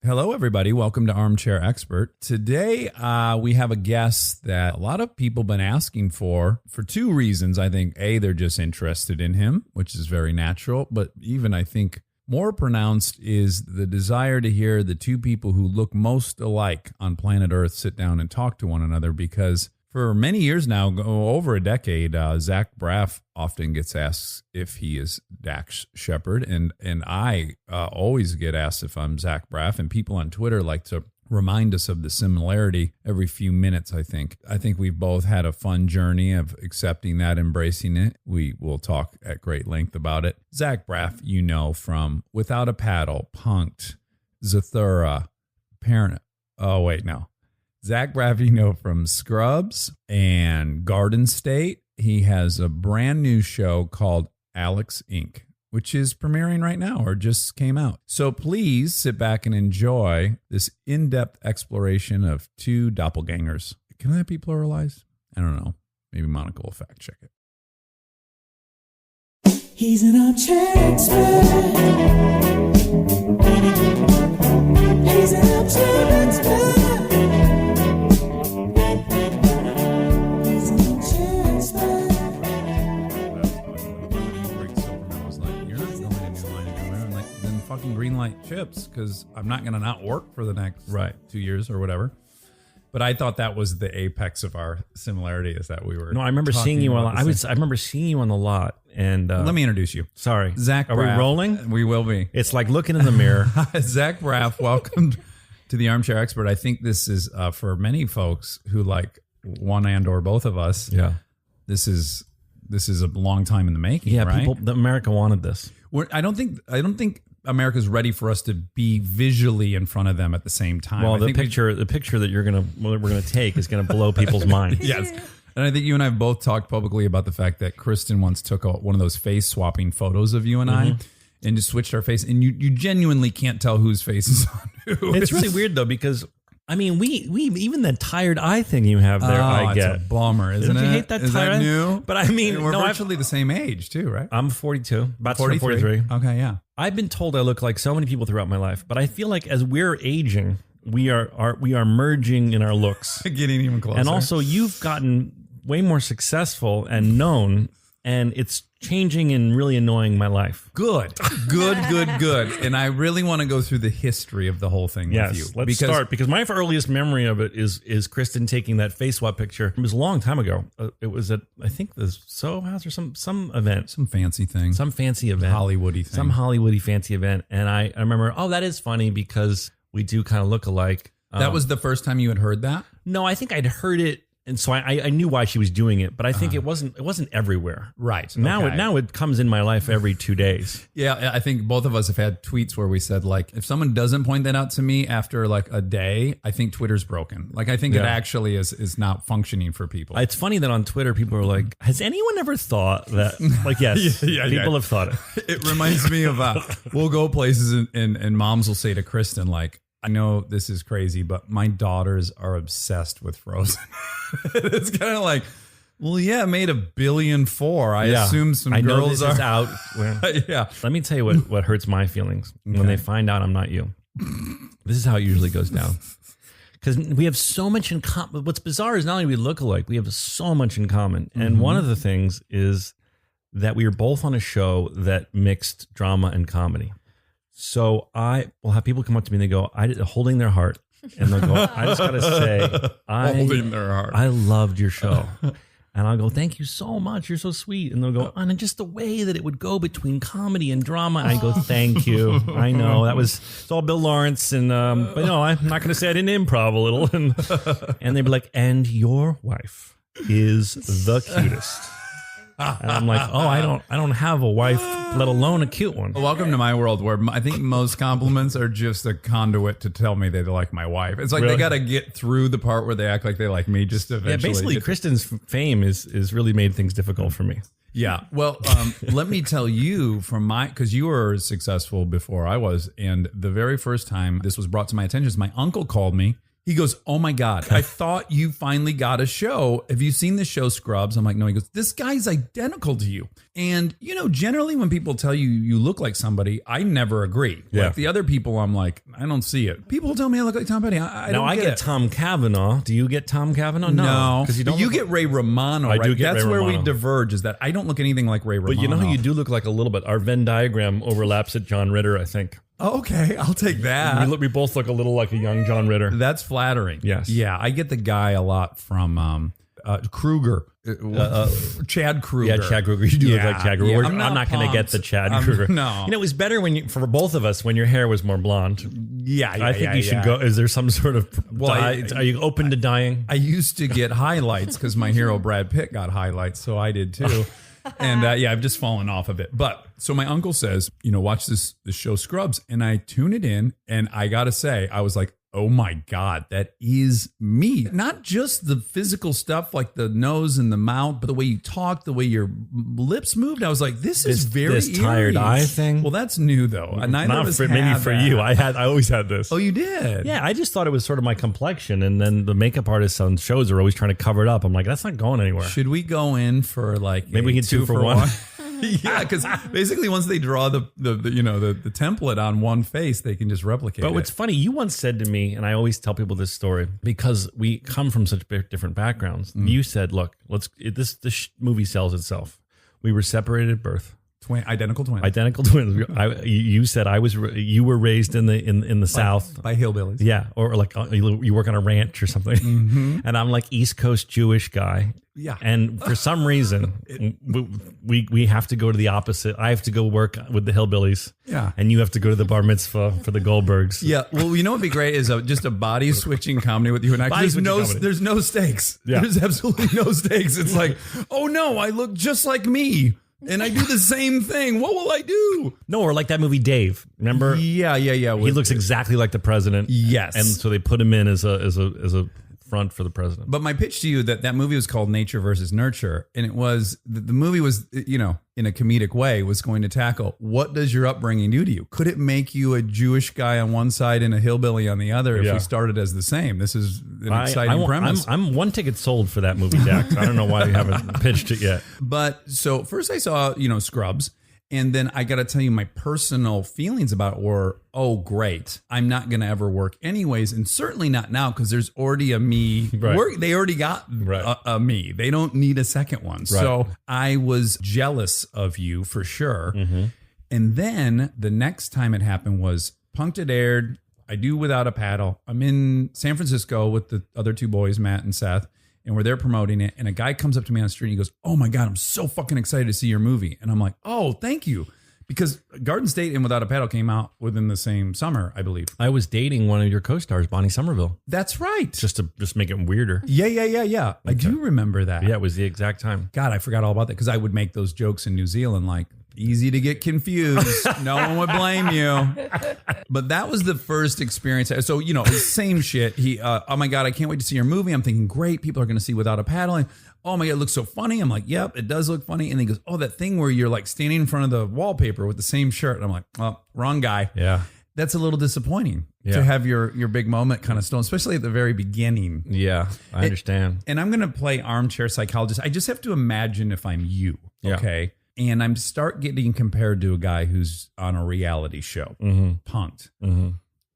Hello, everybody. Welcome to Armchair Expert. Today, we have a guest that a lot of people have been asking for two reasons. I think, A, they're just interested in him, which is very natural. But even, I think, more pronounced is the desire to hear the two people who look most alike on planet Earth sit down and talk to one another, because for many years now, over a decade, Zach Braff often gets asked if he is Dax Shepard, and I always get asked if I'm Zach Braff, and people on Twitter like to remind us of the similarity every few minutes, I think. I think we've both had a fun journey of accepting that, embracing it. We will talk at great length about it. Zach Braff, you know from Without a Paddle, Punk'd, Zathura, Parent. Oh, wait, no. Zach Braff, you know from Scrubs and Garden State. He has a brand new show called Alex Inc., which is premiering right now or just came out. So please sit back and enjoy this in-depth exploration of two doppelgangers. Can that be pluralized? I don't know. Maybe Monica will fact check it. He's an armchair expert. He's an armchair expert. Fucking green light chips, because I'm not going to not work for the next 2 years or whatever. But I thought that was the apex of our similarity, is that we were. No, I remember seeing you on. I remember seeing you on the lot, and let me introduce you. Sorry, Zach. Are Braff. we rolling? We will be. It's like looking in the mirror. Zach Braff, welcome to the Armchair Expert. I think this is for many folks who like one and or both of us. Yeah, this is a long time in the making. Yeah, right? America wanted this. I don't think America's ready for us to be visually in front of them at the same time. Well, the picture that we're gonna take is gonna blow people's minds. Yes, and I think you and I have both talked publicly about the fact that Kristen once took one of those face swapping photos of you and I, and just switched our face, and you genuinely can't tell whose face is on who. It's really weird though, because I mean, we even that tired eye thing you have there, I get. It's a bummer, isn't it? Don't you hate that is tired that eye? new? But I mean, we're virtually the same age too, right? I'm 42, about to turn 43. Okay, yeah. I've been told I look like so many people throughout my life, but I feel like as we're aging, we are merging in our looks, getting even closer. And also, you've gotten way more successful and known, and it's changing and really annoying my life. Good. And I really want to go through the history of the whole thing with you. Let's start, because my earliest memory of it is Kristen taking that face swap picture. It was a long time ago. It was at, I think, the Soho House or some event. Some fancy thing. Some fancy event. Hollywoody thing. Some Hollywoody fancy event. And I remember, that is funny because we do kind of look alike. That was the first time you had heard that? No, I think I'd heard it. And so I knew why she was doing it, but I think it wasn't everywhere. Right. Now it comes in my life every 2 days. Yeah, I think both of us have had tweets where we said, like, if someone doesn't point that out to me after like a day, I think Twitter's broken. Like, I think it actually is not functioning for people. It's funny that on Twitter people are like, has anyone ever thought that? Like, yes, people have thought it. It reminds me of we'll go places and moms will say to Kristen, like, I know this is crazy, but my daughters are obsessed with Frozen. It's kind of like, well, yeah, it made $1.4 billion. I assume some I know girls this is out. Yeah. Let me tell you what hurts my feelings when they find out I'm not you. This is how it usually goes down. Because we have so much in common. What's bizarre is not only we look alike, we have so much in common. And one of the things is that we are both on a show that mixed drama and comedy. So I will have people come up to me and they go, holding their heart. And they'll go, I just got to say, Holding their heart. I loved your show. And I'll go, thank you so much. You're so sweet. And they'll go, and just the way that it would go between comedy and drama. And I go, thank you. I know it's all Bill Lawrence. And, but no, I'm not going to say I didn't improv a little. And they'd be like, and your wife is the cutest. And I'm like, I don't have a wife, let alone a cute one. Welcome to my world, where I think most compliments are just a conduit to tell me they like my wife. It's like they got to get through the part where they act like they like me just to eventually. Yeah, basically, Kristen's fame is really made things difficult for me. Yeah. Well, let me tell you because you were successful before I was. And the very first time this was brought to my attention is my uncle called me. He goes, oh my God, I thought you finally got a show. Have you seen the show Scrubs? I'm like, no. He goes, this guy's identical to you. And, you know, generally when people tell you you look like somebody, I never agree. Yeah. Like the other people, I'm like, I don't see it. People tell me I look like Tom Petty. I don't get get it. Tom Cavanaugh. Do you get Tom Cavanaugh? No. Because you get Ray Romano, right? do get That's Ray where we Romano. diverge, is that I don't look anything like Ray Romano. But you know who you do look like a little bit? Our Venn diagram overlaps at John Ritter, I think. Oh, okay, I'll take that. We both look a little like a young John Ritter. That's flattering. Yes. Yeah, I get the guy a lot from Kruger. Chad Kruger. Yeah, Chad Kruger. You do look like Chad Kruger. Yeah, I'm not going to get the Chad Kruger. No. You know, it was better for both of us when your hair was more blonde. Yeah, I think you should go. Is there some sort of dye? Are you open to dyeing? I used to get highlights because my hero Brad Pitt got highlights, so I did too. And I've just fallen off of it. But so my uncle says, you know, watch this show Scrubs, and I tune it in, and I gotta say, I was like, oh my God, that is me. Not just the physical stuff like the nose and the mouth, but the way you talk, the way your lips moved. I was like, this is very this tired eerie. eye thing. Well, that's new though. Neither Not of us for maybe had for that. you. I always had this. Oh, you did? Yeah, I just thought it was sort of my complexion, and then the makeup artists on shows are always trying to cover it up. I'm like, that's not going anywhere. Should we go in for like Maybe we can 2 for 1. Yeah, because basically once they draw the template on one face, they can just replicate But it. what's funny, you once said to me, and I always tell people this story because we come from such different backgrounds. You said, "Look, this movie sells itself. We were separated at birth, Identical twins. identical twins." You said you were raised in the South. By hillbillies. Yeah, or like you work on a ranch or something, and I'm like East Coast Jewish guy. Yeah. And for some reason, we have to go to the opposite. I have to go work with the hillbillies. Yeah. And you have to go to the bar mitzvah for the Goldbergs. Yeah, well, you know what'd be great is just a body switching comedy with you and I. 'Cause There's no stakes. Yeah. There's absolutely no stakes. It's like, oh no, I look just like me, and I do the same thing. What will I do? No, or like that movie Dave. Remember? Yeah. He looks exactly like the president. Yes. And so they put him in as a front for the president. But my pitch to you that movie was called Nature versus Nurture, and it was the movie was, you know, in a comedic way, was going to tackle what does your upbringing do to you? Could it make you a Jewish guy on one side and a hillbilly on the other if we started as the same? This is an exciting premise. I'm one ticket sold for that movie, Dax. I don't know why you haven't pitched it yet. But so first I saw, you know, Scrubs. And then I got to tell you, my personal feelings about it were, oh, great. I'm not going to ever work anyways. And certainly not now because there's already a me. Right. They already got a me. They don't need a second one. Right. So I was jealous of you for sure. Mm-hmm. And then the next time it happened was Punked It aired. I do Without a Paddle. I'm in San Francisco with the other two boys, Matt and Seth. And we're there promoting it. And a guy comes up to me on the street and he goes, oh my God, I'm so fucking excited to see your movie. And I'm like, oh, thank you. Because Garden State and Without a Paddle came out within the same summer, I believe. I was dating one of your co-stars, Bonnie Somerville. That's right. Just to make it weirder. Yeah. Okay. I do remember that. Yeah, it was the exact time. God, I forgot all about that because I would make those jokes in New Zealand like, easy to get confused. No one would blame you. But that was the first experience. So, you know, same shit. He, oh my God, I can't wait to see your movie. I'm thinking, great, people are going to see Without a Paddle. And, oh my God, it looks so funny. I'm like, yep, it does look funny. And he goes, oh, that thing where you're like standing in front of the wallpaper with the same shirt. And I'm like, well, wrong guy. Yeah. That's a little disappointing to have your big moment kind of stolen, especially at the very beginning. Yeah, I understand. And I'm going to play armchair psychologist. I just have to imagine if I'm you, okay? And I'm start getting compared to a guy who's on a reality show, punked. Mm-hmm.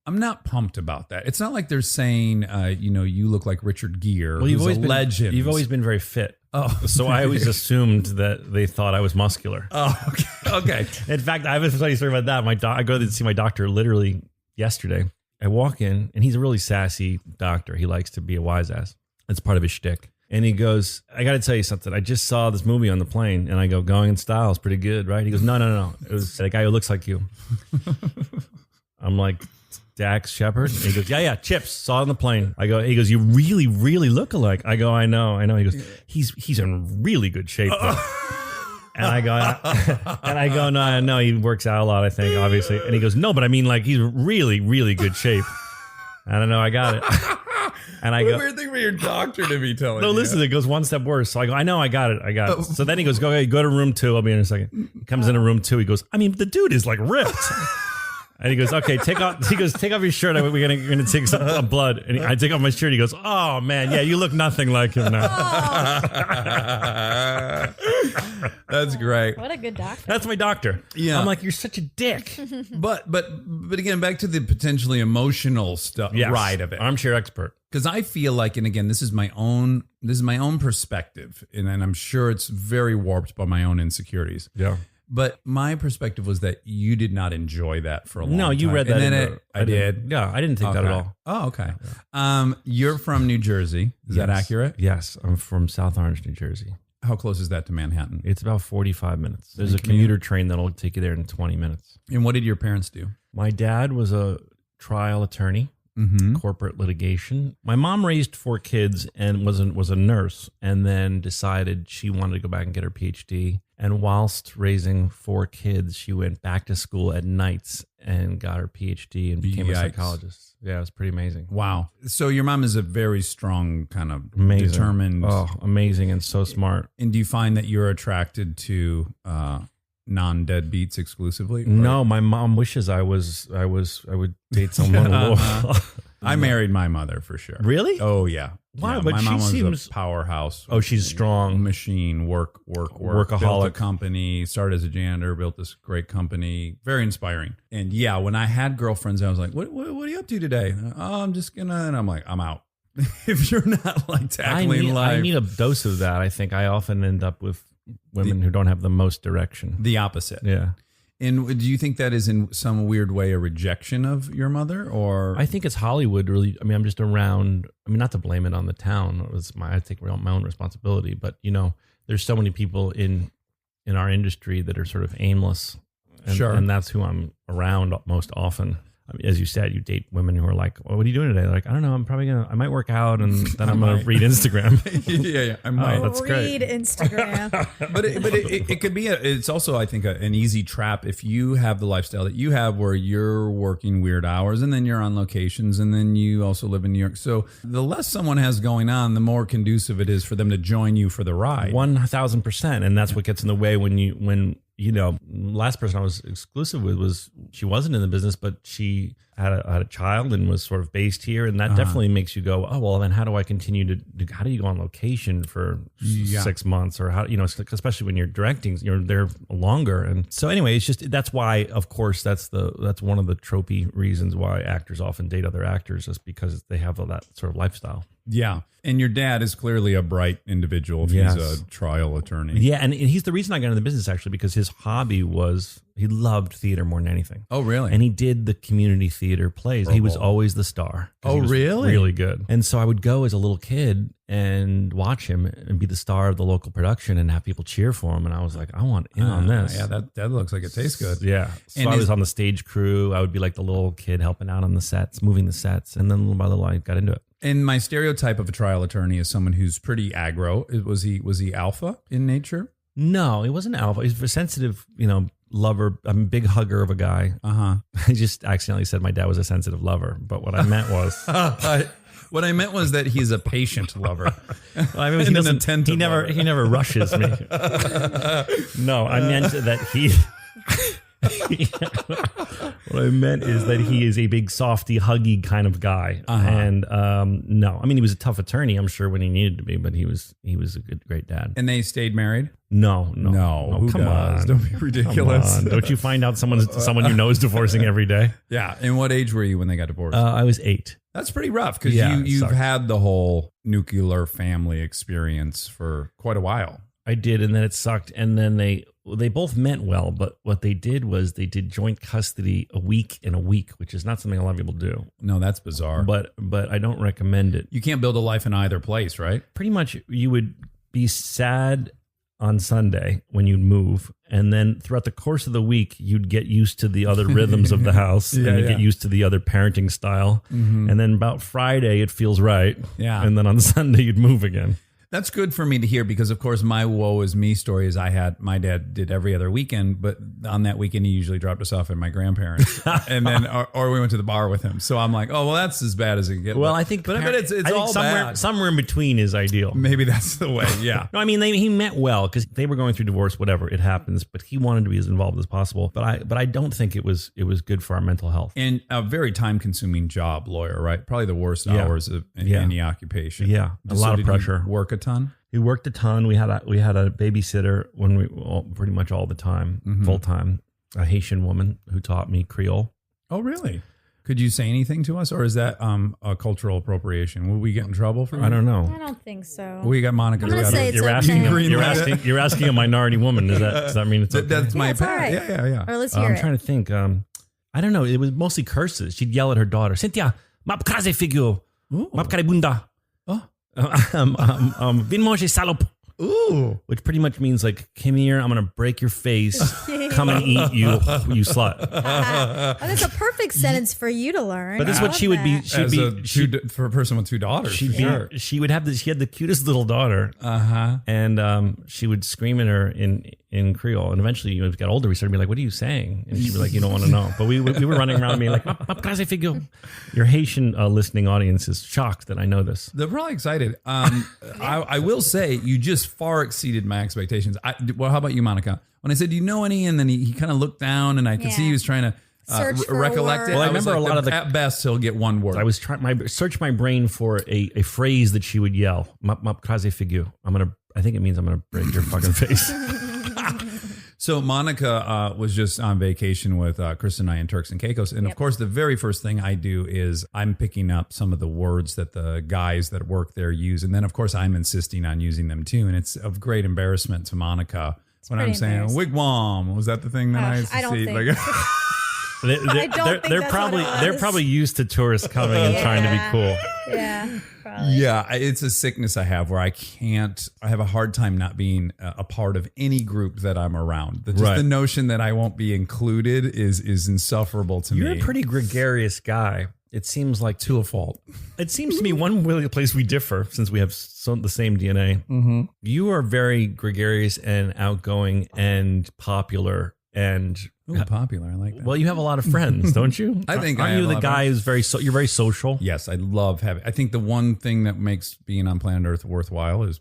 I'm not pumped about that. It's not like they're saying, you know, you look like Richard Gere, who's a legend. You've always been very fit. Oh, so I always assumed that they thought I was muscular. Oh, okay. In fact, I have a funny story about that. I go to see my doctor literally yesterday. I walk in, and he's a really sassy doctor. He likes to be a wise ass. It's part of his shtick. And he goes, I got to tell you something. I just saw this movie on the plane. And I go, Going in Style is pretty good, right? He goes, no. It was the guy who looks like you. I'm like, Dax Shepard? And he goes, yeah, Chips. Saw it on the plane. He goes, you really, really look alike. I go, I know. He goes, he's in really good shape, though. And I go, no, he works out a lot, I think, obviously. And he goes, no, but I mean, like, he's really, really good shape. I don't know, I got it. And I go, weird thing for your doctor to be telling you. No, listen, it goes one step worse. So I go, I know, I got it. So then he goes, go to room 2. I'll be in a second. He comes into room 2. He goes, I mean, the dude is like ripped. And he goes, okay, take off your shirt. We're gonna take some blood. And I take off my shirt. He goes, oh man, yeah, you look nothing like him now. That's great. What a good doctor. That's my doctor. Yeah. I'm like, you're such a dick. But again, back to the potentially emotional stuff Yes. right of it. Armchair expert. Because I feel like, and again, this is my own perspective, and I'm sure it's very warped by my own insecurities. Yeah. But my perspective was that you did not enjoy that for a long time. No, you read that. And then in I did. Yeah, I didn't think that at Okay. all. Oh, okay. You're from New Jersey. Is that Yes. accurate? Yes, I'm from South Orange, New Jersey. How close is that to Manhattan? It's about 45 minutes. There's a Can you- commuter train that'll take you there in 20 minutes. And what did your parents do? My dad was a trial attorney, Mm-hmm. corporate litigation. My mom raised 4 kids and was a nurse, and then decided she wanted to go back and get her PhD. And whilst raising 4 kids, she went back to school at nights and got her PhD and became a Yikes. psychologist. Yeah, it was pretty amazing. Wow. So your mom is a very strong kind of Amazing. determined. Oh, amazing and so smart. And do you find that you're attracted to non-deadbeats exclusively? Or- No, my mom wishes I would date someone a little. I married my mother for sure. Really? Oh yeah. Wow, Yeah, but my she mom was seems- a powerhouse. Oh, she's strong. Machine, work. Built a Workaholic. company, started as a janitor, built this great company. Very inspiring. And yeah, when I had girlfriends, I was like, what are you up to today? Oh, I'm just gonna, and I'm like, I'm out. If you're not like tackling life. I need a dose of that. I think I often end up with women who don't have the most direction. the opposite. Yeah. And do you think that is in some weird way a rejection of your mother, or I think it's Hollywood really. I mean, I'm just around. I mean, not to blame it on the town. I take my own responsibility. But there's so many people in our industry that are sort of aimless, and, Sure. and that's who I'm around most often. I mean, as you said, you date women who are like, well, "What are you doing today?" They're like, I don't know. I might work out, and then I'm gonna read Instagram. yeah, I might. Oh, that's great. Read Instagram. But it could be it's also, I think, an easy trap if you have the lifestyle that you have where you're working weird hours and then you're on locations and then you also live in New York. So the less someone has going on, the more conducive it is for them to join you for the ride. 1,000%, and that's what gets in the way when last person I was exclusive with she wasn't in the business, but she had a child and was sort of based here, and that definitely makes you go, oh well, then how do I continue to? How do you go on location for 6 months, or how especially when you're directing, you're there longer, and so anyway, it's just that's why, of course, that's one of the tropey reasons why actors often date other actors, just because they have that sort of lifestyle. Yeah. And your dad is clearly a bright individual if Yes. he's a trial attorney. Yeah, and he's the reason I got into the business, actually, because his hobby was he loved theater more than anything. Oh, really? And he did the community theater plays. He was always the star. 'Cause Oh, he was really? Really good. And so I would go as a little kid and watch him and be the star of the local production and have people cheer for him. And I was like, I want in on this. Yeah, that looks like it tastes good. Yeah. So And I is- was on the stage crew. I would be like the little kid helping out on the sets, moving the sets. And then little by little, I got into it. And my stereotype of a trial attorney is someone who's pretty aggro. Was he alpha in nature? No, he wasn't alpha. He's a sensitive, lover. I'm a big hugger of a guy. Uh-huh. I just accidentally said my dad was a sensitive lover. But what I meant was... What I meant was that he's a patient lover. I mean, And an attentive lover. he never rushes me. No, I meant that he... What I meant is that he is a big softy, huggy kind of guy. And no, I mean, he was a tough attorney, I'm sure, when he needed to be, but he was a great dad. And they stayed married? No, Who come does? on. Don't be ridiculous. Come on. Don't you find out someone you know is divorcing every day? Yeah. And what age were you when they got divorced? I was 8. That's pretty rough because Yeah, it you've sucks. had the whole nuclear family experience for quite a while. I did, and then it sucked. And then they both meant well, but what they did was they did joint custody a week in a week, which is not something a lot of people do. No, that's bizarre. But I don't recommend it. You can't build a life in either place, right? Pretty much, you would be sad on Sunday when you'd move, and then throughout the course of the week, you'd get used to the other rhythms of the house, and you get used to the other parenting style. And then about Friday, it feels right. Yeah. And then on Sunday, you'd move again. That's good for me to hear because, of course, my woe is me story is my dad did every other weekend, but on that weekend, he usually dropped us off at my grandparents and then, or we went to the bar with him. So I'm like, oh, well, that's as bad as it gets. Well, I think, but it's all bad. Somewhere in between is ideal. Maybe that's the way. Yeah. No, I mean, he meant well because they were going through divorce, whatever, it happens, but he wanted to be as involved as possible. But I don't think it was good for our mental health. And a very time consuming job, lawyer, right? Probably the worst hours of any occupation. Yeah. A lot of pressure. Work a ton. He worked a ton. We had a babysitter pretty much all the time, full time, a Haitian woman who taught me Creole. Oh, really? Could you say anything to us, or is that a cultural appropriation? Will we get in trouble for that? I don't know. I don't think so. We got Monica. I'm gonna say it's You're okay. you're asking a minority woman. Does that mean it's okay? That's my it's all pet. right. Yeah. Or let's hear I'm it. trying to think. I don't know. It was mostly curses. She'd yell at her daughter, Cynthia, map kaze figure, map kare bunda. Vin manger salope. Ooh. Which pretty much means like, come here, I'm going to break your face. Come and eat you slut. Oh, that's a perfect sentence for you to learn. But this is what she would be. For a person with two daughters. She had the cutest little daughter. And she would scream at her in Creole. And eventually, as we got older, we started being like, what are you saying? And she'd be like, you don't want to know. But we were running around being like, your Haitian listening audience is shocked that I know this. They're probably excited. I will say you just far exceeded my expectations. Well, how about you, Monica? When I said, do you know any? And then he kind of looked down and I could see he was trying to recollect it. Well, I remember a lot of at best, he'll get one word. I was trying search my brain for a phrase that she would yell. Map kaze figure. I think it means I'm going to break your fucking face. So Monica was just on vacation with Chris and I in Turks and Caicos. And of course, the very first thing I do is I'm picking up some of the words that the guys that work there use. And then, of course, I'm insisting on using them too. And it's of great embarrassment to Monica when I'm saying wigwam. Was that the thing that I used to I don't see? think. They're probably used to tourists coming and trying to be cool. Yeah, probably. Yeah, it's a sickness I have where I have a hard time not being a part of any group that I'm around. The notion that I won't be included is insufferable to me. You're a pretty gregarious guy. It seems like to a fault. It seems to me one really place we differ, since we have the same DNA. Mm-hmm. You are very gregarious and outgoing and popular and popular. I like that. Well, you have a lot of friends, don't you? I think Aren't you the guy who's you're very social? Yes, I love having. I think the one thing that makes being on planet Earth worthwhile is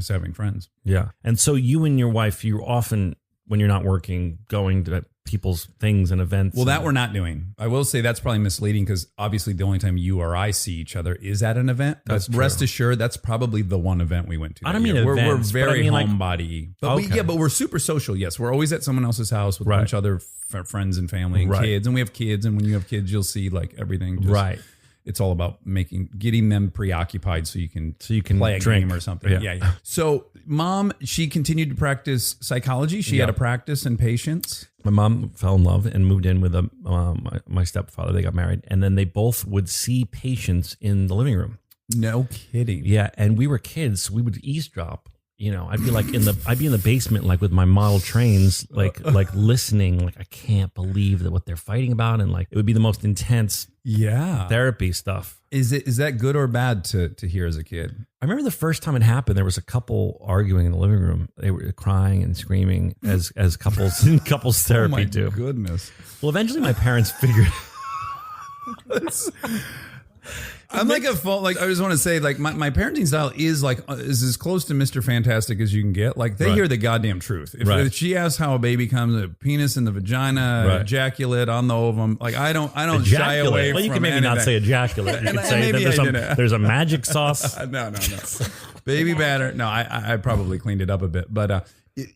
having friends. Yeah, and so you and your wife, you're often, when you're not working, going to people's things and events. Well, that we're not doing. I will say that's probably misleading because obviously the only time you or I see each other is at an event. But rest assured, that's probably the one event we went to. I don't mean events. We're very like, homebody. But but we're super social. Yes, we're always at someone else's house with a bunch of other friends and family and kids. And we have kids. And when you have kids, you'll see like everything. It's all about getting them preoccupied so you can play a game or something. Yeah. So mom, she continued to practice psychology. She had a practice in patience. My mom fell in love and moved in with my stepfather. They got married, and then they both would see patients in the living room. No kidding. Yeah, and we were kids, so we would eavesdrop. You know, I'd be like I'd be in the basement, like with my model trains, like listening. Like I can't believe that what they're fighting about, and like it would be the most intense therapy stuff. Is that good or bad to hear as a kid? I remember the first time it happened, there was a couple arguing in the living room. They were crying and screaming as couples in couples therapy do. Oh my goodness. Well, eventually my parents figured. I'm like I just want to say, like my parenting style is as close to Mr. Fantastic as you can get. Like they hear the goddamn truth. If she asks how a baby comes, a penis in the vagina, ejaculate on the ovum. Like I don't shy away. Well, you from can maybe anything. not say ejaculate. You can say that there's a magic sauce. No. Baby batter. No, I probably cleaned it up a bit, but.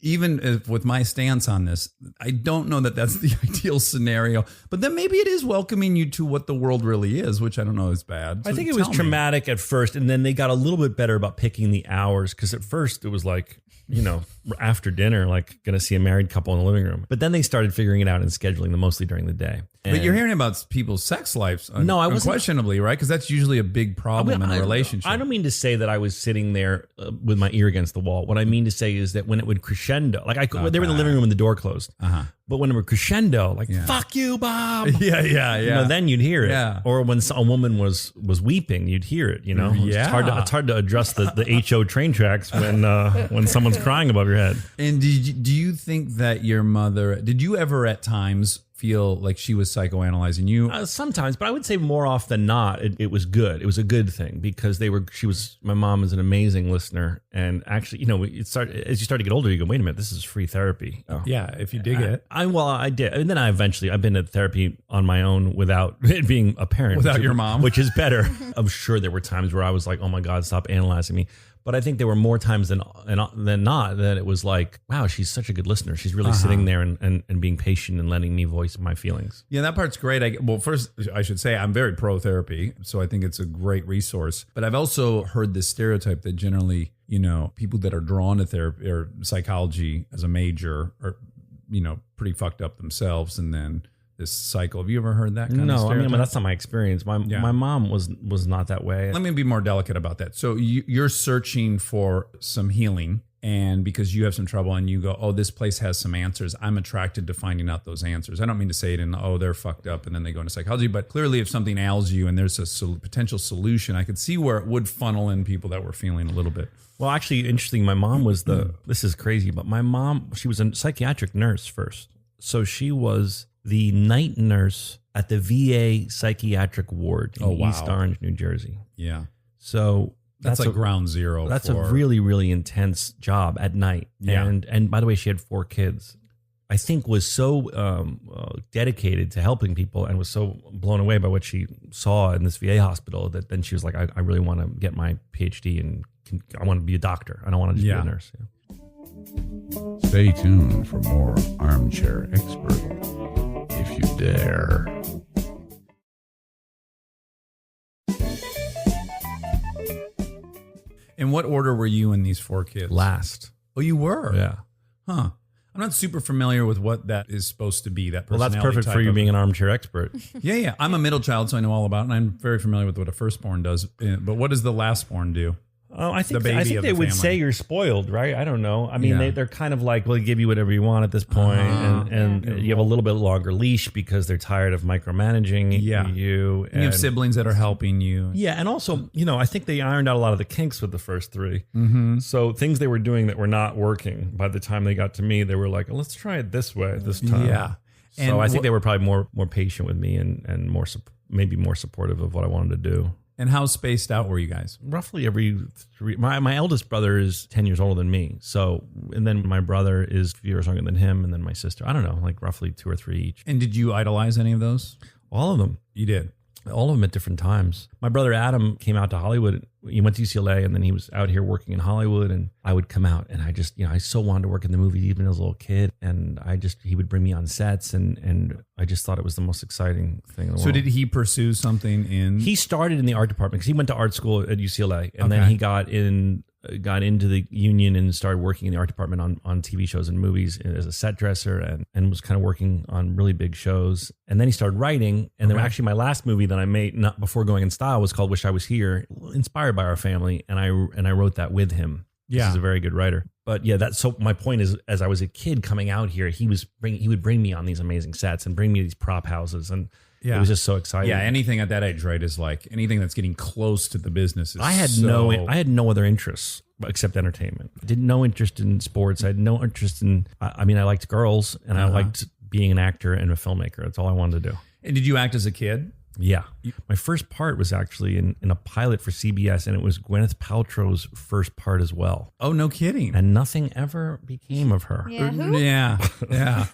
Even with my stance on this, I don't know that that's the ideal scenario. But then maybe it is welcoming you to what the world really is, which I don't know is bad. So I think it was traumatic at first, and then they got a little bit better about picking the hours, because at first it was like, you know, after dinner, like going to see a married couple in the living room. But then they started figuring it out and scheduling them mostly during the day. But you're hearing about people's sex lives, No, I wasn't- unquestionably, right? Because that's usually a big problem in a relationship. I don't mean to say that I was sitting there with my ear against the wall. What I mean to say is that when it would crescendo, like they were in the living room and the door closed. But when it would crescendo, like "fuck you, Bob," then you'd hear it. Yeah. Or when a woman was weeping, you'd hear it. You know, Yeah. it's hard to adjust the HO train tracks when someone's crying above your head. And do you think that your mother? Did you ever at times feel like she was psychoanalyzing you? Sometimes, but I would say more often than not, it was good. It was a good thing because my mom is an amazing listener. And actually, as you start to get older, you go, wait a minute, this is free therapy. Yeah, if you dig it. I did. And then I've been to therapy on my own without it being a parent. Without your mom. Which is better. I'm sure there were times where I was like, oh my God, stop analyzing me. But I think there were more times than not that it was like, wow, she's such a good listener. She's really sitting there and being patient and letting me voice my feelings. Yeah, that part's great. First, I should say I'm very pro therapy, so I think it's a great resource. But I've also heard this stereotype that generally, people that are drawn to therapy or psychology as a major are, pretty fucked up themselves, and then this cycle. Have you ever heard that kind of stereotype? No, I mean, that's not my experience. My mom was not that way. Let me be more delicate about that. So you're searching for some healing, and because you have some trouble and you go, oh, this place has some answers, I'm attracted to finding out those answers. I don't mean to say it in, oh, they're fucked up and then they go into psychology, but clearly if something ails you and there's a potential solution, I could see where it would funnel in people that were feeling a little bit. Well, actually, interesting. My mom was this is crazy, but my mom, she was a psychiatric nurse first. So she was the night nurse at the VA psychiatric ward in East Orange, New Jersey. Yeah. So that's like ground zero. That's a really, really intense job at night. Yeah. And by the way, she had 4 kids. I think was so dedicated to helping people and was so blown away by what she saw in this VA hospital that then she was like, I really want to get my PhD and I want to be a doctor. I don't want to just be a nurse. Yeah. Stay tuned for more Armchair Expert, if you dare. In what order were you in these 4 kids? Last. Oh, you were? Yeah. Huh. I'm not super familiar with what that is supposed to be. That Well, personality that's perfect type for you of- being an armchair expert. Yeah. I'm a middle child, so I know all about it, and I'm very familiar with what a firstborn does. But what does the lastborn do? Oh, I think The baby of they the would family. say you're spoiled, right? I don't know. I mean, Yeah. they're kind of like, we'll give you whatever you want at this point, and you have a little bit longer leash because they're tired of micromanaging you. And you have siblings that are helping you. Yeah, and also, I think they ironed out a lot of the kinks with the first 3. Mm-hmm. So things they were doing that were not working, by the time they got to me, they were like, let's try it this way this time. Yeah. So And I think they were probably more patient with me and more maybe more supportive of what I wanted to do. And how spaced out were you guys? Roughly every 3. My eldest brother is 10 years older than me. So, and then my brother is a few years younger than him. And then my sister, I don't know, like roughly 2 or 3 each. And did you idolize any of those? All of them. You did. All of them at different times. My brother Adam came out to Hollywood. He went to UCLA and then he was out here working in Hollywood. And I would come out and I just, I so wanted to work in the movie even as a little kid. And he would bring me on sets and I just thought it was the most exciting thing in the world. So did he pursue something in? He started in the art department because he went to art school at UCLA and then he got into the union and started working in the art department on TV shows and movies as a set dresser and was kind of working on really big shows. And then he started writing. And then actually my last movie that I made not before going in style was called Wish I Was Here, inspired by our family. And I wrote that with him. Yeah. He's a very good writer. But yeah, so my point is, as I was a kid coming out here, he would bring me on these amazing sets and bring me to these prop houses. And it was just so exciting. Yeah, anything at that age, right, is like anything that's getting close to the business. Is I had no other interests except entertainment. I did no interest in sports. I had no interest in. I liked girls and I liked being an actor and a filmmaker. That's all I wanted to do. And did you act as a kid? Yeah, my first part was actually in a pilot for CBS, and it was Gwyneth Paltrow's first part as well. Oh, no kidding. And nothing ever became of her. Yeah, who? Yeah.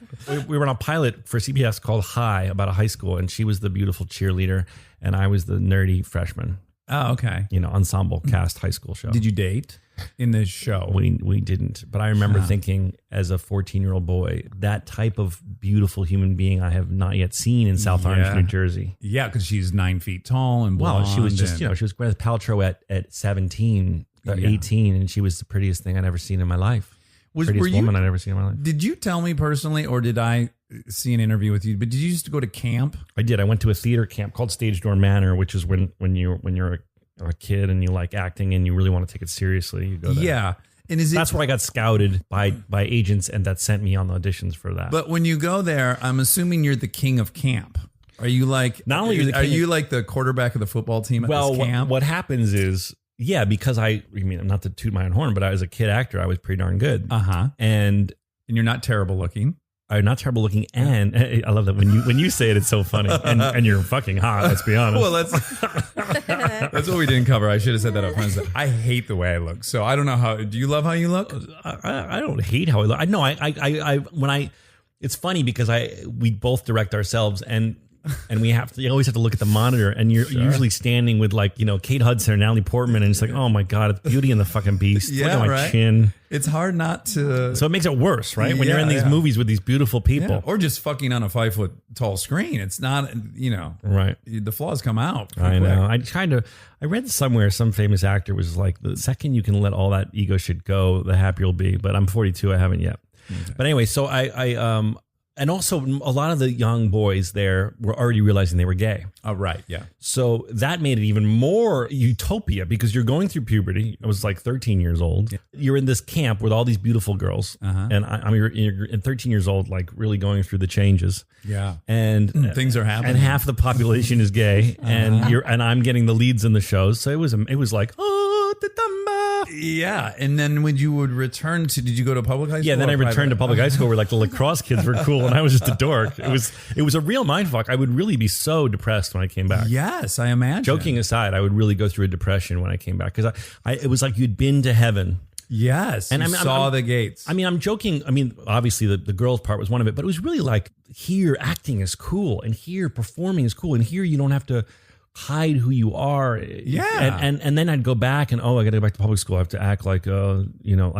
We were on a pilot for CBS called High about a high school, and she was the beautiful cheerleader, and I was the nerdy freshman. Oh, okay. Ensemble cast high school show. Did you date in this show? We didn't, but I remember thinking as a 14-year-old boy, that type of beautiful human being I have not yet seen in South Orange, New Jersey. Yeah, because she's 9 feet tall and blonde. Well, she was just, she was Gwyneth Paltrow at 17, 18, and she was the prettiest thing I'd ever seen in my life. Prettiest woman I'd ever seen in my life. Did you tell me personally, or did I see an interview with you, but did you used to go to camp? I did. I went to a theater camp called Stage Door Manor, which is when you're a kid and you like acting and you really want to take it seriously. You go there. Yeah. And That's where I got scouted by agents, and that sent me on the auditions for that. But when you go there, I'm assuming you're the king of camp. Are you like Not only are you like the quarterback of the football team at this camp? What happens is, because I mean, not to toot my own horn, but I was a kid actor. I was pretty darn good. And you're not terrible looking. I'm not terrible looking, and I love that when you say it, it's so funny, and you're fucking hot. Let's be honest. Well, that's what we didn't cover. I should have said that up front. I hate the way I look, so I don't know how. Do you love how you look? I don't hate how I look. I know. It's funny because we both direct ourselves, and you always have to look at the monitor, and you're usually standing with Kate Hudson or Natalie Portman, and it's like, oh my God, it's Beauty and the fucking Beast. Yeah, look at my right. chin. It's hard not to. So it makes it worse, right? When you're in these movies with these beautiful people. Yeah. Or just fucking on a 5 foot tall screen. It's not, right. The flaws come out. I know. I read somewhere some famous actor was like, the second you can let all that ego shit go, the happier you'll be. But I'm 42. I haven't yet. Okay. But anyway, so and also a lot of the young boys there were already realizing they were gay. Oh, right. Yeah. So that made it even more utopia because you're going through puberty. I was like 13 years old. Yeah. You're in this camp with all these beautiful girls. And you're 13 years old, like really going through the changes. Yeah. And things are happening. And half the population is gay. And I'm getting the leads in the shows. So it was like, yeah. And then when you would return did you go to public high school? Yeah, then I returned to public high school where like the lacrosse kids were cool and I was just a dork. It was a real mindfuck. I would really be so depressed when I came back. Yes, I imagine. Joking aside, I would really go through a depression when I came back because it was like you'd been to heaven. Yes, and you saw the gates. I mean, I'm joking. I mean, obviously the girls part was one of it, but it was really like here acting is cool and here performing is cool and here you don't have to hide who you are. Yeah. And then I'd go back and I got to go back to public school. I have to act like I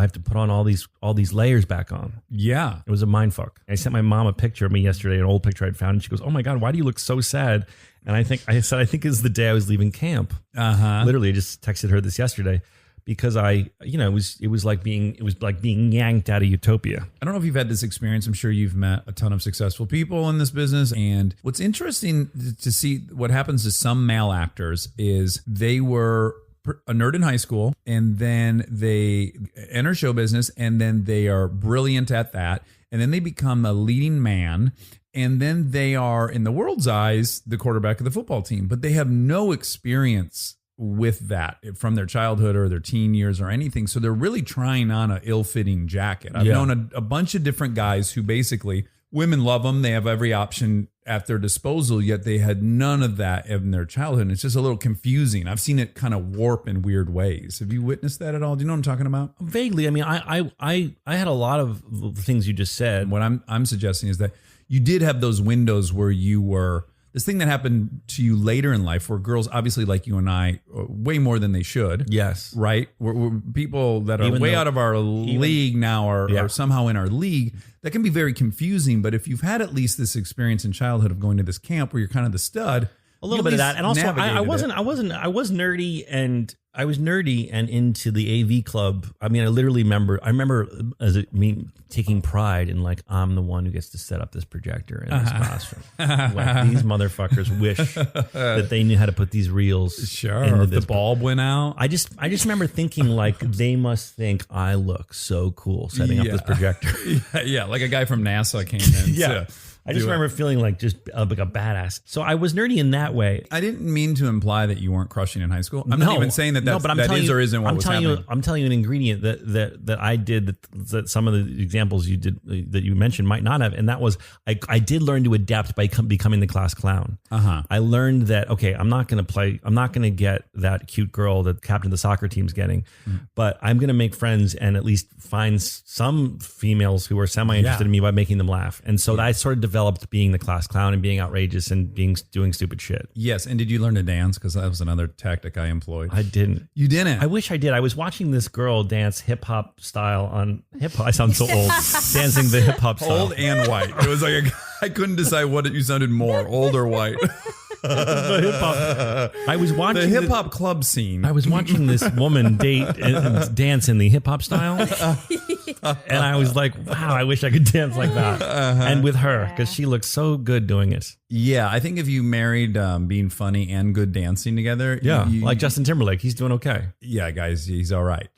have to put on all these layers back on. Yeah. It was a mind fuck. I sent my mom a picture of me yesterday, an old picture I'd found, and she goes, "Oh my God, why do you look so sad?" And I said I think it's the day I was leaving camp. Literally, I just texted her this yesterday. Because it was like being yanked out of utopia. I don't know if you've had this experience. I'm sure you've met a ton of successful people in this business. And what's interesting to see what happens to some male actors is they were a nerd in high school and then they enter show business and then they are brilliant at that. And then they become a leading man. And then they are, in the world's eyes, the quarterback of the football team. But they have no experience with that from their childhood or their teen years or anything. So they're really trying on an ill-fitting jacket. I've known a bunch of different guys who basically, women love them. They have every option at their disposal, yet they had none of that in their childhood. And it's just a little confusing. I've seen it kind of warp in weird ways. Have you witnessed that at all? Do you know what I'm talking about? Vaguely. I mean, I had a lot of the things you just said. What I'm suggesting is that you did have those windows where you were this thing that happened to you later in life where girls obviously like you and I way more than they should. Yes. Right? We're people that are way out of our league now are somehow in our league. That can be very confusing. But if you've had at least this experience in childhood of going to this camp where you're kind of the stud. A little bit of that. And also I was nerdy and I was nerdy and into the AV club. I mean, I remember taking pride in like, I'm the one who gets to set up this projector in this classroom. Like, these motherfuckers wish that they knew how to put these reels. Sure. If the bulb went out. I just remember thinking like, they must think I look so cool setting up this projector. Yeah. Like a guy from NASA came in. Yeah. I just remember feeling like just like a badass. So I was nerdy in that way. I didn't mean to imply that you weren't crushing in high school. I'm not even saying that is or isn't what was happening. I'm telling you an ingredient that I did that some of the examples you did that you mentioned might not have, and that was I did learn to adapt by becoming the class clown. I learned that I'm not going to get that cute girl that captain of the soccer team's getting, but I'm going to make friends and at least find some females who are semi interested in me by making them laugh, and so I sort of developed being the class clown and being outrageous and doing stupid shit. Yes. And did you learn to dance? Because that was another tactic I employed. I didn't. You didn't? I wish I did. I was watching this girl dance hip hop style on hip hop. I sound so old. Dancing the hip hop style. Old and white. It was like I couldn't decide what you sounded more, old or white. The hip hop. I was watching The hip hop club scene. I was watching this woman dance in the hip hop style, and I was like, "Wow, I wish I could dance like that." And with her, because she looks so good doing it. Yeah, I think if you married being funny and good dancing together, Like Justin Timberlake, he's doing okay. Yeah, guys, he's all right.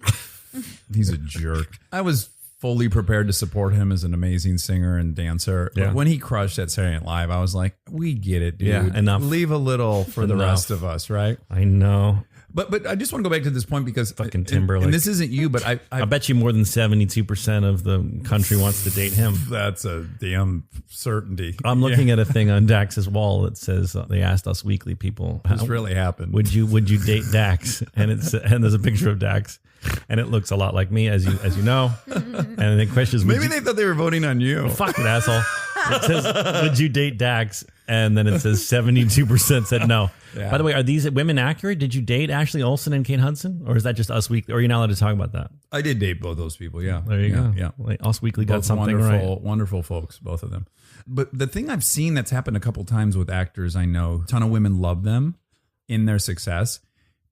He's a jerk. I was fully prepared to support him as an amazing singer and dancer. Yeah. But when he crushed at Saturday Night Live, I was like, we get it, dude. Yeah, enough. Leave a little for the rest of us, right? I know. But I just want to go back to this point because Fucking Timberlake. and this isn't you, but I bet you more than 72% of the country wants to date him. that's a damn certainty. I'm looking at a thing on Dax's wall that says they asked us weekly people, This really happened. would you date Dax? And there's a picture of Dax, and it looks a lot like me, as you know. And the question is, Maybe they thought they were voting on you. fucking asshole. It says, would you date Dax? And then it says 72% said no. Yeah. By the way, are these women accurate? Did you date Ashley Olsen and Kate Hudson? Or is that just Us Weekly? Or are you not alled to talk about that? I did date both those people. Yeah. There you go. Yeah. Like, Us Weekly got Both something wonderful, right. wonderful folks, both of them. But the thing I've seen that's happened a couple times with actors I know, a ton of women love them in their success.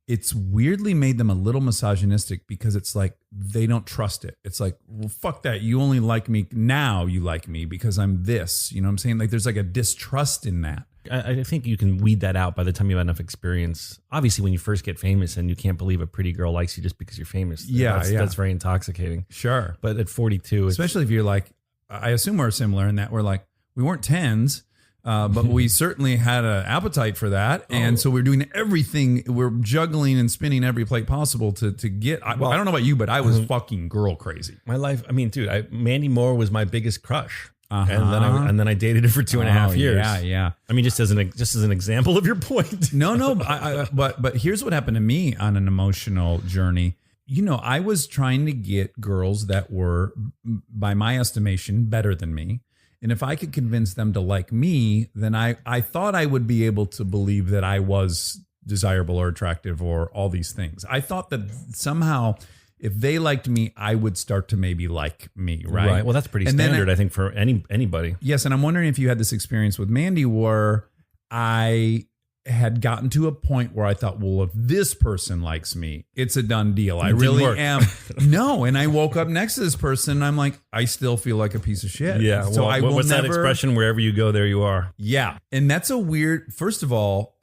It's weirdly made them a little misogynistic because it's like they don't trust it. It's like, well, fuck that. You only like me now. You like me because I'm this. You know what I'm saying? Like there's like a distrust in that. I think you can weed that out by the time you have enough experience. Obviously, when you first get famous and you can't believe a pretty girl likes you just because you're famous. That's very intoxicating. Sure. But at 42, Especially if you're like, I assume we're similar in that we're like, we weren't 10s. But we certainly had an appetite for that. And so we're doing everything. We're juggling and spinning every plate possible to get. I don't know about you, but I was fucking girl crazy. my life, I mean, dude, Mandy Moore was my biggest crush. And then I dated her for 2.5 years. Yeah. I mean, just as an example of your point. No. But here's what happened to me on an emotional journey. You know, I was trying to get girls that were, by my estimation, better than me. And if I could convince them to like me, then I thought I would be able to believe that I was desirable or attractive or all these things. I thought that somehow if they liked me, I would start to maybe like me, right? Well, that's pretty And then standard, I think, for anybody. Yes, and I'm wondering if you had this experience with Mandy where I had gotten to a point where I thought, well, if this person likes me, it's a done deal. I It didn't really work. am. No, and I woke up next to this person and I'm like, I still feel like a piece of shit. Yeah. So Well, I will what's never, that expression? Wherever you go, there you are. Yeah. And that's a weird, first of all,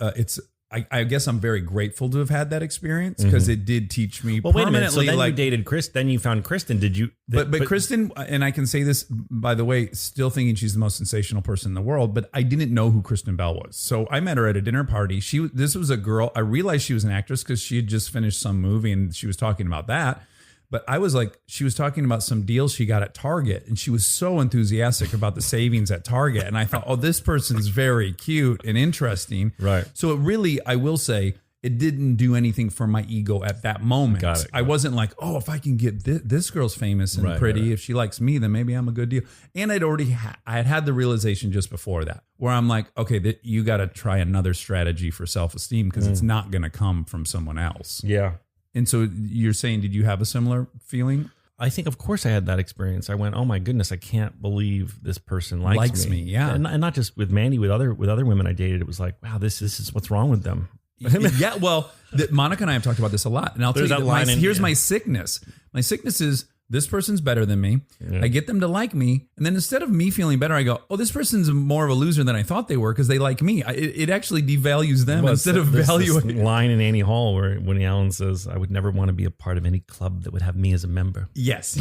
I guess I'm very grateful to have had that experience because it did teach me Well, wait a minute. So permanently. then like, you dated Chris. Then you found Kristen. Did you? But Kristen, and I can say this, by the way, still thinking she's the most sensational person in the world, but I didn't know who Kristen Bell was. So I met her at a dinner party. This was a girl. I realized she was an actress because she had just finished some movie and she was talking about that. But I was like, she was talking about some deals she got at Target and she was so enthusiastic about the savings at Target. And I thought, oh, this person's very cute and interesting. Right. So it really, I will say, it didn't do anything for my ego at that moment. Got it. I wasn't like, oh, if I can get this girl's famous and Right, pretty, right. if she likes me, then maybe I'm a good deal. And I'd already I had the realization just before that, where I'm like, okay, you got to try another strategy for self-esteem because it's not going to come from someone else. Yeah. And so you're saying, did you have a similar feeling? I think, of course, I had that experience. I went, oh my goodness, I can't believe this person likes me. Yeah. And not just with Mandy, with other women I dated. It was like, wow, this is what's wrong with them. Yeah, well, Monica and I have talked about this a lot. And I'll There's tell you, that line here's my sickness. My sickness is this person's better than me. Yeah. I get them to like me. And then instead of me feeling better, I go, oh, this person's more of a loser than I thought they were because they like me. It actually devalues them instead of There's valuing. this line in Annie Hall where Woody Allen says, I would never want to be a part of any club that would have me as a member. Yes.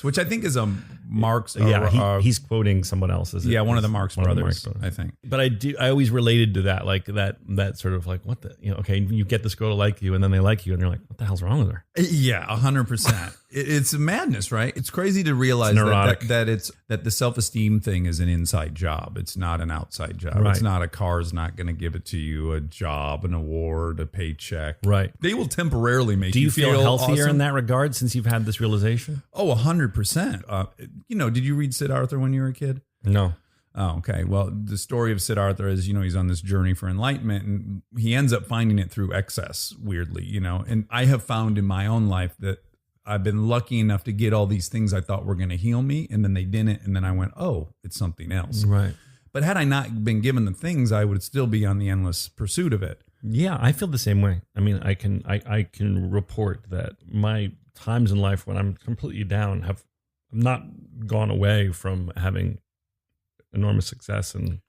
Which I think is a Marx. He's quoting someone else's. One of the Marx brothers, I think. But I always related to that, like that sort of like, what the, okay, you get this girl to like you and then they like you and you're like, what the hell's wrong with her? Yeah, 100%. It's madness, right? It's crazy to realize that the self-esteem thing is an inside job. It's not an outside job. Right. It's not a car's not going to give it to you, a job, an award, a paycheck. Right. They will temporarily make Do you feel healthier awesome. in that regard since you've had this realization? Oh, 100%. Did you read Siddhartha when you were a kid? No. Oh, okay. Well, the story of Siddhartha is, he's on this journey for enlightenment and he ends up finding it through excess, weirdly, and I have found in my own life that I've been lucky enough to get all these things I thought were going to heal me and then they didn't. And then I went, oh, it's something else. Right. But had I not been given the things, I would still be on the endless pursuit of it. Yeah, I feel the same way. I mean, I can report that my times in life when I'm completely down have not gone away from having enormous success and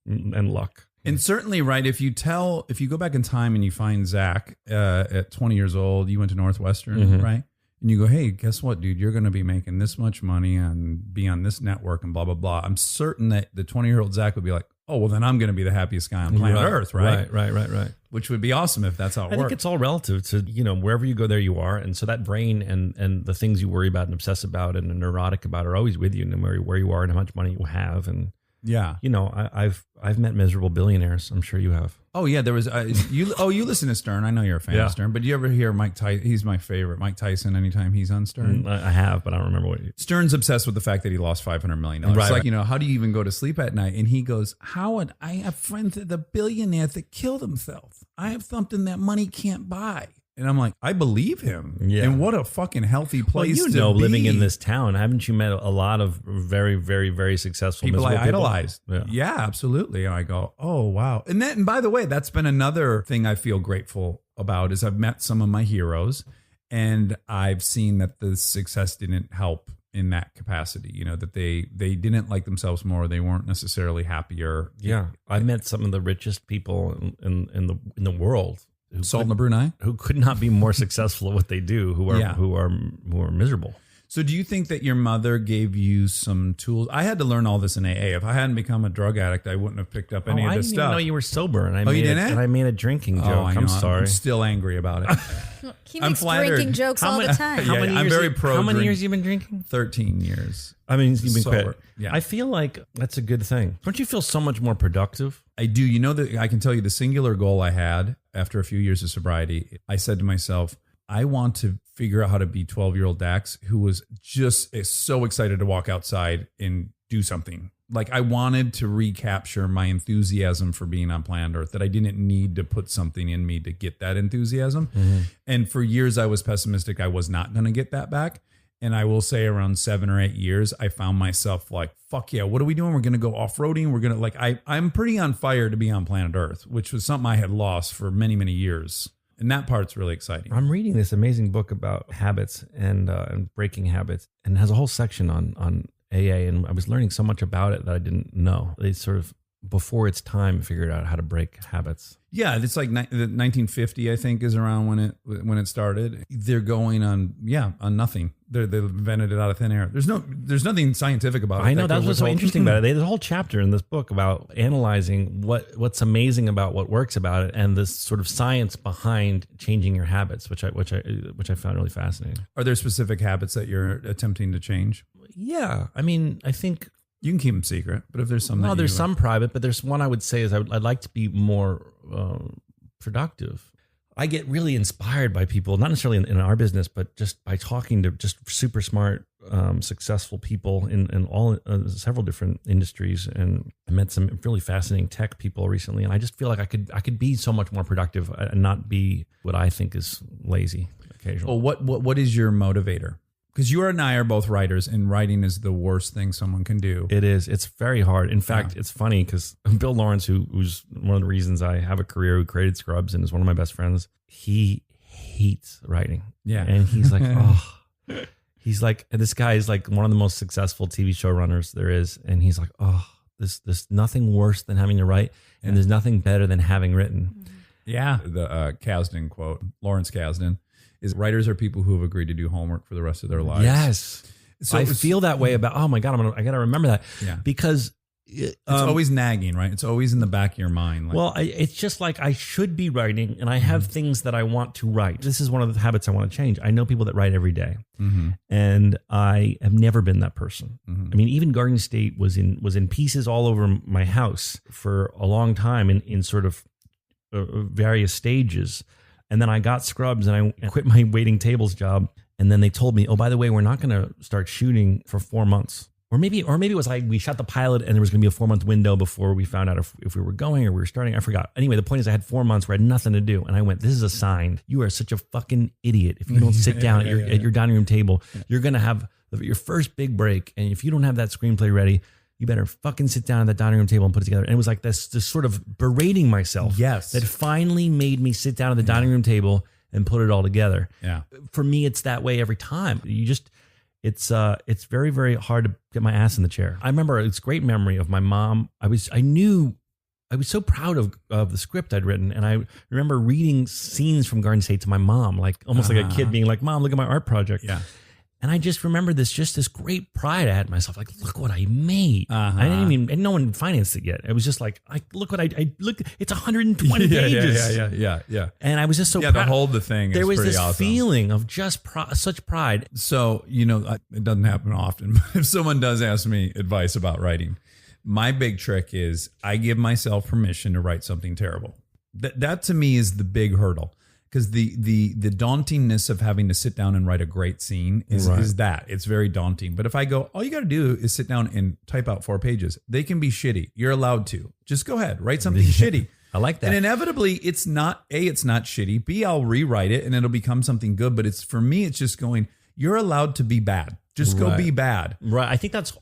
luck. And certainly, right, if you go back in time and you find Zach at 20 years old, you went to Northwestern, right? And you go, hey, guess what, dude? You're going to be making this much money and be on this network and blah, blah, blah. I'm certain that the 20-year-old Zach would be like, oh, well, then I'm going to be the happiest guy on planet Earth, right? Right. Which would be awesome if that's how it works. I think it's all relative to, wherever you go, there you are. And so that brain and the things you worry about and obsess about and are neurotic about are always with you, no matter where you are and how much money you have. And I've met miserable billionaires. I'm sure you have. Oh yeah, there was you listen to Stern. I know you're a fan of Stern, but do you ever hear Mike Tyson? He's my favorite. Mike Tyson. Anytime he's on Stern, I have, but I don't remember what. Stern's obsessed with the fact that he lost $500 million. Right, it's like, how do you even go to sleep at night? And he goes, Howard, I have friends that the billionaires that killed themselves. I have something that money can't buy. And I'm like, I believe him. Yeah. And what a fucking healthy place to be. Living in this town, haven't you met a lot of very, very, very successful people I idolized? Yeah, absolutely. And I go, oh, wow. And by the way, that's been another thing I feel grateful about is I've met some of my heroes and I've seen that the success didn't help in that capacity, that they didn't like themselves more. They weren't necessarily happier. Yeah. I met some of the richest people in the world. Salt in Brunei, who could not be more successful at what they do, who are miserable. So do you think that your mother gave you some tools? I had to learn all this in AA. If I hadn't become a drug addict, I wouldn't have picked up any of this stuff. I didn't even know you were sober, and I made a drinking joke. I'm sorry. I'm still angry about it. He makes drinking jokes all the time. I'm very pro. How many years have you been drinking? 13 years. I mean, you've been sober. quit. Yeah. I feel like that's a good thing. Don't you feel so much more productive? I do. That I can tell you the singular goal I had after a few years of sobriety. I said to myself, I want to figure out how to be 12-year-old Dax, who was just so excited to walk outside and do something. Like I wanted to recapture my enthusiasm for being on planet Earth, that I didn't need to put something in me to get that enthusiasm. Mm-hmm. And for years I was pessimistic. I was not going to get that back. And I will say around 7 or 8 years, I found myself like, fuck yeah, what are we doing? We're going to go off-roading. We're going to I'm pretty on fire to be on planet Earth, which was something I had lost for many, many years. And that part's really exciting. I'm reading this amazing book about habits and breaking habits, and it has a whole section on AA. And I was learning so much about it that I didn't know. They sort of, before its time, figured out how to break habits. Yeah, it's like 1950, I think, is around when it started. They're going on nothing. They invented it out of thin air. There's nothing scientific about it. I know, that's what's so interesting about it. There's a whole chapter in this book about analyzing what's amazing about what works about it and this sort of science behind changing your habits, which I found really fascinating. Are there specific habits that you're attempting to change? Yeah, I mean, I think. You can keep them secret, but if there's some... No, there's some private, but there's one I would say is I'd like to be more productive. I get really inspired by people, not necessarily in our business, but just by talking to just super smart, successful people in all several different industries. And I met some really fascinating tech people recently, and I just feel like I could be so much more productive and not be what I think is lazy occasionally. Well, what is your motivator? Because you and I are both writers, and writing is the worst thing someone can do. It is. It's very hard. In fact, It's funny because Bill Lawrence, who's one of the reasons I have a career, who created Scrubs and is one of my best friends, he hates writing. Yeah. And he's like, he's like, this guy is like one of the most successful TV showrunners there is. And he's like, there's nothing worse than having to write, and there's nothing better than having written. Yeah. The Kasdan quote, Lawrence Kasdan, is writers are people who have agreed to do homework for the rest of their lives. Yes. So I feel that way about, oh my God, I got to remember that. Yeah. Because it's always nagging, right? It's always in the back of your mind. It's just like I should be writing, and I have things that I want to write. This is one of the habits I want to change. I know people that write every day, and I have never been that person. I mean, even Garden State was in pieces all over my house for a long time in sort of various stages. And then I got Scrubs and I quit my waiting tables job. And then they told me, oh, by the way, we're not going to start shooting for 4 months. Or maybe it was like we shot the pilot and there was going to be a 4-month window before we found out if we were going or we were starting. I forgot. Anyway, the point is I had 4 months where I had nothing to do. And I went, this is a sign. You are such a fucking idiot. If you don't sit down at your dining room table, you're going to have your first big break. And if you don't have that screenplay ready, you better fucking sit down at that dining room table and put it together. And it was like this sort of berating myself. Yes. That finally made me sit down at the dining room table and put it all together. Yeah. For me, it's that way every time. It's very, very hard to get my ass in the chair. I remember it's great memory of my mom. I was so proud of the script I'd written. And I remember reading scenes from Garden State to my mom, like almost like a kid being like, Mom, look at my art project. Yeah. And I just remember this great pride I had in myself. Like, look what I made. I didn't even, and no one financed it yet. It was just like, look what I look, it's 120 pages. Yeah. And I was just so Yeah, proud. to hold the thing There is was pretty this awesome. feeling of just such pride. So, it doesn't happen often, but if someone does ask me advice about writing, my big trick is I give myself permission to write something terrible. That to me is the big hurdle. Because the dauntingness of having to sit down and write a great scene is that. It's very daunting. But if I go, all you got to do is sit down and type out 4 pages. They can be shitty. You're allowed to. Just go ahead. Write something shitty. I like that. And inevitably, it's not shitty. B, I'll rewrite it and it'll become something good. But for me, it's just going, you're allowed to be bad. Just go be bad. Right. I think that's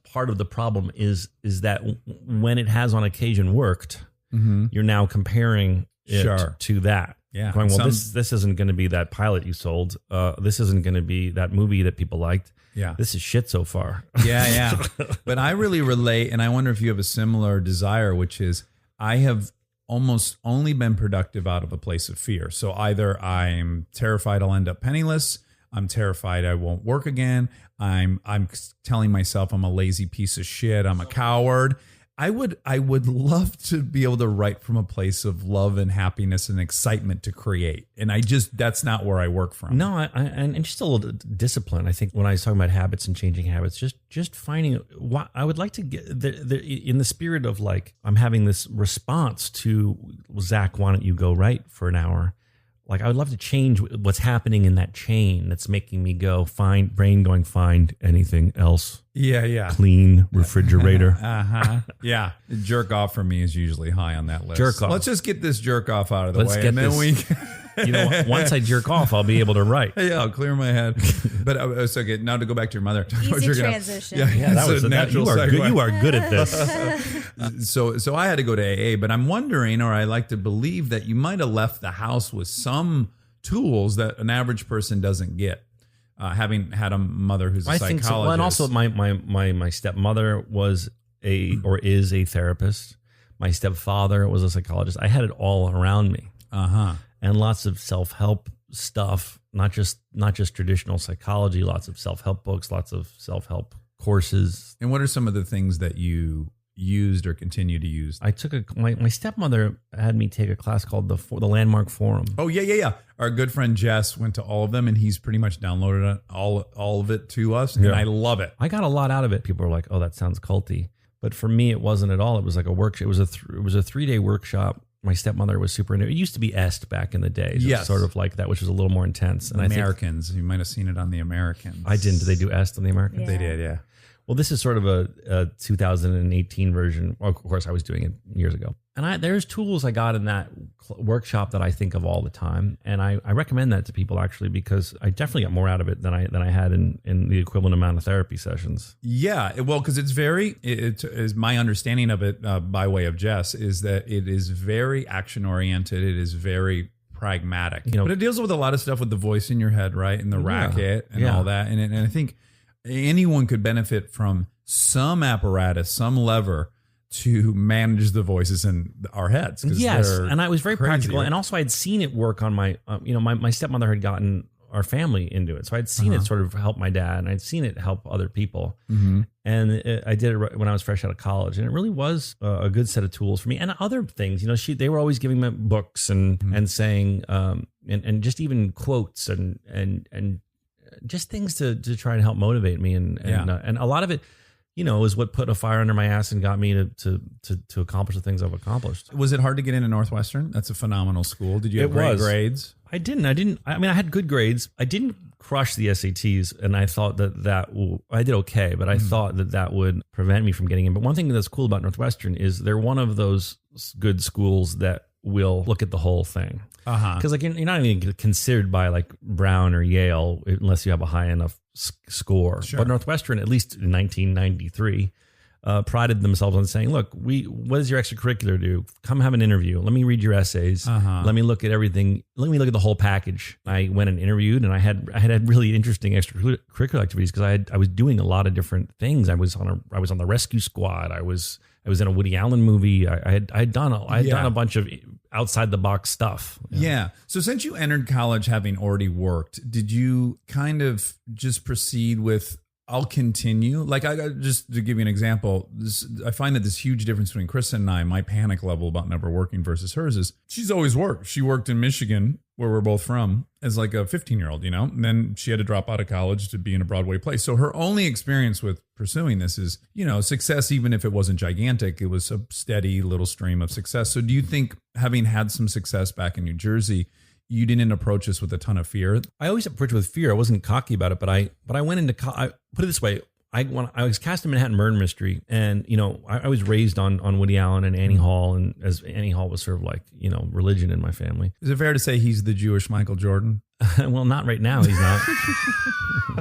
part of the problem is that when it has on occasion worked, you're now comparing it to that. Yeah. Going, well, this isn't going to be that pilot you sold. This isn't going to be that movie that people liked. Yeah. This is shit so far. Yeah. But I really relate, and I wonder if you have a similar desire, which is I have almost only been productive out of a place of fear. So either I'm terrified I'll end up penniless, I'm terrified I won't work again, I'm telling myself I'm a lazy piece of shit, I'm a coward. I would love to be able to write from a place of love and happiness and excitement to create. And that's not where I work from. No, and just a little discipline. I think when I was talking about habits and changing habits, just finding what I would like to get in the spirit of like, I'm having this response to Zach, why don't you go write for an hour? Like, I would love to change what's happening in that chain that's making me go find anything else. Yeah. Clean refrigerator. Yeah. Jerk off for me is usually high on that list. Jerk off. Let's just get this jerk off out of the Let's way. get And then this- You know what? Once I jerk off, I'll be able to write. Yeah, I'll clear my head. But it's okay. Now to go back to your mother. Easy transition. Yeah, That was a natural you are segue. good. You are good at this. So I had to go to AA, but I'm wondering, or I like to believe that you might have left the house with some tools that an average person doesn't get. Having had a mother who's a I psychologist. think so. Well, and also my stepmother was is a therapist. My stepfather was a psychologist. I had it all around me. And lots of self-help stuff, not just traditional psychology, lots of self-help books, lots of self-help courses. And what are some of the things that you used or continue to use? I took my stepmother had me take a class called the Landmark Forum. Oh, yeah. Our good friend Jess went to all of them, and he's pretty much downloaded all of it to us, and I love it. I got a lot out of it. People are like, "Oh, that sounds culty," but for me, it wasn't at all. It was like a workshop. It was a 3-day workshop. My stepmother was super into it. It used to be EST back in the day. Yes. Sort of like that, which was a little more intense. And Americans, you might have seen it on the Americans. I didn't. Did they do EST on the Americans? Yeah. They did, yeah. Well, this is sort of a 2018 version. Well, of course, I was doing it years ago. And there's tools I got in that workshop that I think of all the time. And I recommend that to people, actually, because I definitely got more out of it than I had in the equivalent amount of therapy sessions. Yeah, well, because it is my understanding of it by way of Jess is that it is very action oriented. It is very pragmatic, but it deals with a lot of stuff with the voice in your head, right, and the racket and all that. And I think anyone could benefit from some apparatus, some lever to manage the voices in our heads. Yes, and I was very crazy, practical, right? and also I'd seen it work on my, my stepmother had gotten our family into it, so I'd seen it sort of help my dad, and I'd seen it help other people, and I did it when I was fresh out of college, and it really was a good set of tools for me, and other things. They were always giving me books and saying, and just even quotes and just things to try to help motivate me, and a lot of it, is what put a fire under my ass and got me to accomplish the things I've accomplished. Was it hard to get into Northwestern? That's a phenomenal school. Did you have great grades? I didn't. I mean, I had good grades. I didn't crush the SATs, and I thought I did okay, but I thought that would prevent me from getting in. But one thing that's cool about Northwestern is they're one of those good schools that will look at the whole thing. Because like you're not even considered by like Brown or Yale unless you have a high enough score. Sure. But Northwestern, at least in 1993, prided themselves on saying, look, what does your extracurricular do? Come have an interview. Let me read your essays. Let me look at everything. Let me look at the whole package. I went and interviewed, and I had really interesting extracurricular activities because I was doing a lot of different things. I was on the rescue squad. I was in a Woody Allen movie. I had done a bunch of outside the box stuff. Yeah. So since you entered college having already worked, did you kind of just proceed with, I'll continue? Like, I just to give you an example, I find that this huge difference between Kristen and I, my panic level about never working versus hers is she's always worked. She worked in Michigan, where we're both from, as like a 15-year-old, and then she had to drop out of college to be in a Broadway play. So her only experience with pursuing this is, success, even if it wasn't gigantic, it was a steady little stream of success. So do you think, having had some success back in New Jersey, you didn't approach this with a ton of fear? I always approached with fear. I wasn't cocky about it, but I went into I put it this way. I was cast in Manhattan Murder Mystery, and I was raised on Woody Allen and Annie Hall, and as Annie Hall was sort of like religion in my family. Is it fair to say he's the Jewish Michael Jordan? Well, not right now. He's not.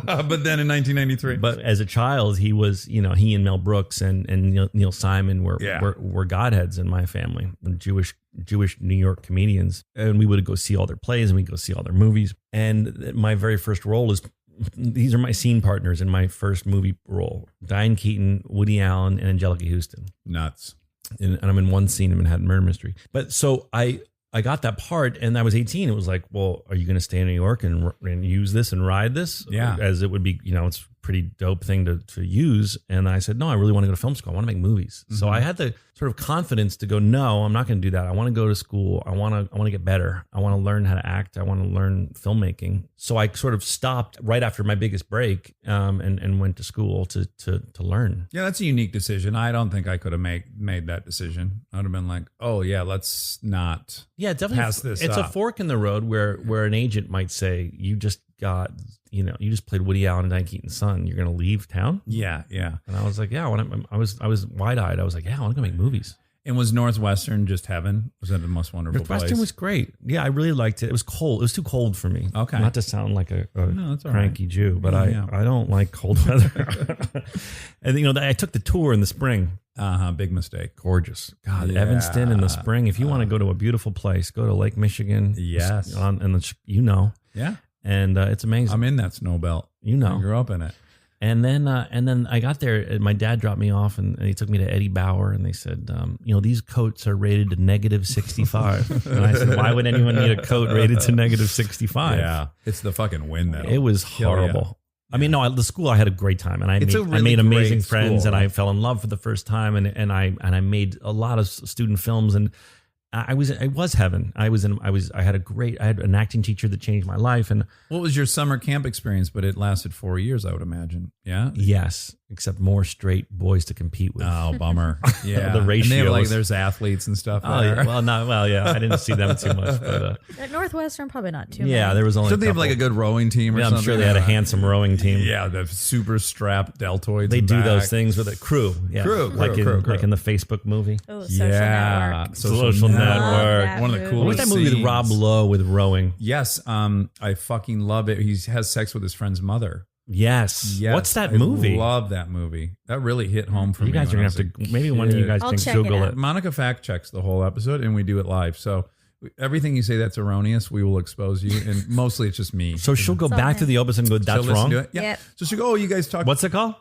But then in 1993. But as a child, he was. He and Mel Brooks and Neil Simon were godheads in my family. Jewish New York comedians, and we would go see all their plays and we'd go see all their movies. And my very first role is. These are my scene partners in my first movie role: Diane Keaton, Woody Allen, and Angelica Houston. Nuts. And I'm in one scene in Manhattan Murder Mystery. But so I got that part, and I was 18. It was like, well, are you going to stay in New York and use this and ride this? Yeah. As it would be, it's a pretty dope thing to use. And I said, no, I really want to go to film school. I want to make movies. So I had the sort of confidence to go, no, I'm not going to do that. I want to go to school. I want to get better. I want to learn how to act. I want to learn filmmaking. So I sort of stopped right after my biggest break, and went to school to learn. Yeah, that's a unique decision. I don't think I could have made that decision. I would have been like, oh yeah, let's not. Yeah, definitely. Pass this it's up. a fork in the road where an agent might say, you just got, you just played Woody Allen and Diane Keaton's son. You're going to leave town? Yeah. And I was like, yeah, I was wide eyed. I was like, yeah, I want to go make movies. And was Northwestern just heaven? Was that the most wonderful Northwestern place? was great. Yeah, I really liked it. It was cold. It was too cold for me. Okay. Not to sound like a that's all cranky right. Jew, but Yeah. I don't like cold weather. And I took the tour in the spring. Big mistake. Gorgeous. God, Yeah. Evanston in the spring. If you want to go to a beautiful place, go to Lake Michigan. Yes. Yeah. And it's amazing. I'm in that snow belt. I grew up in it. And then I got there, and my dad dropped me off, and he took me to Eddie Bauer, and they said, these coats are rated to -65. And I said, why would anyone need a coat rated to -65? Yeah. It's the fucking wind that It was horrible. I mean, no, the school, I had a great time, and I made amazing great friends, school. and I fell in love for the first time, and I made a lot of student films, and it was heaven. I had an acting teacher that changed my life. And what was your summer camp experience? But it lasted 4 years, I would imagine. Yeah. Yes, except more straight boys to compete with. Oh, bummer. Yeah. The ratios. And they have, there's athletes and stuff. Oh, there. yeah. Yeah. I didn't see them too much, but At Northwestern, probably not too yeah, many. there was only. Should they have like a good rowing team or Yeah, something? I'm sure they had a handsome rowing team. Yeah, the super strapped deltoids. They in do back. those things with a crew. Yeah. Crew. Like in the Facebook movie. Oh, Social Yeah. Network. Social Network. Love One of the that coolest What was that movie with scenes. Rob Lowe with rowing? Yes, I fucking love it. He has sex with his friend's mother. Yes. Yes, What's that I movie? love that movie. That really hit home for You me. guys are when I going to have was to, a maybe one of you kid. guys I'll can check it Google out. it. Monica fact checks the whole episode, and we do it live. So everything you say that's erroneous, we will expose you. And mostly it's just me. So she'll go It's back okay. to the opus and go, She'll that's listen wrong? to it. Yeah. Yep. So she go, oh, you guys talk. What's it called?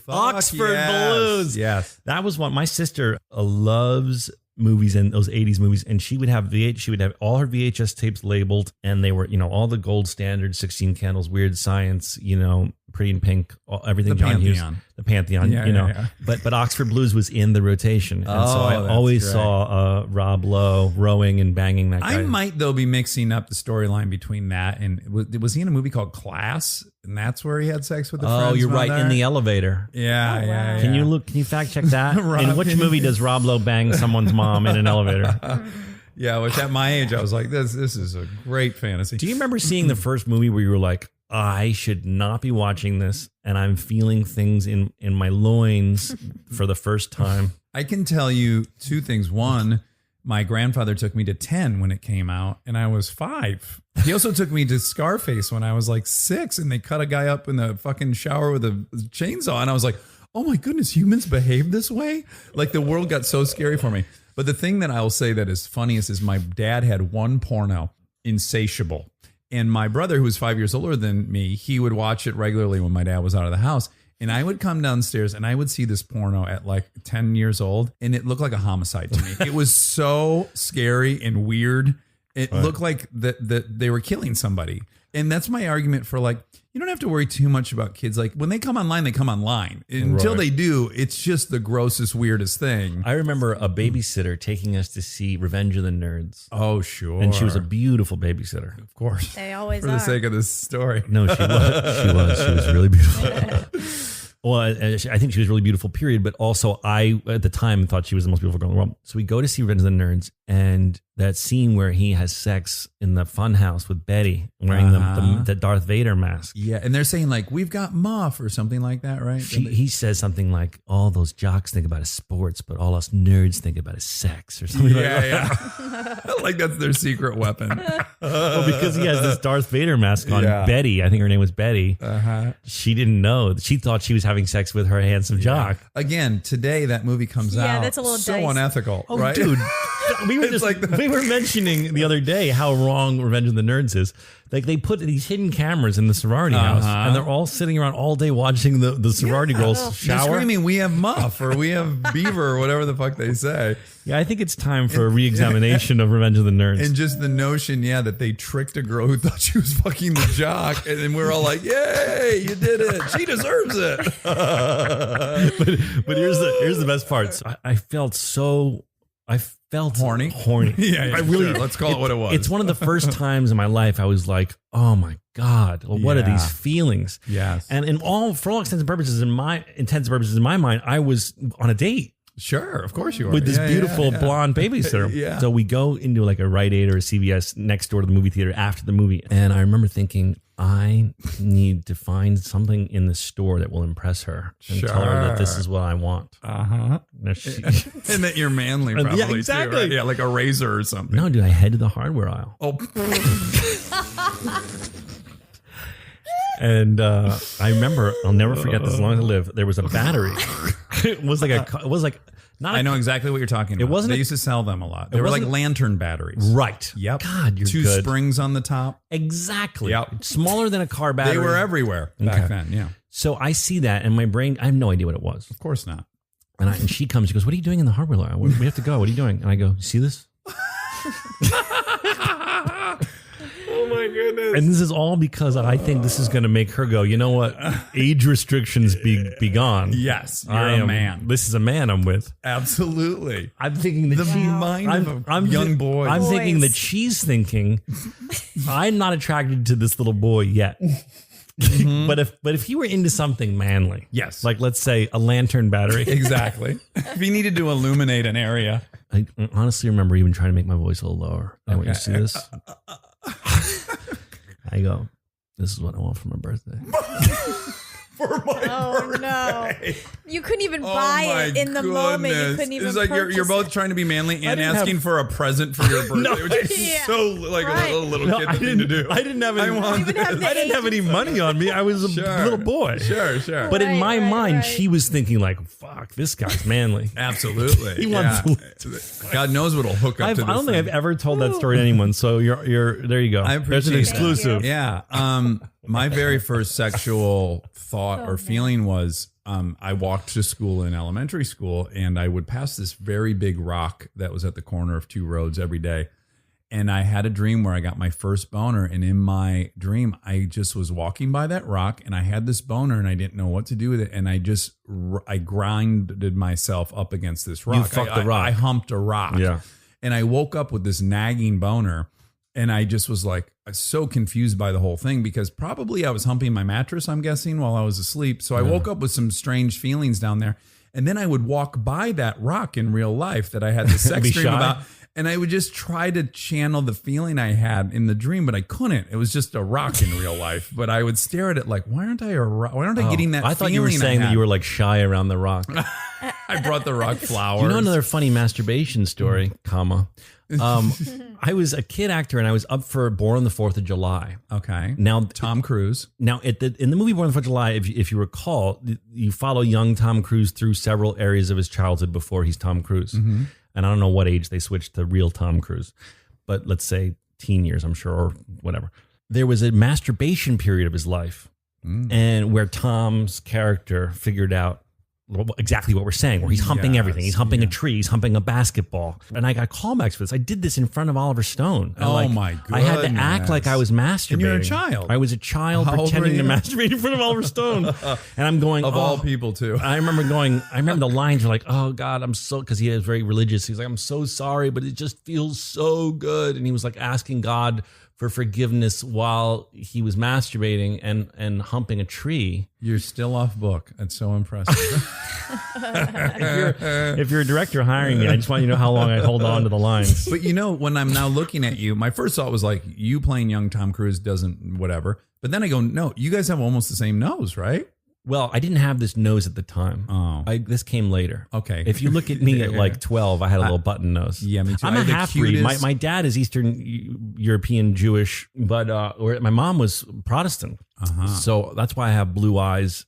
Fuck Oxford yes. Blues. Yes. That was what my sister loves movies and those 80s movies, and she would have all her VHS tapes labeled, and they were all the gold standard, 16 Candles, Weird Science, Pretty in Pink, everything The John Hughes, Pantheon. the Pantheon, Yeah, yeah. But Oxford Blues was in the rotation, and so I Oh, that's always great. saw Rob Lowe rowing and banging that guy. I might though be mixing up the storyline between that and was he in a movie called Class, and that's where he had sex with the friend's you're right, mother? in the elevator. Yeah, Oh, wow. yeah. Can you fact check that? Rob, In which can you- movie does Rob Lowe bang someone's mom in an elevator? Yeah, which at my age I was like, this is a great fantasy. Do you remember seeing the first movie where you were like, I should not be watching this, and I'm feeling things in my loins for the first time? I can tell you two things. One, my grandfather took me to 10 when it came out, and I was 5. He also took me to Scarface when I was like 6, and they cut a guy up in the fucking shower with a chainsaw, and I was like, oh my goodness, humans behave this way? Like the world got so scary for me. But the thing that I'll say that is funniest is my dad had one porno, Insatiable. And my brother, who was 5 years older than me, he would watch it regularly when my dad was out of the house. And I would come downstairs and I would see this porno at like 10 years old. And it looked like a homicide to me. It was so scary and weird. It looked like that they were killing somebody. And that's my argument for like, you don't have to worry too much about kids. Like when they come online, they come online. Until they do, it's just the grossest, weirdest thing. I remember a babysitter taking us to see Revenge of the Nerds. Oh, sure. And she was a beautiful babysitter. Of course. They always For are. the sake of this story. No, she was. She was really beautiful. Well, I think she was really beautiful, period. But also, I, at the time, thought she was the most beautiful girl in the world. So we go to see Revenge of the Nerds, and that scene where he has sex in the fun house with Betty wearing the Darth Vader mask. Yeah, and they're saying like, we've got Muff or something like that, right? He says something like, all those jocks think about is sports, but all us nerds think about is sex or something like that. Yeah. Like that's their secret weapon. Well, because he has this Darth Vader mask on. Yeah. Betty, I think her name was Betty. Uh-huh. She didn't know. She thought she was having sex with her handsome jock. Again, today that movie comes out. Yeah, that's a little so dicey. unethical, Oh, right? dude. We were It's just like the- we were mentioning the other day how wrong Revenge of the Nerds is. Like they put these hidden cameras in the sorority house, and they're all sitting around all day watching the sorority girls They're shower. screaming, we have Muff or we have Beaver or whatever the fuck they say. Yeah, I think it's time for a re-examination of Revenge of the Nerds. And just the notion, that they tricked a girl who thought she was fucking the jock. And then we're all like, yay, you did it. She deserves it. but here's the best parts. I felt Horny? Horny. Yeah, I really. sure. Let's call it what it was. It's one of the first times in my life I was like, "Oh my god, what are these feelings?" Yes. And for all intents and purposes, in my mind, I was on a date Sure, of course you are. with this beautiful blonde babysitter. Yeah. So we go into like a Rite Aid or a CVS next door to the movie theater after the movie, and I remember thinking, I need to find something in the store that will impress her and tell her that this is what I want. Uh-huh. Now she- And that you're manly probably Yeah, exactly. too, right? Yeah, like a razor or something. No, dude, I head to the hardware aisle. Oh, And I remember, I'll never forget this as long as I live. There was a battery. It was like not. I know exactly what you're talking about. It wasn't They a- used to sell them a lot. They were like wasn't- lantern batteries. Right. Yep. God, you're Two good. springs on the top. Exactly. Yep. Smaller than a car battery. They were everywhere back then. Yeah, So I see that, and my brain, I have no idea what it was. of course not. And she comes, she goes, "What are you doing in the hardware aisle? We have to go. What are you doing?" And I go, "You see this?" Oh my goodness. And this is all because I think this is going to make her go, you know what? Age restrictions be gone. Yes, you're I a am, man. This is a man I'm with. Absolutely. I'm thinking that The mind of a young boy. I'm thinking Boys. that she's thinking, I'm not attracted to this little boy yet. But if he were into something manly, Yes. like let's say a lantern battery. Exactly. If you needed to illuminate an area. I honestly remember even trying to make my voice a little lower. I want you to see this. I go, this is what I want for my birthday. Oh no! You couldn't even buy it in the moment. You couldn't even. It's like you're purchase both it. trying to be manly and didn't asking have- for a present for your birthday, which is Yeah. so like Right. a little No, kid thing to do. I didn't have any. I want even have this. the I didn't have any money on me. I was a Sure. little boy. Sure, sure. But in my Right, mind, right. she was thinking like, "Fuck, this guy's manly." Absolutely. He wants God knows what'll hook up I to this don't think thing. I've ever told that story to anyone. So you're there. You go. I There's an appreciate that. exclusive. Yeah. My very first sexual thought or feeling was I walked to school in elementary school and I would pass this very big rock that was at the corner of two roads every day. And I had a dream where I got my first boner. And in my dream, I just was walking by that rock and I had this boner and I didn't know what to do with it. And I grinded myself up against this rock. fucked the rock. I humped a rock. Yeah. And I woke up with this nagging boner. And I just was like so confused by the whole thing because probably I was humping my mattress, I'm guessing, while I was asleep. So I woke up with some strange feelings down there. And then I would walk by that rock in real life that I had the sex Be dream shy? about. And I would just try to channel the feeling I had in the dream, but I couldn't. It was just a rock in real life. But I would stare at it like, why aren't I getting that I thought you were feeling I saying that had? you were like shy around the rock. I brought the rock flowers. You know another funny masturbation story, comma. I was a kid actor and I was up for Born on the 4th of July. Okay. Now, Tom Cruise. Now, in the movie Born on the 4th of July, if you recall, you follow young Tom Cruise through several areas of his childhood before he's Tom Cruise. And I don't know what age they switched to real Tom Cruise, but let's say teen years, I'm sure, or whatever. There was a masturbation period of his life and where Tom's character figured out exactly what we're saying, where he's humping everything. He's humping a tree. He's humping a basketball. And I got callbacks for this. I did this in front of Oliver Stone. And my goodness. I had to act like I was masturbating. And you're a child. I was a child pretending to masturbate in front of Oliver Stone. And I'm going, of all people too. I remember the lines were like, oh God, I'm so, because he is very religious. He's like, I'm so sorry, but it just feels so good. And he was like asking God for forgiveness while he was masturbating and humping a tree. You're still off book. That's so impressive. If you're a director hiring me, I just want you to know how long I hold on to the lines. But when I'm now looking at you, my first thought was like, you playing young Tom Cruise doesn't whatever. But then I go, no, you guys have almost the same nose, right? Well, I didn't have this nose at the time. Oh. This came later. Okay. If you look at me at like 12, I had a little button nose. Yeah, me too. I'm a half-breed. My dad is Eastern European Jewish, but my mom was Protestant. So that's why I have blue eyes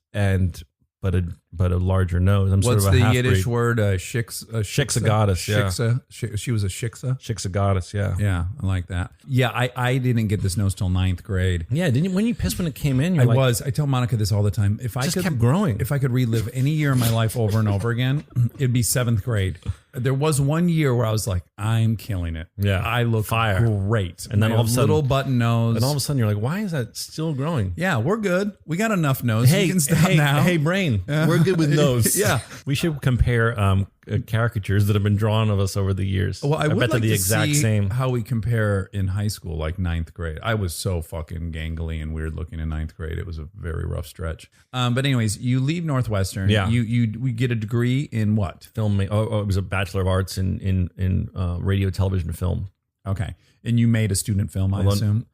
but a larger nose. I'm What's sort of a the Yiddish half-breed. word? Shiksa goddess, yeah. She was a shiksa? Shiksa goddess, yeah. Yeah, I like that. Yeah, I didn't get this nose till 9th grade. Yeah, when you pissed when it came in? I tell Monica this all the time. If I kept growing. If I could relive any year of my life over and over again, it'd be 7th grade. There was one year where I was like, I'm killing it. Yeah. I look Fire. great. And then all of a sudden, little button nose. And all of a sudden you're like, why is that still growing? Yeah, we're good. We got enough nose. You can stop now. Hey, brain. We're good with nose. Yeah. We should compare caricatures that have been drawn of us over the years. Well, I would bet like they're the to exact see same. how we compare in high school, like 9th grade. I was so fucking gangly and weird looking in 9th grade. It was a very rough stretch. But anyways, you leave Northwestern. Yeah. We get a degree in what? Film. It was a Bachelor of Arts in radio, television, and film. Okay. And you made a student film, I assume?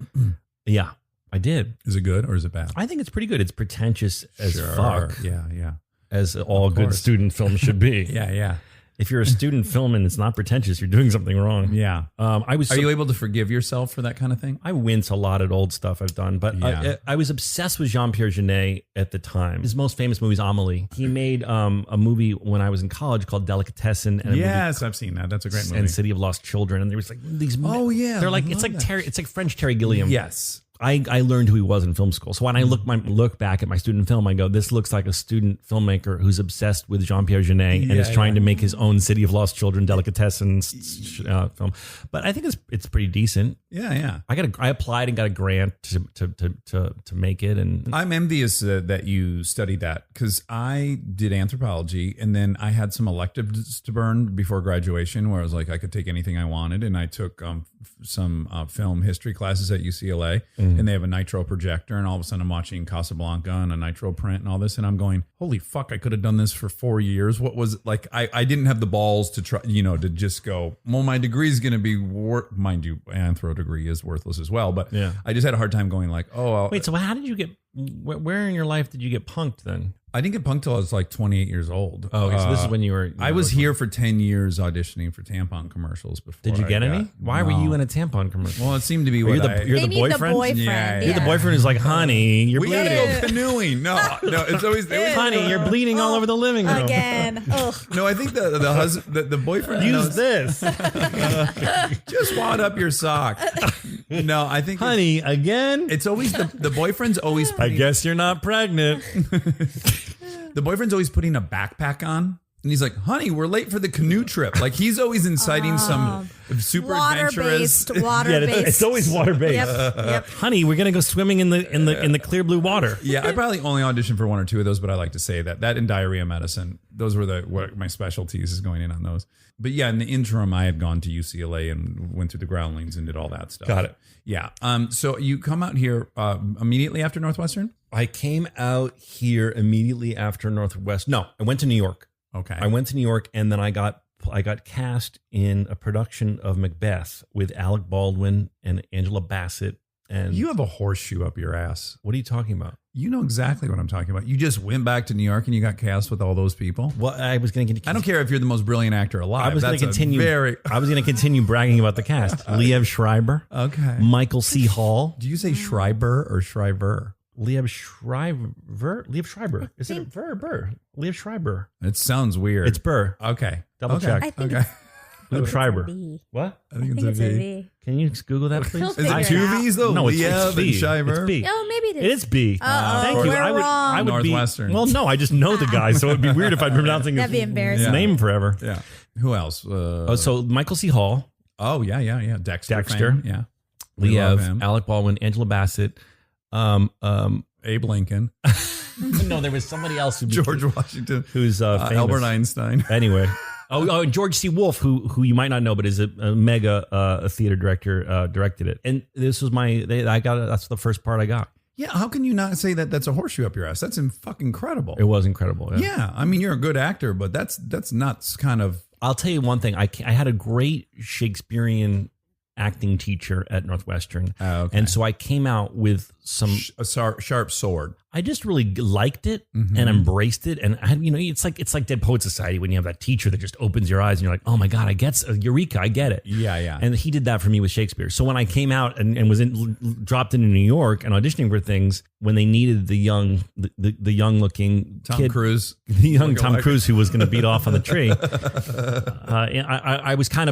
Yeah, I did. Is it good or is it bad? I think it's pretty good. It's pretentious as fuck. Yeah. As all good student films should be. Yeah. If you're a student film and it's not pretentious, you're doing something wrong. Yeah. Are you able to forgive yourself for that kind of thing? I wince a lot at old stuff I've done, but I was obsessed with Jean-Pierre Jeunet at the time. His most famous movie is Amélie. He made a movie when I was in college called Delicatessen. And yes, I've seen that. That's a great movie. And City of Lost Children. And there was like these. Oh yeah, they're like it's like French Terry Gilliam. Yes. I learned who he was in film school. So when I look back at my student film, I go, this looks like a student filmmaker who's obsessed with Jean-Pierre Jeunet and is trying to make his own City of Lost Children delicatessen film. But I think it's pretty decent. Yeah. I applied and got a grant to make it, and I'm envious that you studied that because I did anthropology and then I had some electives to burn before graduation where I was like I could take anything I wanted, and I took some film history classes at UCLA. And they have a nitro projector, and all of a sudden I'm watching Casablanca on a nitro print and all this, and I'm going, holy fuck, I could have done this for 4 years. What was like? I didn't have the balls to try, to just go, well, my degree is going to be mind you, anthro degree is worthless as well, but I just had a hard time going like, wait, so how did you get? Where in your life did you get punked then? I didn't get punked till I was like 28 years old. Oh, okay, so this is when you were... I was here for 10 years auditioning for tampon commercials before. Did you get any? Why were you in a tampon commercial? Well, it seemed to be you're the boyfriend? The boyfriend. Yeah. You're the boyfriend who's like, honey, you're we bleeding. gotta go canoeing. No, it's always... honey, you're bleeding all over the living room. Again. Ugh. No, I think the husband, the boyfriend... Use this. Just wad up your sock. No, I think... Honey, again? It's always... The boyfriend's always... I guess you're not pregnant. The boyfriend's always putting a backpack on. And he's like, honey, we're late for the canoe trip. Like he's always inciting some super adventurous. Water-based. It's always water-based. Yep. Honey, we're gonna go swimming in the clear blue water. Yeah, I probably only auditioned for 1 or 2 of those, but I like to say that and diarrhea medicine. Those were what my specialties is going in on those. But yeah, in the interim, I had gone to UCLA and went through the groundlings and did all that stuff. Got it. Yeah. So you come out here immediately after Northwestern? I came out here immediately after Northwest. No, I went to New York. Okay. I went to New York, and then I got cast in a production of Macbeth with Alec Baldwin and Angela Bassett And You have a horseshoe up your ass. what are you talking about? You know exactly what I'm talking about. You just went back to New York and you got cast with all those people. Well, I was going to. I don't care if you're the most brilliant actor alive. I was going to That's continue. I was going to continue bragging about the cast. Liev Schreiber. Okay. Michael C. Hall. Do you say Schreiber or Shriver? Liev Schreiber. Liev Schreiber. Is it Ver or Burr? Liev Schreiber. It sounds weird. It's Burr. Okay. Double Okay. check. I think Okay. Liev Schreiber. V. What? I think I think it's a V. Can you Google that, please? He'll Is it figure two it out. V's though? No, it's Liev and B. Schreiber? It's B. Oh, maybe It is B. Uh-oh, Thank you. we're I wrong. would Northwestern. Be, well, no, I just know the guy, so it'd be weird if I'd been pronouncing That'd be his embarrassing. name forever. Yeah. Who else? So Michael C. Hall, Yeah. Dexter. Dexter. fame. Yeah. We love him. Liev, Alec Baldwin, Angela Bassett. Abe Lincoln. No, there was somebody else George Washington. who's famous. Albert Einstein. Anyway. And George C. Wolfe, who you might not know, but is a mega theater director, directed it. And this was that's the first part I got. Yeah. How can you not say that that's a horseshoe up your ass? That's fucking incredible. It was incredible. Yeah. I mean, you're a good actor, but that's not kind of. I'll tell you one thing. I had a great Shakespearean acting teacher at Northwestern. Oh, okay. And so I came out with some. A sharp sword. I just really liked it and embraced it. And it's like Dead Poet Society when you have that teacher that just opens your eyes and you're like, oh my God, I get Eureka, I get it. Yeah. And he did that for me with Shakespeare. So when I came out and was dropped into New York and auditioning for things, when they needed the young looking Tom Cruise, the young Tom Cruise who was going to beat off on the tree, I was kind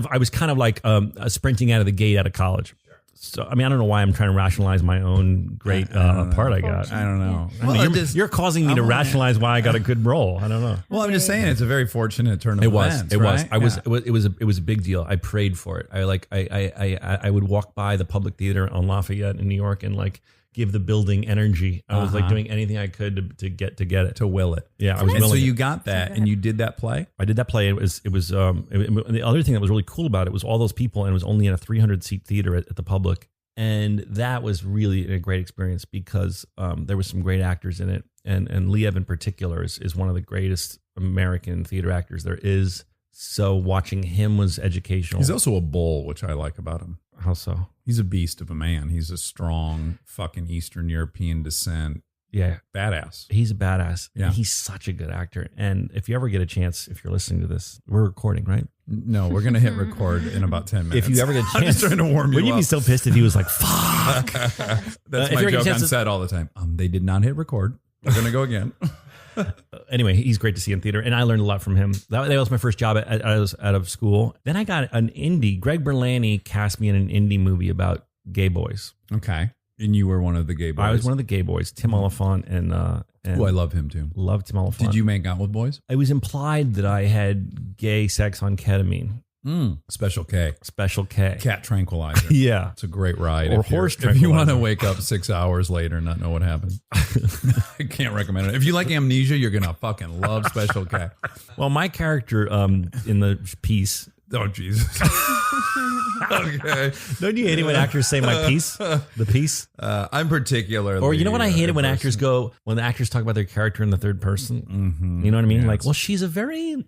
of like sprinting out of the gate out of college. So I mean, I don't know why I'm trying to rationalize my own great part I got. I don't know. I mean, you're causing me to rationalize why I got a good role. I don't know. Well, I'm just saying it's a very fortunate turn of It was. events. It was. Right? It was a big deal. I prayed for it. I would walk by the Public Theater on Lafayette in New York and like give the building energy. I was like doing anything I could to get it, to will it. Yeah, I was And willing. so you it. got that, and you did that play. I did that play. It was. The other thing that was really cool about it was all those people, and it was only in a 300-seat theater at the Public. And that was really a great experience because there was some great actors in it. And Liev in particular is one of the greatest American theater actors there is. So watching him was educational. He's also a bull, which I like about him. How so? He's a beast of a man. He's a strong fucking Eastern European descent. Yeah. Badass. He's a badass. Yeah. And he's such a good actor. And if you ever get a chance, if you're listening to this, we're recording, right? No, we're going to hit record in about 10 minutes. If you ever get a chance. I'm just trying to warm you Would you up. be so pissed if he was like, fuck? That's if my you ever get a joke on chance to- set all the time. They did not hit record. We're going to go again. Anyway, he's great to see in theater, and I learned a lot from him. That was my first job. I was out of school. Then I got an indie. Greg Berlanti cast me in an indie movie about gay boys. Okay. And you were one of the gay boys. I was one of the gay boys, Tim Oliphant, and Oh, I love him too. love Tim Oliphant. Did you make out with boys? It was implied that I had gay sex on ketamine. Special K. Special K. Cat tranquilizer. Yeah. It's a great ride. Or if you're- horse If you want to tranquilizer. wake up 6 hours later and not know what happened. I can't recommend it. If you like amnesia, you're going to fucking love Special K. Well, my character in the piece. Oh, Jesus. Okay. Don't you hate it when actors say my piece? The piece? I'm particularly. Or you know what I hate it when person. actors go, when the actors talk about their character in the third person? You know what I mean? Yeah, like, well, she's a very...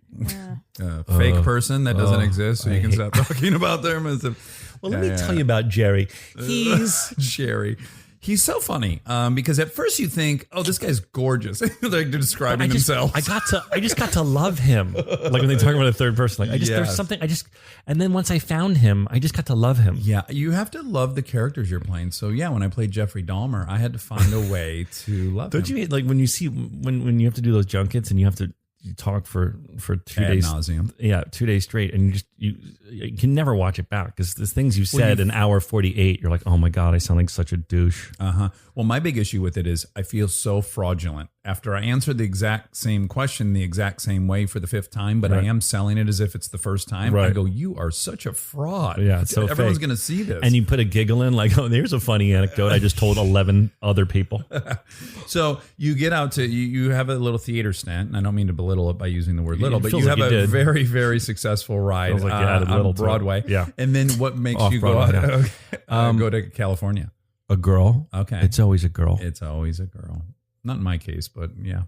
Fake person that doesn't exist, so you I can hate- stop talking about them as a. Well, let me tell you about Jerry. He's... Jerry. He's so funny because at first you think, oh, this guy's gorgeous. Like they're describing themselves. I just got to love him. Like when they talk about a third person, like there's Yes. something and then once I found him, I just got to love him. Yeah, you have to love the characters you're playing. So yeah, when I played Jeffrey Dahmer, I had to find a way to love him. Don't you hate, like when you see when you have to do those junkets and you have to talk for 2 Ad days, nauseum. yeah, 2 days straight, and you can never watch it back because the things you said in hour 48, you're like, oh my god, I sound like such a douche. Well, my big issue with it is I feel so fraudulent after I answered the exact same question the exact same way for the 5th time, but I Right. am selling it as if it's the first time. I Right. go, you are such a fraud. Yeah, it's so everyone's fake. going to see this. And you put a giggle in, like, oh, there's a funny anecdote I just told 11 other people. So you get out to you have a little theater stint, and I don't mean to belittle it by using the word little, It but feels you like have you a did. very, very successful ride Feels like you added on little to it. Broadway. Yeah. And then what makes Off you go Broadway, go to California? A girl. Okay. It's always a girl. It's always a girl. Not in my case, but yeah.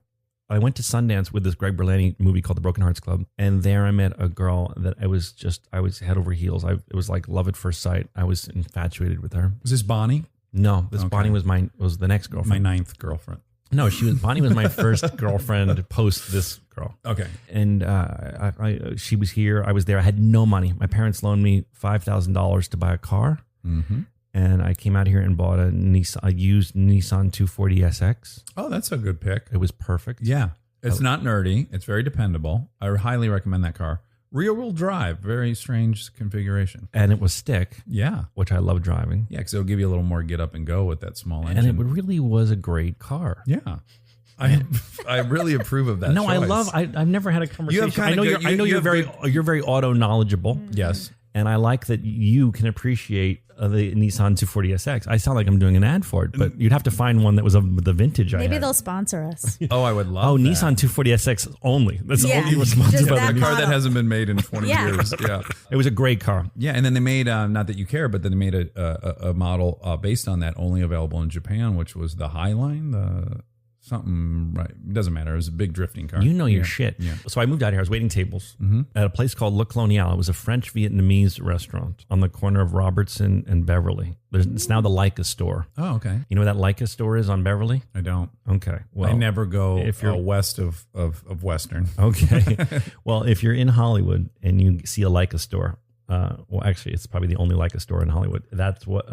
I went to Sundance with this Greg Berlanti movie called The Broken Hearts Club, and there I met a girl that I was head over heels. It was like love at first sight. I was infatuated with her. Was this Bonnie? No, this Bonnie was the next My girlfriend. 9th girlfriend. No, Bonnie was my first girlfriend post this girl. Okay. And she was here. I was there. I had no money. My parents loaned me $5,000 to buy a car. Mm-hmm. And I came out here and bought a used Nissan 240SX. Oh, that's a good pick. It was perfect. Yeah. It's not nerdy. It's very dependable. I highly recommend that car. Rear-wheel drive. Very strange configuration. And it was stick. Yeah. Which I love driving. Yeah, because it'll give you a little more get up and go with that small engine. And it really was a great car. Yeah. I really approve of that. No, choice. I've never had a conversation. You're very auto knowledgeable. Yes. And I like that you can appreciate the Nissan 240SX. I sound like I'm doing an ad for it, but you'd have to find one that was of the vintage. Maybe I had. they'll sponsor us. Oh, I would love that. Nissan 240SX only. That's Yeah, only what's sponsored just by that the A car model. that hasn't been made in 20 years. Yeah. It was a great car. Yeah, and then they made, not that you care, but then they made a model based on that, only available in Japan, which was the Highline, right? It doesn't matter. It was a big drifting car. You know your Yeah. shit. Yeah. So I moved out here. I was waiting tables at a place called Le Colonial. It was a French Vietnamese restaurant on the corner of Robertson and Beverly. It's now the Leica store. Oh, okay. You know where that Leica store is on Beverly? I don't. Okay. Well, I never go if you're- west of Western. Okay. Well, if you're in Hollywood and you see a Leica store, well, actually, it's probably the only Leica store in Hollywood. That's what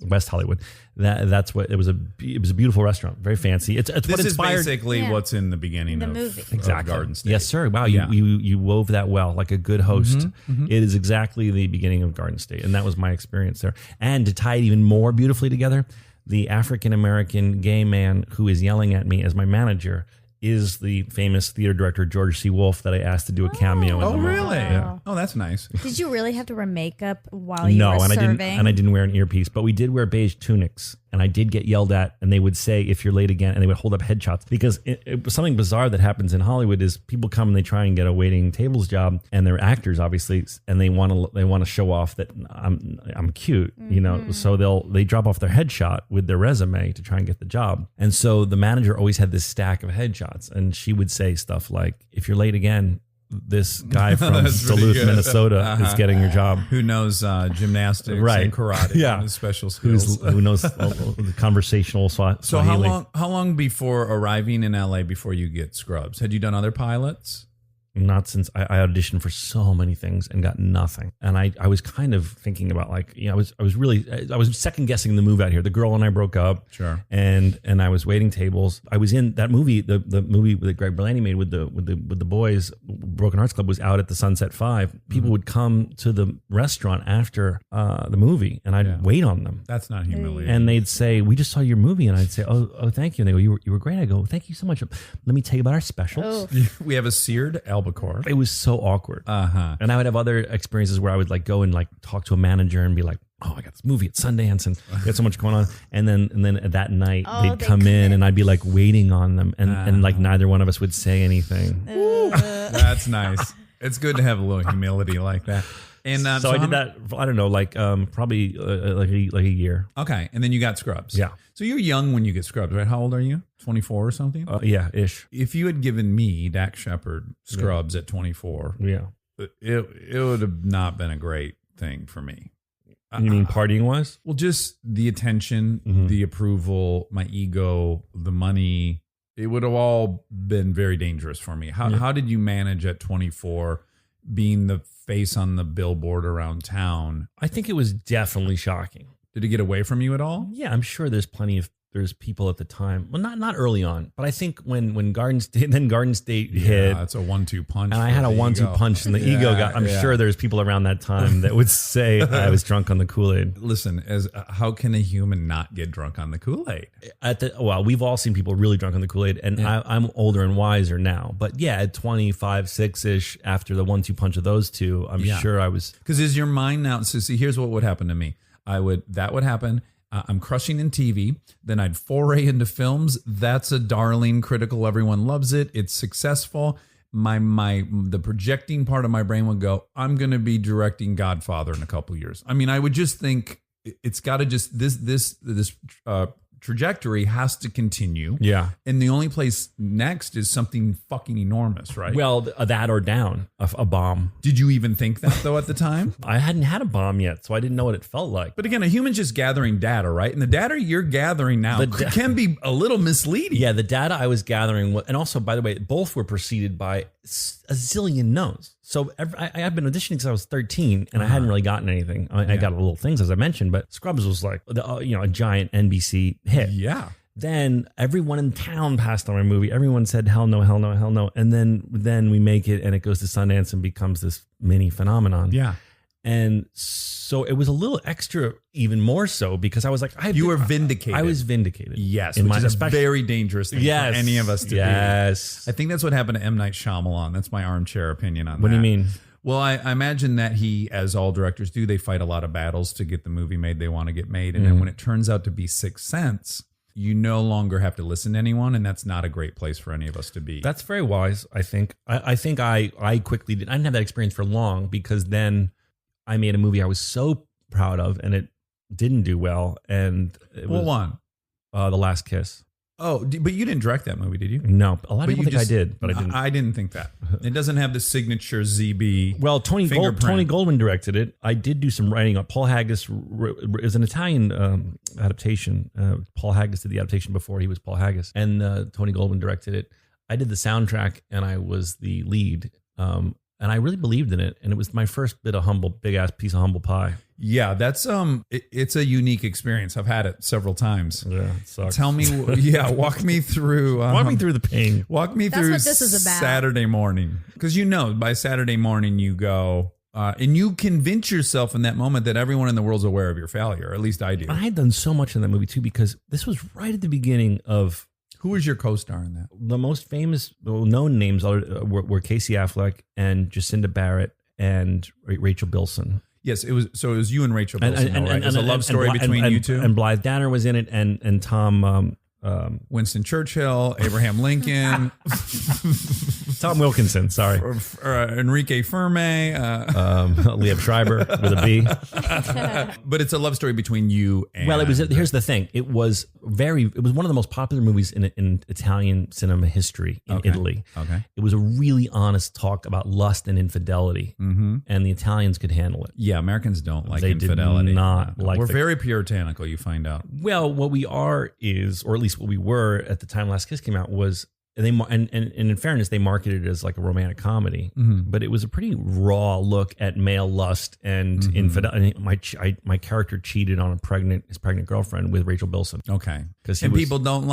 West Hollywood. That's what it was. It was a beautiful restaurant, very fancy. It's what This is inspired. basically Yeah. what's in the beginning The of, movie. of Exactly. Garden State. Yes, sir. Wow, Yeah. you wove that well, like a good host. It is exactly the beginning of Garden State, and that was my experience there. And to tie it even more beautifully together, the African American gay man who is yelling at me as my manager is the famous theater director George C. Wolfe that I asked to do a cameo in Oh, the movie. really? Yeah. Oh, that's nice. Did you really have to wear makeup while you No, were and serving? I didn't wear an earpiece, but we did wear beige tunics, and I did get yelled at, and they would say, "If you're late again," and they would hold up headshots because it was something bizarre that happens in Hollywood is people come and they try and get a waiting tables job, and they're actors obviously, and they want to show off that I'm cute, you know, so they drop off their headshot with their resume to try and get the job, and so the manager always had this stack of headshots, and she would say stuff like, "If you're late again, this guy from That's pretty Duluth, good. Minnesota is getting your job." Who knows gymnastics Right. and karate Yeah. and his special skills. Who knows the conversational So Swahili. how long before arriving in LA before you get Scrubs? Had you done other pilots? Not since I auditioned for so many things and got nothing. And I was kind of thinking about I was second guessing the move out here. The girl and I broke up. Sure. And I was waiting tables. I was in that movie, the movie that Greg Berlanti made with the boys, Broken Hearts Club, was out at the Sunset 5. People would come to the restaurant after the movie, and I'd wait on them. That's not humiliating. And they'd say, "We just saw your movie," and I'd say, "Oh, thank you." And they go, "You were great." I go, "Thank you so much. Let me tell you about our specials." Oh. we have a seared albacore. It was so awkward. Uh-huh. And I would have other experiences where I would go and talk to a manager and be like, "Oh, I got this movie at Sundance and we got so much going on." And then that night they'd come in and I'd be waiting on them and neither one of us would say anything. That's nice. It's good to have a little humility like that. And So I did that, I don't know, probably like a year. Okay, and then you got Scrubs. Yeah. So you're young when you get Scrubs, right? How old are you? 24 or something? Yeah, ish. If you had given me, Dax Shepard, Scrubs at 24, Yeah. it would have not been a great thing for me. You mean partying wise? Well, just the attention, Mhm. the approval, my ego, the money, it would have all been very dangerous for me. How did you manage at 24 being the face on the billboard around town? I think it was definitely shocking. Did it get away from you at all? Yeah, I'm sure there's people at the time. Well, not early on, but I think when Garden State hit, Yeah, it's a 1-2 punch. and I for had a the 1-2 ego. punch and the ego got. I'm yeah. sure there's people around that time that would say I was drunk on the Kool-Aid. Listen, how can a human not get drunk on the Kool-Aid? We've all seen people really drunk on the Kool-Aid, and I'm older and wiser now. But yeah, at 25, 6-ish, after the 1-2 punch of those two, I'm sure I was. Because is your mind now? So see, here's what would happen to me. That would happen. I'm crushing in TV. Then I'd foray into films. That's a darling, critical. Everyone loves it. It's successful. The projecting part of my brain would go, I'm going to be directing Godfather in a couple years. I mean, I would just think it's got to just this trajectory has to continue. Yeah. And the only place next is something fucking enormous, right? Well, that or down, a bomb. Did you even think that though at the time? I hadn't had a bomb yet, so I didn't know what it felt like. But again, a human's just gathering data, right? And the data you're gathering now can be a little misleading. Yeah, the data I was gathering, and also, by the way, both were preceded by a zillion no's. So I've been auditioning since I was 13, and I hadn't really gotten anything. I got little things, as I mentioned, but Scrubs was like a giant NBC hit. Yeah. Then everyone in town passed on my movie. Everyone said, hell no, hell no, hell no. And then we make it, and it goes to Sundance and becomes this mini phenomenon. Yeah. And so it was a little extra, even more so, because I was like, you were vindicated. I was vindicated. Yes, in which is a very dangerous thing for any of us to be. Yes. I think that's what happened to M. Night Shyamalan. That's my armchair opinion on that. What do you mean? Well, I imagine that he, as all directors do, they fight a lot of battles to get the movie made they want to get made. And then when it turns out to be Sixth Sense, you no longer have to listen to anyone, and that's not a great place for any of us to be. That's very wise, I think. I think I quickly did. I didn't have that experience for long, because then I made a movie I was so proud of, and it didn't do well. And it was one? The Last Kiss. Oh, but you didn't direct that movie, did you? No, a lot of people think I did, but I didn't. I didn't think that. It doesn't have the signature ZB. Well, Tony Goldwyn directed it. I did do some writing. Paul Haggis is an Italian adaptation. Paul Haggis did the adaptation before he was Paul Haggis, and Tony Goldwyn directed it. I did the soundtrack, and I was the lead. And I really believed in it, and it was my first bit of big ass piece of humble pie. Yeah, that's it's a unique experience. I've had it several times. Yeah, it sucks. Tell me, walk me through. Walk me through the pain. Walk me That's through what this is about. Saturday morning, because by Saturday morning you go and you convince yourself in that moment that everyone in the world's aware of your failure. Or at least I do. I had done so much in that movie too, because this was right at the beginning of. Who was your co-star in that? The most famous, known names were Casey Affleck and Jacinda Barrett and Rachel Bilson. Yes, it was. So it was you and Rachel Bilson, right? It was a love story between you two. And Blythe Danner was in it, and Tom. Winston Churchill, Abraham Lincoln, Tom Wilkinson, sorry, Enrique Fermi, Liev Schreiber with a B. But it's a love story between you and. Well, here's the thing. It was one of the most popular movies in Italian cinema history in Italy. Okay. It was a really honest talk about lust and infidelity, and the Italians could handle it. Yeah, Americans don't like They infidelity. did not like. We're very puritanical. You find out. Well, what we are is, or at least what we were at the time Last Kiss came out, was and in fairness, they marketed it as like a romantic comedy, but it was a pretty raw look at male lust and infidelity. My character cheated on his pregnant girlfriend with Rachel Bilson. Okay, because women don't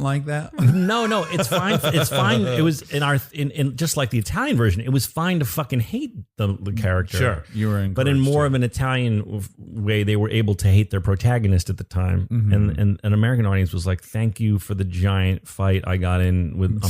like that. No, it's fine. It's fine. It was in just like the Italian version. It was fine to fucking hate the character. Sure, you were, but in more of an Italian way, they were able to hate their protagonist at the time, and an American audience was like, "Thank you for the giant fight I got in with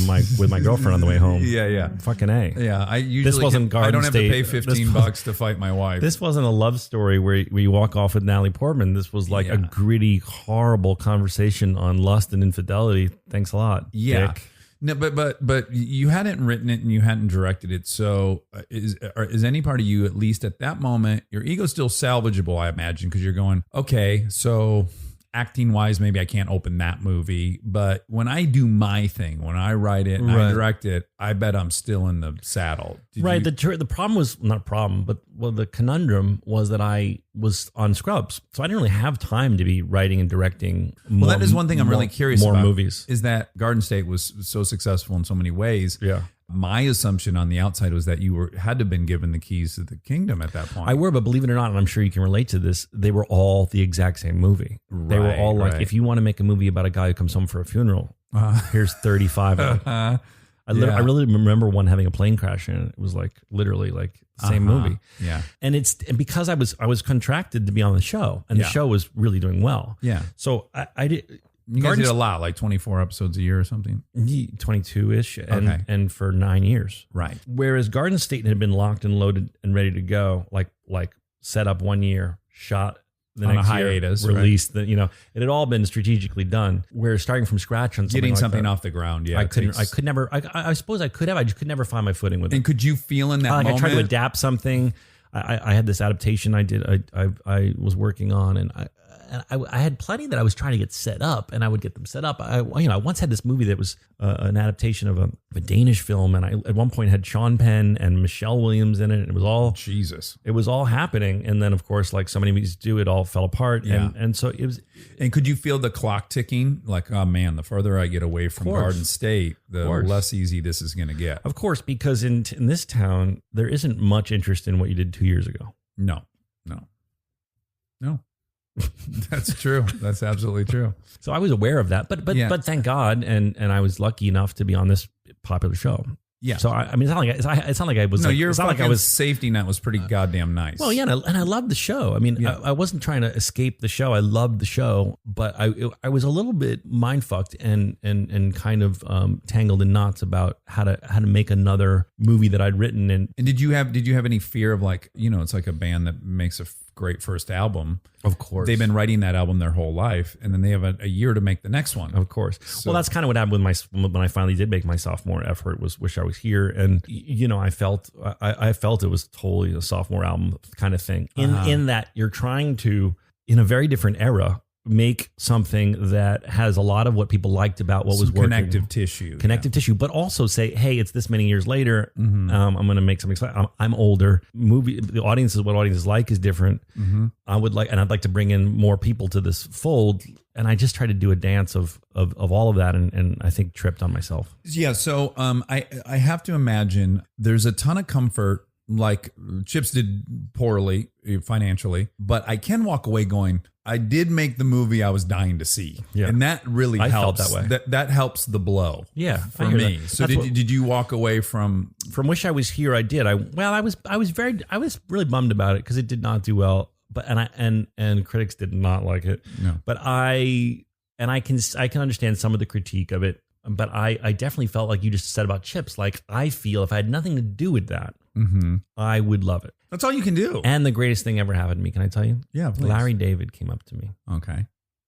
my girlfriend on the way home." Yeah. Fucking A. Yeah, I usually This wasn't I don't have Garden to pay State. $15 to fight my wife. This wasn't a love story where you walk off with Natalie Portman. This was like a gritty, horrible conversation on lust and infidelity. Thanks a lot. Yeah. Dick. No, but you hadn't written it and you hadn't directed it. So is any part of you, at least at that moment, your ego's still salvageable, I imagine, because you're going, okay, so acting wise, maybe I can't open that movie, but when I do my thing, when I write it and I direct it, I bet I'm still in the saddle. The problem was not problem, but the conundrum was that I was on Scrubs, so I didn't really have time to be writing and directing. Well, that is one thing I'm really curious about. More movies is that Garden State was so successful in so many ways. Yeah. My assumption on the outside was that you had to have been given the keys to the kingdom at that point. I were, but believe it or not, and I'm sure you can relate to this, they were all the exact same movie. They were all like, if you want to make a movie about a guy who comes home for a funeral, here's 35 of them. I really remember one having a plane crash in it. It was like literally like the same movie. Yeah. And because I was contracted to be on the show, and the show was really doing well. Yeah. So I did. You guys did a lot, like 24 episodes a year or something? 22-ish, and for 9 years. Right. Whereas Garden State had been locked and loaded and ready to go, like set up 1 year, shot the on next a hiatus, year, released. It had all been strategically done. Whereas starting from scratch on getting something like off the ground, yeah. I could never. I suppose I could have. I just could never find my footing with it. And could you feel in that moment? I tried to adapt something. I had this adaptation I did. I was working on, and I had plenty that I was trying to get set up, and I would get them set up. I once had this movie that was an adaptation of a Danish film, and I at one point had Sean Penn and Michelle Williams in it. And it was all Jesus. It was all happening, and then of course, like so many movies do, it all fell apart. Yeah. And so it was. And could you feel the clock ticking? Like, oh man, the further I get away from Garden State, the less easy this is going to get. Of course, because in this town, there isn't much interest in what you did 2 years ago. No. That's true. That's absolutely true. So I was aware of that, but thank God, and I was lucky enough to be on this popular show. Yeah. So I mean, it's not like I was. No, like, your it's not like I was. safety net was pretty goddamn nice. Well, yeah, and I loved the show. I mean, I wasn't trying to escape the show. I loved the show, but I was a little bit mind fucked and kind of tangled in knots about how to make another movie that I'd written. And did you have any fear of, like, it's like a band that makes a great first album. Of course. They've been writing that album their whole life, and then they have a year to make the next one. Of course. So, well, that's kind of what happened with when I finally did make my sophomore effort, was Wish I Was Here. And, I felt it was totally a sophomore album kind of thing in that you're trying to, in a very different era, make something that has a lot of what people liked about what was working. Connective tissue, but also say, hey, it's this many years later. I'm going to make something. I'm older. The audience is what audiences like is different. I'd like to bring in more people to this fold. And I just tried to do a dance of all of that, and I think tripped on myself. Yeah. So I have to imagine there's a ton of comfort. Like, Chips did poorly financially, but I can walk away going, I did make the movie I was dying to see. Yeah. And that really helps. I felt that way. That helps the blow. Yeah. For me. That. So did you walk away from Wish I Was Here? I did. I was really bummed about it because it did not do well. But and critics did not like it. No. But I can understand some of the critique of it. But I definitely felt like you just said about Chips. Like, I feel if I had nothing to do with that, I would love it. That's all you can do. And the greatest thing ever happened to me. Can I tell you? Yeah, please. Larry David came up to me. Okay.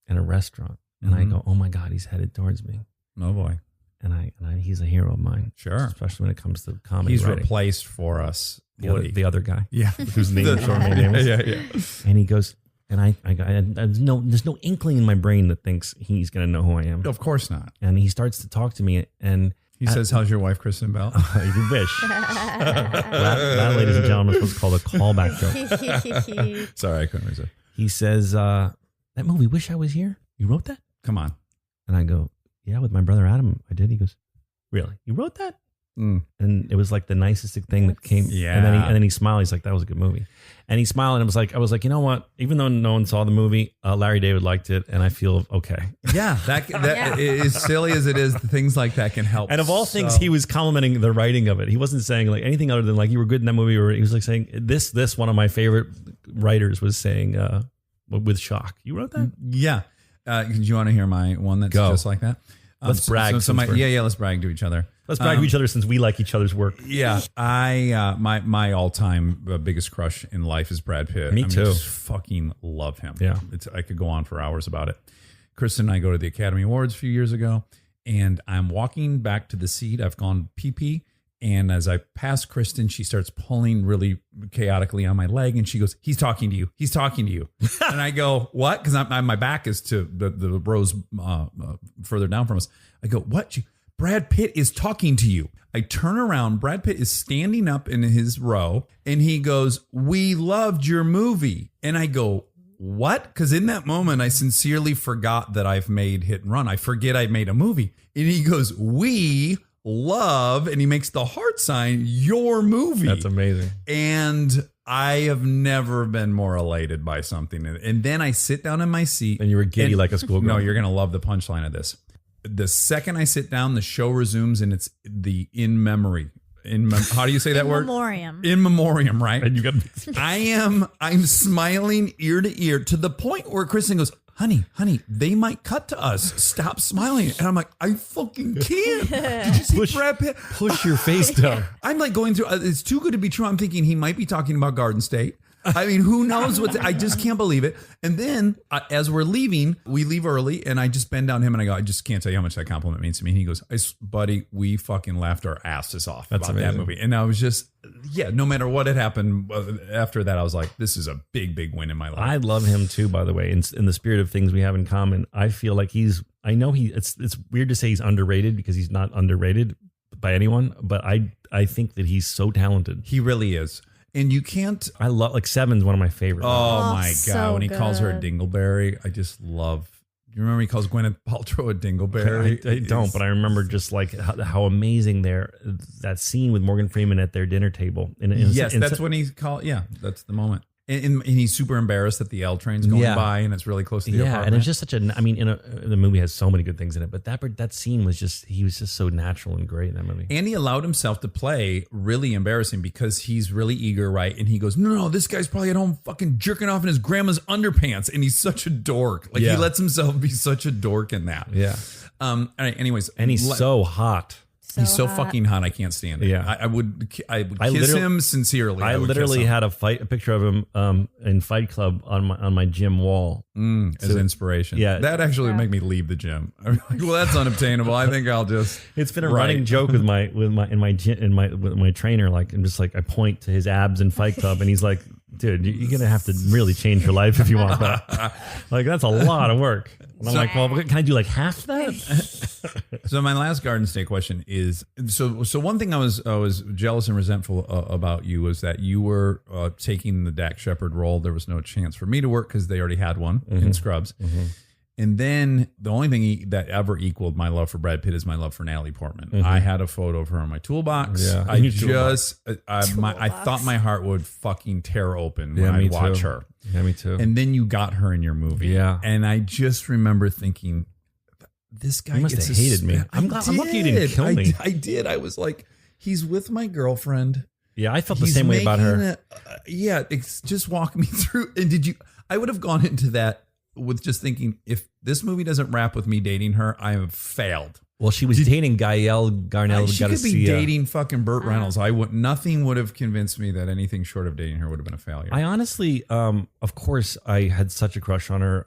In a restaurant. And I go, oh my God, he's headed towards me. Oh boy. And he's a hero of mine. Sure. Especially when it comes to comedy. He's writing. Replaced for us. The other guy. Yeah. Whose name is Yeah. And he goes, and there's no inkling in my brain that thinks he's going to know who I am. Of course not. And he starts to talk to me, and he says, how's your wife, Kristen Bell? You wish. that, ladies and gentlemen, is what's called a callback joke. Sorry, I couldn't resist. He says, that movie, Wish I Was Here? You wrote that? Come on. And I go, yeah, with my brother Adam, I did. He goes, really? You wrote that? And it was like the nicest thing that came. Yeah. And then he smiled. He's like, that was a good movie. And he smiled, and I was like, you know what? Even though no one saw the movie, Larry David liked it, and I feel okay. Yeah, that as silly as it is, things like that can help. And of all things, he was complimenting the writing of it. He wasn't saying like anything other than like you were good in that movie, or he was like saying this. One of my favorite writers was saying with shock, you wrote that? Yeah. Do you want to hear my one that's just like that? Let's brag. Let's brag to each other. Let's brag to each other since we like each other's work. Yeah, my all time biggest crush in life is Brad Pitt. Me too. I just fucking love him. Yeah, I could go on for hours about it. Kristen and I go to the Academy Awards a few years ago, and I'm walking back to the seat. I've gone pee, and as I pass Kristen, she starts pulling really chaotically on my leg, and she goes, "He's talking to you. He's talking to you." And I go, "What?" Because my back is to the rows further down from us. I go, "What? Brad Pitt is talking to you." I turn around. Brad Pitt is standing up in his row, and he goes, "We loved your movie." And I go, "What?" Because in that moment, I sincerely forgot that I've made Hit and Run. I forget I made a movie. And he goes, "We love," and he makes the heart sign, "your movie." That's amazing. And I have never been more elated by something. And then I sit down in my seat. And you were giddy like a schoolgirl. No, you're going to love the punchline of this. The second I sit down, the show resumes, and it's the in memory. How do you say that word? In memoriam, right? And you got. I'm smiling ear to ear to the point where Kristen goes, honey, they might cut to us. Stop smiling. And I'm like, I fucking can't. Did you see Brad Pitt? Push your face down. I'm like going through, it's too good to be true. I'm thinking he might be talking about Garden State. I mean, who knows what? I just can't believe it. And then as we're leaving, we leave early, and I just bend down him and I go, I just can't tell you how much that compliment means to me. And he goes, buddy, we fucking laughed our asses off about that movie. And I was just, no matter what had happened after that, I was like, this is a big, big win in my life. I love him too, by the way. In the spirit of things we have in common, I feel like it's weird to say he's underrated because he's not underrated by anyone, but I think that he's so talented. He really is. And you can't. I love, like, Seven's one of my favorites. Oh my God. So when he calls her a dingleberry, I just love. You remember he calls Gwyneth Paltrow a dingleberry? I don't, but I remember just like how amazing that scene with Morgan Freeman at their dinner table. That's when he's called. Yeah, that's the moment. And he's super embarrassed that the L train's going by and it's really close to the apartment. And it's just the movie has so many good things in it, but that scene was he was just so natural and great in that movie. And he allowed himself to play really embarrassing because he's really eager, right? And he goes, no, this guy's probably at home fucking jerking off in his grandma's underpants, and he's such a dork. Like he lets himself be such a dork in that. Yeah. All right, anyways. And he's so hot. He's so fucking hot. I can't stand it. Yeah. I would kiss him sincerely. I literally had a picture of him in Fight Club on my gym wall as inspiration. Yeah. That actually would make me leave the gym. I'm like, well, that's unobtainable. I think I'll just. It's been a running joke with my trainer. Like, I'm just like, I point to his abs in Fight Club, and he's like, dude, you're gonna have to really change your life if you want that. Like, that's a lot of work. And I'm like, well, can I do like half that? So my last Garden State question is, so one thing I was jealous and resentful about you was that you were taking the Dax Shepard role. There was no chance for me to work because they already had one in Scrubs. And then the only thing that ever equaled my love for Brad Pitt is my love for Natalie Portman. I had a photo of her in my toolbox. Yeah, I thought my heart would fucking tear open when I watch her. Yeah, me too. And then you got her in your movie. Yeah. And I just remember thinking, this guy must have hated me. I'm lucky you didn't kill me. I did. I was like, he's with my girlfriend. Yeah, I felt the same way about her. It's just walk me through. And I would have gone into that with just thinking, if this movie doesn't wrap with me dating her, I have failed. Well, she was dating Gael Garnell. She could be dating fucking Burt Reynolds. Nothing would have convinced me that anything short of dating her would have been a failure. I honestly, of course, I had such a crush on her.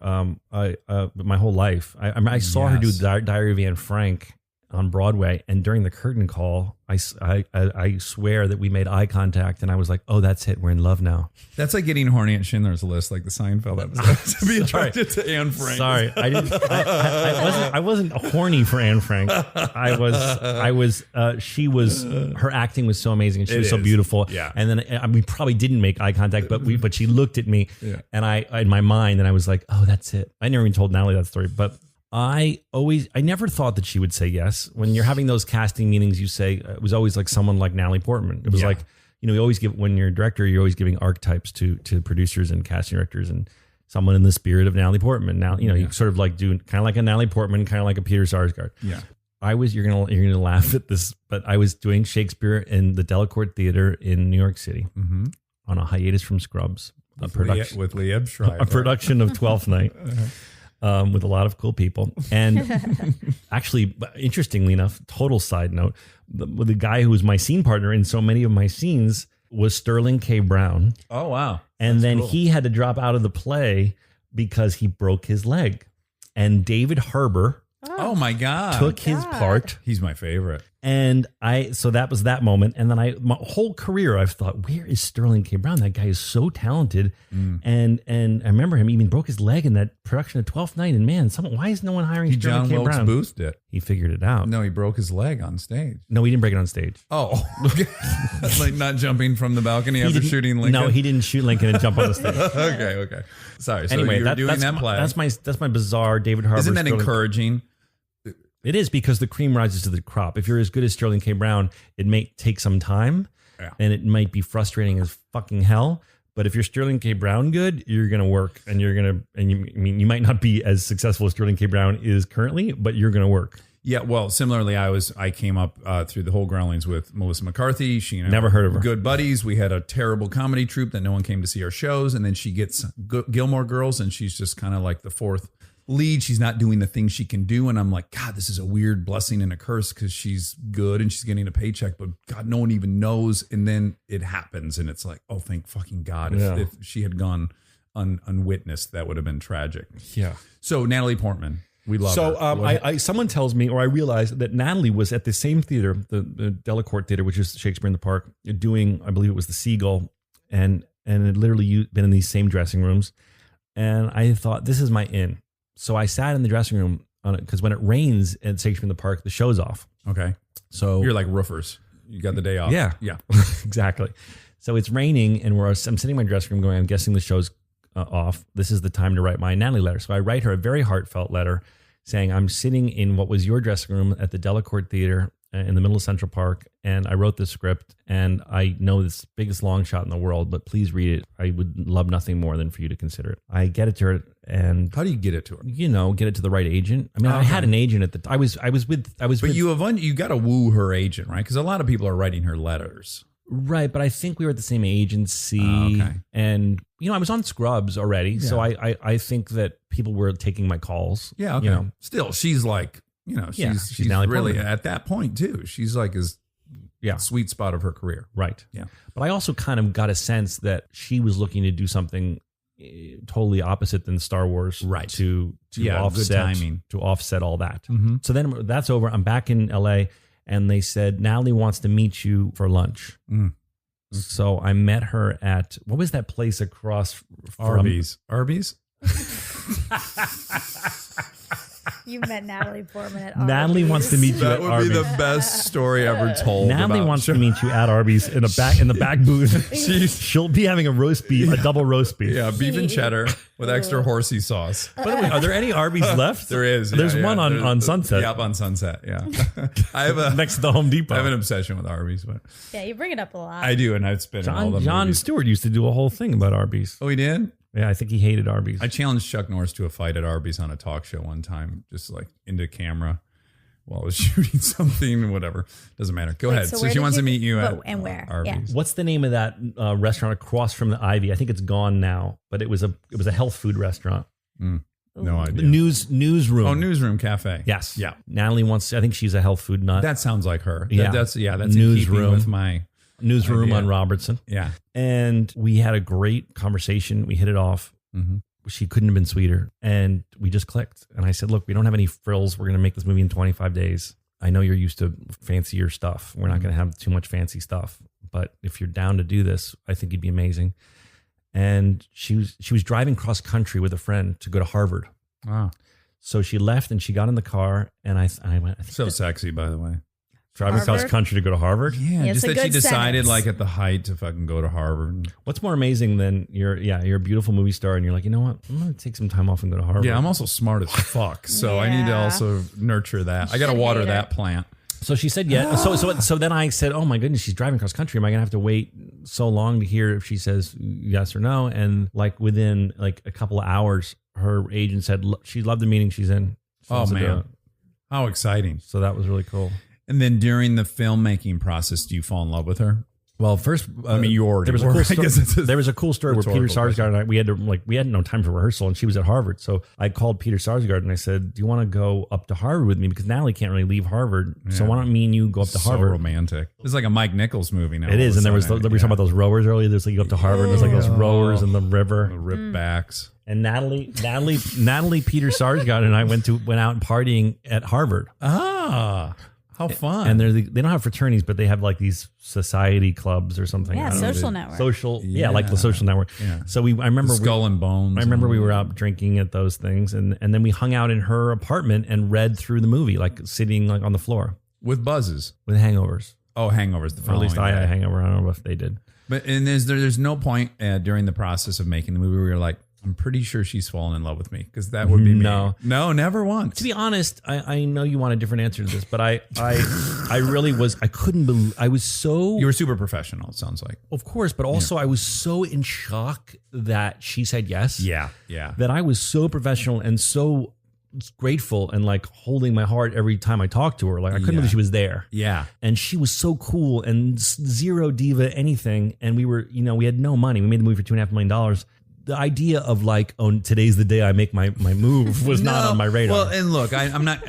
My whole life. I saw her do Diary of Anne Frank on Broadway, and during the curtain call, I swear that we made eye contact, and I was like, "Oh, that's it. We're in love now." That's like getting horny at Schindler's List, like the Seinfeld episode. To be attracted to Anne Frank. Sorry, I didn't. I wasn't horny for Anne Frank. I was. She was. Her acting was so amazing, and she was so beautiful. Yeah. And then we probably didn't make eye contact, but she looked at me, and I in my mind, and I was like, "Oh, that's it." I never even told Natalie that story, but. I never thought that she would say yes. When you're having those casting meetings, you say, it was always like someone like Natalie Portman. It was like, you always give, when you're a director, you're always giving archetypes to producers and casting directors, and someone in the spirit of Natalie Portman. Now, you sort of like do kind of like a Natalie Portman, kind of like a Peter Sarsgaard. Yeah. You're gonna laugh at this, but I was doing Shakespeare in the Delacorte Theater in New York City on a hiatus from Scrubs, with Liev Schreiber. A production of Twelfth Night. With a lot of cool people. And actually, interestingly enough, total side note, the guy who was my scene partner in so many of my scenes was Sterling K. Brown. Oh, wow. And then he had to drop out of the play because he broke his leg. And David Harbour oh my God. took his part. He's my favorite. And so that was that moment. And then my whole career, I've thought, where is Sterling K. Brown? That guy is so talented. And I remember him even broke his leg in that production of 12th Night. And man, why is no one hiring Sterling K. Brown? John Wilkes Booth did. He figured it out. No, he broke his leg on stage. No, he didn't break it on stage. Oh, like not jumping from the balcony after shooting Lincoln? No, he didn't shoot Lincoln and jump on the stage. Okay. Sorry. So anyway, you're doing that play. That's my bizarre David Harbour. Isn't that encouraging? It is, because the cream rises to the crop. If you're as good as Sterling K. Brown, it may take some time, and it might be frustrating as fucking hell. But if you're Sterling K. Brown good, you're gonna work, and you might not be as successful as Sterling K. Brown is currently, but you're gonna work. Yeah, well, similarly, I came up through the whole Groundlings with Melissa McCarthy. She never heard of her. Good buddies. We had a terrible comedy troupe that no one came to see our shows, and then she gets Gilmore Girls, and she's just kind of like the fourth lead. She's not doing the things she can do. And I'm like, God, this is a weird blessing and a curse because she's good and she's getting a paycheck, but God, no one even knows. And then it happens. And it's like, oh, thank fucking God. If she had gone unwitnessed, that would have been tragic. Yeah. So Natalie Portman, we love her. So someone tells me, or I realized that Natalie was at the same theater, the Delacorte Theater, which is Shakespeare in the Park, doing, I believe it was the Seagull, and had literally been in these same dressing rooms. And I thought, this is my in. So I sat in the dressing room on it because when it rains at Shakespeare in the Park, the show's off. Okay. So you're like roofers. You got the day off. Yeah. Yeah. Exactly. So it's raining and I'm sitting in my dressing room going, I'm guessing the show's off. This is the time to write my Natalie letter. So I write her a very heartfelt letter saying, I'm sitting in what was your dressing room at the Delacorte Theater in the middle of Central Park. And I wrote this script and I know it's the biggest long shot in the world, but please read it. I would love nothing more than for you to consider it. I get it to her. And how do you get it to her? Get it to the right agent. I mean, I had an agent at the time. But you got to woo her agent, right? Because a lot of people are writing her letters. Right, but I think we were at the same agency, and I was on Scrubs already, so I think that people were taking my calls. Yeah, okay. Still, she's like, she's really Portman. at that point too. She's like his sweet spot of her career. Right. Yeah, but I also kind of got a sense that she was looking to do something totally opposite than Star Wars, right? To offset, good timing. To offset all that. Mm-hmm. So then that's over. I'm back in LA. And they said, Natalie wants to meet you for lunch. Mm. So I met her at, what was that place across from Arby's? You met Natalie Portman at Arby's. Natalie wants to meet you at Arby's. That would be the best story ever told. Natalie wants to meet you at Arby's in the back booth. She'll be having a roast beef, a double roast beef. Yeah, beef and cheddar with extra horsey sauce. By the way, are there any Arby's left? There is. There's one on Sunset. Yep, on Sunset. Yeah, I have next to the Home Depot. I have an obsession with Arby's, but yeah, you bring it up a lot. I do, and I've spent all the Jon movies. Stewart used to do a whole thing about Arby's. Oh, he did. Yeah, I think he hated Arby's. I challenged Chuck Norris to a fight at Arby's on a talk show one time, just like into camera while I was shooting something, whatever. Doesn't matter. Go ahead. So she wants to meet you at where? Arby's. Yeah. What's the name of that restaurant across from the Ivy? I think it's gone now, but it was a health food restaurant. No idea. Newsroom. Oh, Newsroom Cafe. Yes. Yeah. Natalie wants. I think she's a health food nut. That sounds like her. Yeah. That's Newsroom. in keeping with my Newsroom idea. on Robertson. Yeah. And we had a great conversation. We hit it off. Mm-hmm. She couldn't have been sweeter. And we just clicked. And I said, look, we don't have any frills. We're going to make this movie in 25 days. I know you're used to fancier stuff. We're not going to have too much fancy stuff. But if you're down to do this, I think you'd be amazing. And she was driving cross country with a friend to go to Harvard. Wow. So she left and she got in the car. And I went, So sexy, by the way. Driving cross Harvard? country to go to Harvard? Yeah, it's just a that she good decided sentence. like at the height to fucking go to Harvard. What's more amazing than you're a beautiful movie star and you're like, you know what? I'm going to take some time off and go to Harvard. Yeah, I'm also smart as fuck. So I need to Yeah. also nurture that. I got to Should water hate her. that plant. So she said, yeah. So then I said, oh my goodness, she's driving cross country. Am I going to have to wait so long to hear if she says yes or no? And like within like a couple of hours, her agent said she loved the meeting she's in. She Oh wants to do man, it. how exciting! So that was really cool. And then during the filmmaking process, do you fall in love with her? Well, first, I mean, you already there was a were. cool I story. guess it's a There was a cool story where Peter rhetorical Sarsgaard and I we had no time for rehearsal, and she was at Harvard. So I called Peter Sarsgaard and I said, "Do you want to go up to Harvard with me? Because Natalie can't really leave Harvard. So Yeah. why don't me and you go up to So Harvard?" romantic. It's like a Mike Nichols movie now. It is, and there was we were talking about those rowers earlier. There's like you go up to Harvard. There's like those rowers in the river. the rip backs. And Natalie, Peter Sarsgaard, and I went out partying at Harvard. Ah, how fun! And they don't have fraternities, but they have like these society clubs or something. Yeah, I don't know. social network. Social, Yeah. like the social network. Yeah. So I remember Skull and Bones. I remember we were out drinking at those things, and then we hung out in her apartment and read through the movie, like sitting like on the floor with buzzes. with hangovers. Oh, hangovers. The Or at least I following had a day. hangover. I don't know if they did. But and there's no point during the process of making the movie where you're like, I'm pretty sure she's fallen in love with me, because that would be No. me. No, never once. To be honest, I know you want a different answer to this, but I really was. I couldn't believe. I was so. You were super professional. It sounds like. Of course, but also I was so in shock that she said yes. Yeah. That I was so professional and so grateful and like holding my heart every time I talked to her. Like I couldn't believe she was there. Yeah. And she was so cool and zero diva anything. And we were, we had no money. We made the movie for $2.5 million. the idea of like, oh, today's the day I make my move was not on my radar. Well, and look, I'm not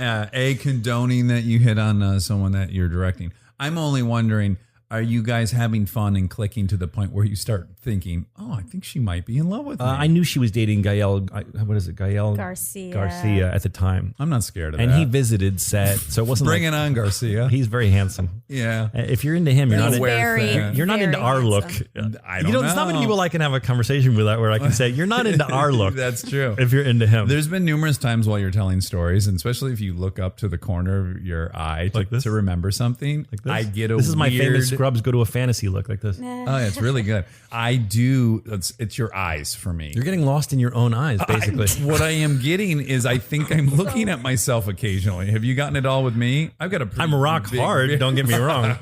condoning that you hit on someone that you're directing. I'm only wondering, are you guys having fun and clicking to the point where you start thinking, oh, I think she might be in love with me? I knew she was dating Gael. What is it, Gael Garcia at the time. I'm not scared of And that. he visited set, so it wasn't. Bring like, it on, Garcia. He's very handsome. Yeah. If you're into him, you're not. You're not into our look. I don't know. There's not many people I can have a conversation with that where I can say you're not into our look. That's true. If you're into him, There's been numerous times while you're telling stories, and especially if you look up to the corner of your eye to remember something. like this. I get a This is my weird, famous Scrubs go to a fantasy look like this. Oh, it's really good. I do. It's your eyes for me. You're getting lost in your own eyes, basically. What I am getting is I think I'm looking at myself occasionally. Have you gotten it all with me? I've got a pretty I'm rock big hard. beard. Don't get me wrong.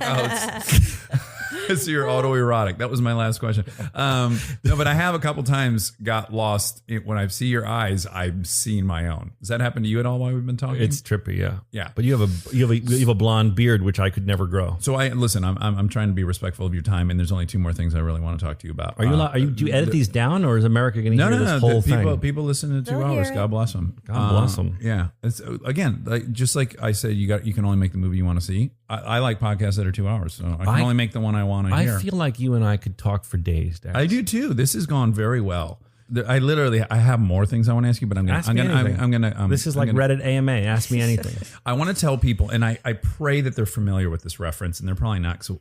So you're autoerotic. That was my last question. No, but I have a couple times got lost when I see your eyes. I'm seeing my own. Does that happen to you at all while we've been talking? It's trippy, yeah. Yeah. But you have a blonde beard, which I could never grow. So I'm trying to be respectful of your time, and there's only two more things I really want to talk to you about. Are you? Do you edit these down, or is America going to hear this whole thing? People listen to 2 They'll hours. hear God it. bless them. God bless them. Yeah. It's again, just like I said, you can only make the movie you want to see. I like podcasts that are 2 hours, so I can only make the one I want to hear. I feel like you and I could talk for days, Dax. I do too. This has gone very well. I have more things I want to ask you, but I'm gonna. This is like Reddit AMA. Ask me anything. I want to tell people, and I pray that they're familiar with this reference, and they're probably not. So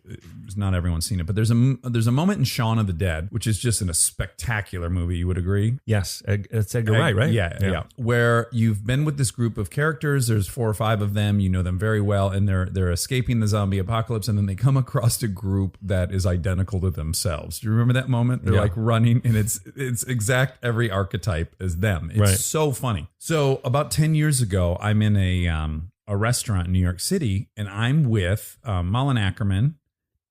not everyone's seen it, but there's a moment in Shaun of the Dead, which is just a spectacular movie. You would agree? Yes, it's Edgar Wright, right? Yeah. Where you've been with this group of characters. There's 4 or 5 of them. You know them very well, and they're escaping the zombie apocalypse, and then they come across a group that is identical to themselves. Do you remember that moment? They're like running, and it's exact every archetype as them. It's so funny. So about 10 years ago, I'm in a restaurant in New York City, and I'm with Malin Ackerman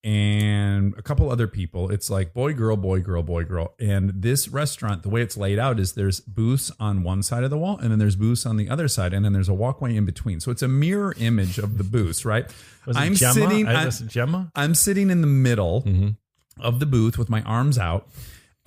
and a couple other people. It's like boy, girl, boy, girl, boy, girl. And this restaurant, the way it's laid out is there's booths on one side of the wall, and then there's booths on the other side, and then there's a walkway in between. So it's a mirror image of the booths, right? I'm sitting in the middle of the booth with my arms out.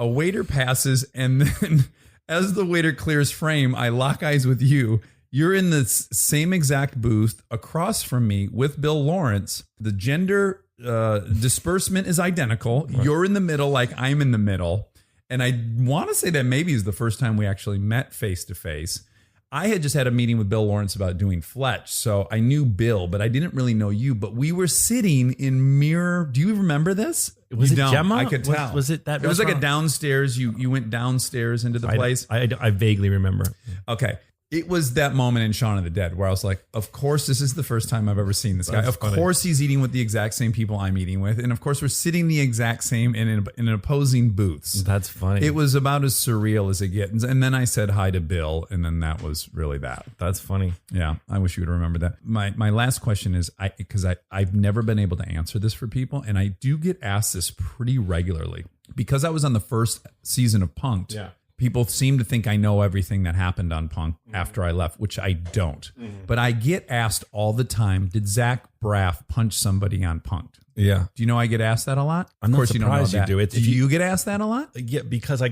A waiter passes, and then as the waiter clears frame, I lock eyes with you. You're in the same exact booth across from me with Bill Lawrence. The gender disbursement is identical. Right. You're in the middle like I'm in the middle. And I want to say that maybe is the first time we actually met face to face. I had just had a meeting with Bill Lawrence about doing Fletch, so I knew Bill, but I didn't really know you. But we were sitting in mirror. Do you remember this? Was it Gemma? I could tell. Was it that? It was like a downstairs. You went downstairs into the place. I vaguely remember. Okay. It was that moment in Shaun of the Dead where I was like, of course, this is the first time I've ever seen this guy. Of course, he's eating with the exact same people I'm eating with. And of course, we're sitting the exact same in opposing booths. That's funny. It was about as surreal as it gets. And then I said hi to Bill, and then that was really that. That's funny. Yeah, I wish you would remember that. My last question is, because I've never been able to answer this for people, and I do get asked this pretty regularly. Because I was on the first season of Punk'd, people seem to think I know everything that happened on Punk after I left, which I don't. But I get asked all the time, did Zach Braff punch somebody on Punk'd? Yeah. Do you know I get asked that a lot? I'm not surprised you do. Do you get asked that a lot? Yeah, because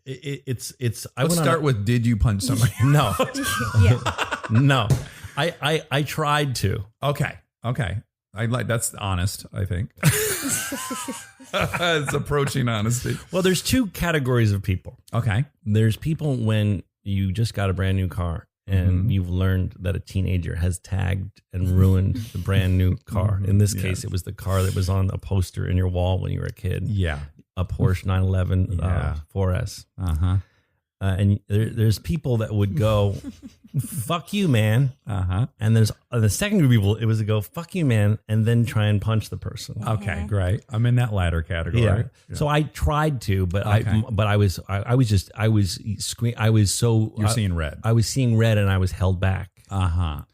it's. Let's start with, did you punch somebody? No. Yeah. No. I tried to. Okay. That's honest, I think. It's approaching honesty. Well, there's 2 categories of people. Okay. There's people when you just got a brand new car and you've learned that a teenager has tagged and ruined the brand new car. In this case, it was the car that was on a poster in your wall when you were a kid. Yeah. A Porsche 911 4S. Uh-huh. And there's people that would go, fuck you, man. Uh-huh. And there's the second group of people, it was to go, fuck you, man, and then try and punch the person. Okay, great. I'm in that latter category. Yeah. So I tried to, but I was seeing red. I was seeing red, and I was held back.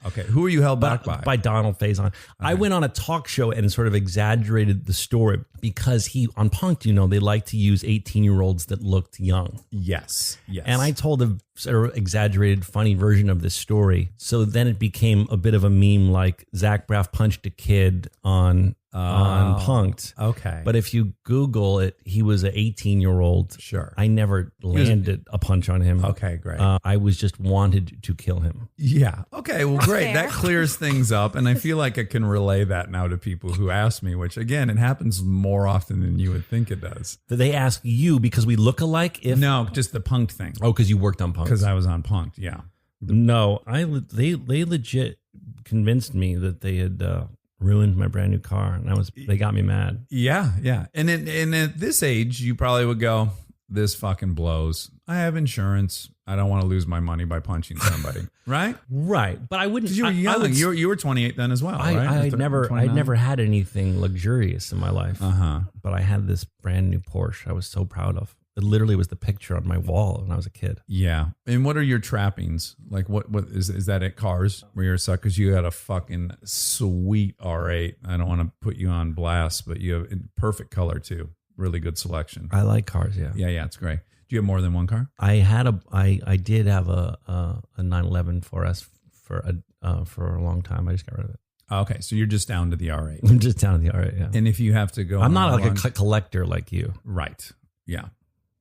Okay. Who are you held back by? By Donald Faison. Okay. I went on a talk show and sort of exaggerated the story because on Punk'd, they like to use 18-year-olds that looked young. Yes. And I told a sort of exaggerated, funny version of this story. So then it became a bit of a meme, like Zach Braff punched a kid on on Punk'd. Okay. But if you Google it, he was an 18-year-old. Sure. I never landed a punch on him. Okay, great. I was just wanted to kill him. Yeah. Okay. Well, great. Fair. That clears things up. And I feel like I can relay that now to people who ask me, which again, it happens more often than you would think it does. Did they ask you because we look alike? No, just the Punk'd thing. Oh, because you worked on Punk'd. Because I was on Punk'd. Yeah. No, they legit convinced me that they had ruined my brand new car, and they got me mad. Yeah. Yeah. And at this age, you probably would go, this fucking blows. I have insurance. I don't want to lose my money by punching somebody. Right? Right. But I wouldn't. Because you were young. You were 28 then as well, right? I'd never had anything luxurious in my life. Uh-huh. But I had this brand new Porsche I was so proud of. It literally was the picture on my wall when I was a kid. Yeah. And what are your trappings? Like what is that at cars where you're stuck? Because you got a fucking sweet R8. I don't want to put you on blast, but you have perfect color too. Really good selection. I like cars, yeah. Yeah, it's great. Do you have more than one car? I did have a 911 4S for a long time. I just got rid of it. Okay, so you're just down to the R8. I'm just down to the R8, yeah. And if you have to go, I'm not like a collector like you. Right. Yeah.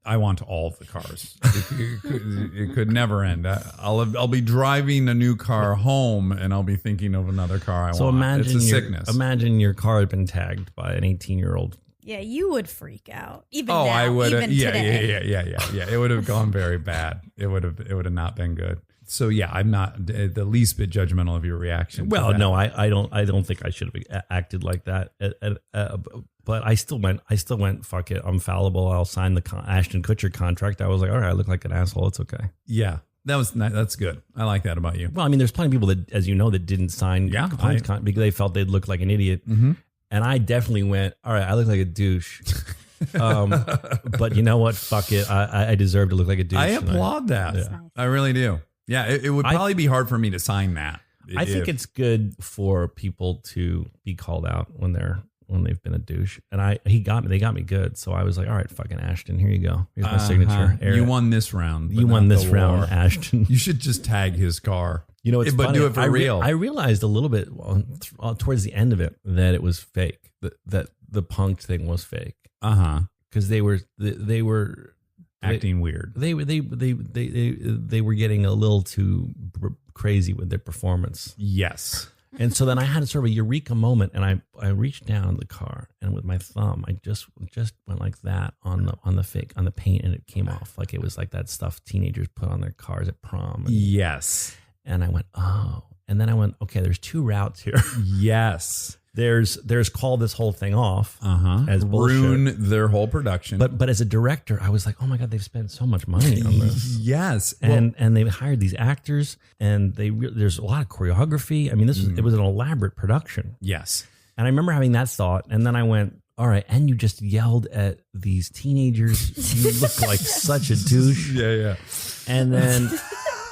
I want all of the cars. It could never end. I'll be driving a new car home, and I'll be thinking of another car I so want. Imagine it's a sickness. Imagine your car had been tagged by an 18-year-old. Yeah, you would freak out. Even Oh, now, I would. even today. Yeah. It would have gone very bad. It would have not been good. So yeah, I'm not the least bit judgmental of your reaction. Well, no, I don't think I should have acted like that. But I still went. Fuck it, I'm fallible. I'll sign the Ashton Kutcher contract. I was like, all right, I look like an asshole. It's okay. Yeah, that's good. I like that about you. Well, I mean, there's plenty of people that, as you know, that didn't sign because they felt they'd look like an idiot. Mm-hmm. And I definitely went, all right, I look like a douche. But you know what? Fuck it. I deserve to look like a douche. I applaud that. Yeah. I really do. Yeah, it would probably be hard for me to sign that. I think it's good for people to be called out when they've been a douche. And they got me good. So I was like, all right, fucking Ashton, here you go. Here's my signature. You won this round. You won this round, Ashton. You should just tag his car. You know, it's but funny. Do it for real. I realized a little bit towards the end of it that it was fake. That the Punk'd thing was fake. Because they were acting weird. They were getting a little too crazy with their performance. Yes. And so then I had sort of a eureka moment, and I reached down in the car, and with my thumb, I just went like that on the paint, and it came off like it was like that stuff teenagers put on their cars at prom. Yes. And I went, oh. And then I went, okay, there's two routes here. Yes. There's call this whole thing off as ruin bullshit. Their whole production. But as a director, I was like, oh my God, they've spent so much money on this. Yes. And they hired these actors, and there's a lot of choreography. I mean, it was an elaborate production. Yes. And I remember having that thought, and then I went, all right, and you just yelled at these teenagers. You look like such a douche. Yeah. And then...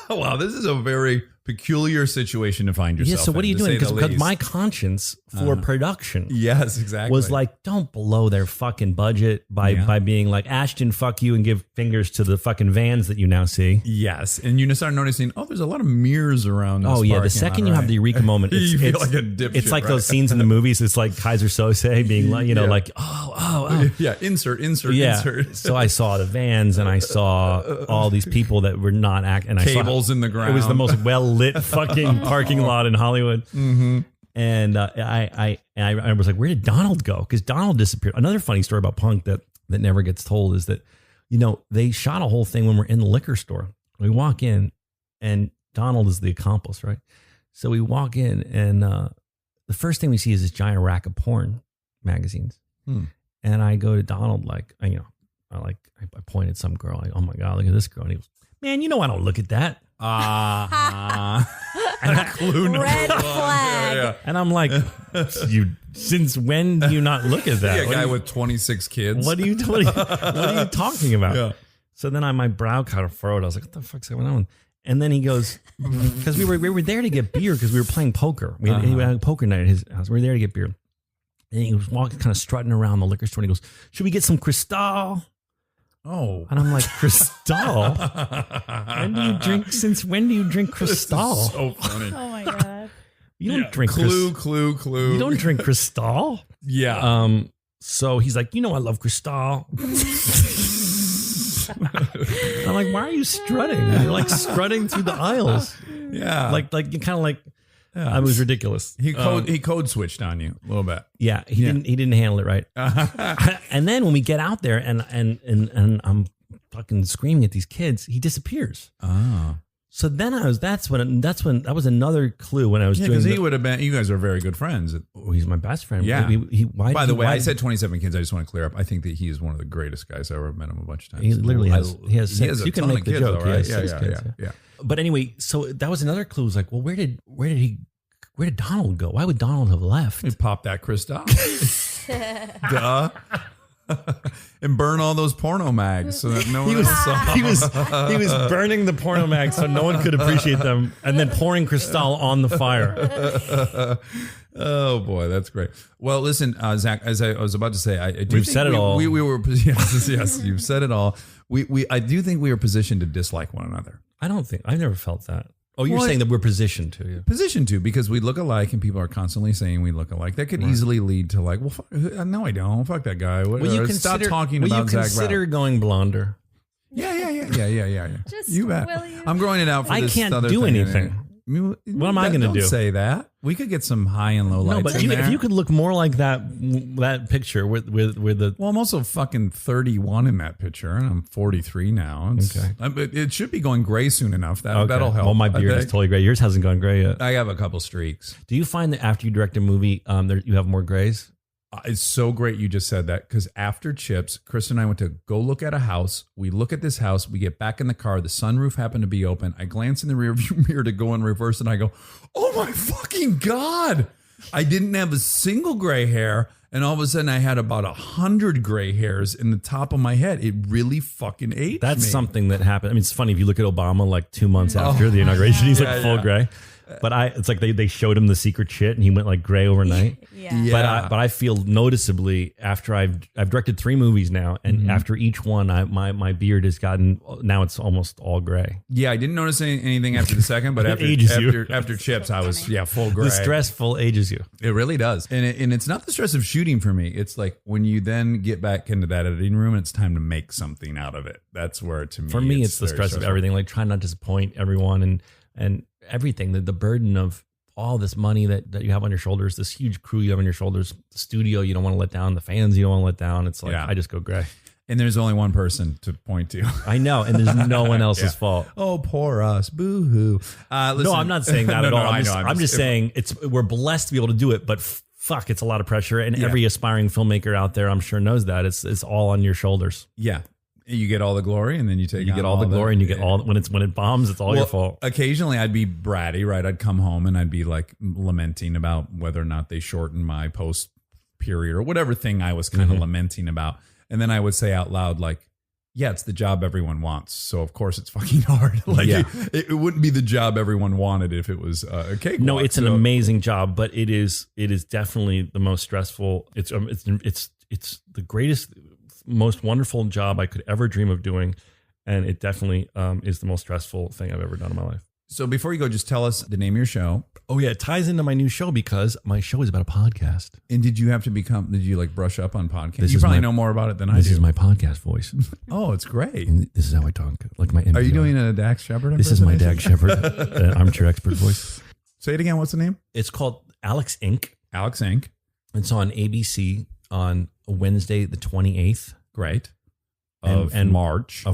Wow, this is a very peculiar situation to find yourself in. Yeah, so what are you doing? Because my conscience for production yes, exactly. was like, don't blow their fucking budget by being like, Ashton, fuck you, and give fingers to the fucking vans that you now see. Yes, and you start noticing, there's a lot of mirrors around this the second you have the eureka moment, you feel like a dipshit. It's like those scenes in the movies. It's like Kaiser Sose being like, like, oh. Yeah, insert. So I saw the vans, and I saw all these people that were not acting. Cables in the ground. It was the most well-lit fucking parking lot in Hollywood. Mm-hmm. And I was like, where did Donald go? Because Donald disappeared. Another funny story about Punk that never gets told is that, they shot a whole thing when we're in the liquor store. We walk in, and Donald is the accomplice, right? So we walk in, and the first thing we see is this giant rack of porn magazines. And I go to Donald, I pointed at some girl. Like, oh my God, look at this girl. And he goes, man, I don't look at that. Red flag. Yeah. And I'm like, since when do you not look at that? A guy with 26 kids. What are you talking about? Yeah. So then my brow kind of furrowed. I was like, what the fuck's going on? And then he goes, because we were there to get beer because we were playing poker. We had a poker night at his house. We were there to get beer. And he was walking, kind of strutting around the liquor store. And he goes, should we get some Cristal? Oh. And I'm like, Cristal? Since when do you drink Cristal? So funny. Oh my God. You don't drink Clue. You don't drink Cristal. Yeah. So he's like, I love Cristal. I'm like, why are you strutting? You're like strutting through the aisles. Yeah. Like you kind of like. Yeah. It was ridiculous. He code switched on you a little bit. Yeah, he didn't handle it right. And then when we get out there and I'm fucking screaming at these kids, he disappears. Oh. So then that was another clue when I was doing. Because he would have been. You guys are very good friends. He's my best friend. Yeah. By the way, I said 27 kids. I just want to clear up. I think that he is one of the greatest guys I've ever met him a bunch of times. He literally has. He has 6. a You can ton make of the kids, joke. though, right? He has 6 kids. Yeah. But anyway, so that was another clue. It was like, well, where did Donald go? Why would Donald have left? He popped that Cristal. Duh. And burn all those porno mags so that no one else saw. He was burning the porno mags so no one could appreciate them, and then pouring Cristal on the fire. Oh boy, that's great. Well, listen, Zach, as I was about to say, We've said it all. We were yes, you've said it all. I do think we are positioned to dislike one another. I've never felt that. Oh, you're Well, saying that we're positioned to you. Positioned to, because we look alike and people are constantly saying we look alike. That could easily lead to like, well, fuck, no, I don't. Fuck that guy. Stop talking about Zach Braff. Consider going blonder? Yeah. Just You bet. will you? I'm growing it out for I this can't other do thing. anything. What am I going to do? Don't say that. We could get some high and low lights No, but in there. if you could look more like that picture with the. Well, I'm also fucking 31 in that picture, and I'm 43 now. It should be going gray soon enough. That'll help. Well, my beard is totally gray. Yours hasn't gone gray yet. I have a couple streaks. Do you find that after you direct a movie, you have more grays? It's so great you just said that, because after Chips, Chris and I went to go look at a house. We look at this house. We get back in the car. The sunroof happened to be open. I glance in the rearview mirror to go in reverse, and I go, oh my fucking God. I didn't have a single gray hair. And all of a sudden I had about 100 gray hairs in the top of my head. It really fucking aged That's me. something that happened. I mean, it's funny if you look at Obama like 2 months after the inauguration, he's like full gray. But it's like they showed him the secret shit and he went like gray overnight. Yeah. But I feel noticeably after I've directed 3 movies now, and after each one, my beard has gotten, now it's almost all gray. Yeah, I didn't notice anything after the second, but after Chips, I was full gray. The stressful ages you. It really does, and it's not the stress of shooting for me. It's like when you then get back into that editing room and it's time to make something out of it. That's where, to me, for me, it's the stress of everything. Like trying not to disappoint everyone and everything. The burden of all this money that you have on your shoulders, this huge crew you have on your shoulders, the studio you don't want to let down, the fans you don't want to let down. It's like, I just go gray. And there's only one person to point to. I know, and there's no one else's fault. Oh, poor us. Boo-hoo. No, I'm not saying that at all. I'm just saying we're blessed to be able to do it, but fuck, it's a lot of pressure. And every aspiring filmmaker out there, I'm sure, knows that. It's all on your shoulders. Yeah. You get all the glory, and then you get all the glory, and you get all when it bombs, it's all your fault. Occasionally, I'd be bratty, right? I'd come home and I'd be like lamenting about whether or not they shortened my post period or whatever thing I was kind of lamenting about, and then I would say out loud, like, "Yeah, it's the job everyone wants, so of course it's fucking hard." Like it wouldn't be the job everyone wanted if it was a cake. No, it's an amazing job, but it is definitely the most stressful. It's the greatest, most wonderful job I could ever dream of doing, and it definitely is the most stressful thing I've ever done in my life. So before you go, just tell us the name of your show. Oh yeah, it ties into my new show because my show is about a podcast. And did you like brush up on podcasts? You probably know more about it than I do. This is my podcast voice. Oh, it's great. And this is how I talk, like my NPR. Are you doing a Dax Shepard? This is my Dax Shepard, Armchair Expert voice. Say it again. What's the name? It's called Alex Inc. Alex Inc. It's on ABC on Wednesday the 28th. Great. Of March.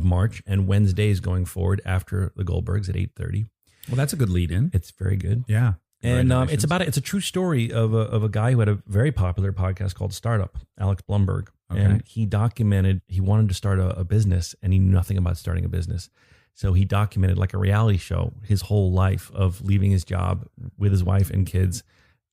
And Wednesdays going forward after the Goldbergs at 8:30. Well, that's a good lead in. It's very good. Yeah. And it's a true story of a guy who had a very popular podcast called Startup, Alex Blumberg. Okay. And he wanted to start a business, and he knew nothing about starting a business. So he documented, like a reality show, his whole life of leaving his job with his wife and kids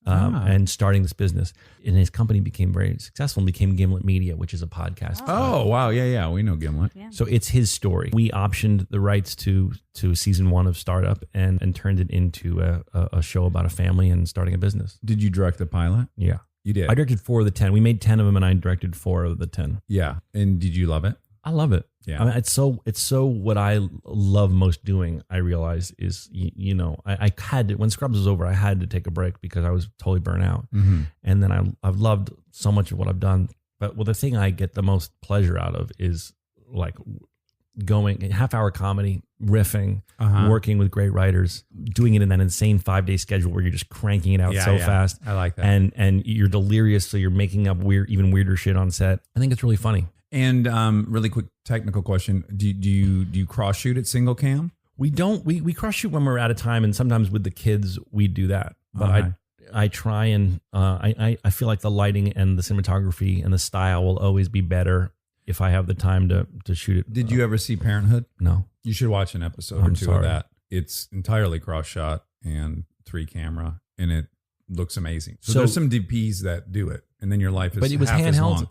and starting this business. And his company became very successful and became Gimlet Media, which is a podcast. Oh, wow. Yeah. We know Gimlet. Yeah. So it's his story. We optioned the rights to season 1 of Startup and turned it into a show about a family and starting a business. Did you direct the pilot? Yeah. You did? I directed 4 of the 10. We made 10 of them, and I directed 4 of the 10. Yeah. And did you love it? I love it. Yeah. I mean, it's so what I love most doing, I realize is, I had to, when Scrubs was over, I had to take a break because I was totally burnt out. Mm-hmm. And then I've loved so much of what I've done. But the thing I get the most pleasure out of is like going half-hour comedy, riffing, working with great writers, doing it in that insane 5-day schedule where you're just cranking it out fast. I like that. And you're delirious, so you're making up even weirder shit on set. I think it's really funny. And really quick technical question: Do you cross shoot at single cam? We don't. We cross shoot when we're out of time, and sometimes with the kids we do that. But Okay. I try and I feel like the lighting and the cinematography and the style will always be better if I have the time to shoot it. Did you ever see Parenthood? No. You should watch an episode or I'm two sorry. of that. It's entirely cross shot and 3 camera, and it looks amazing. So there's some DPs that do it, and then your life is But it was half as handheld? long.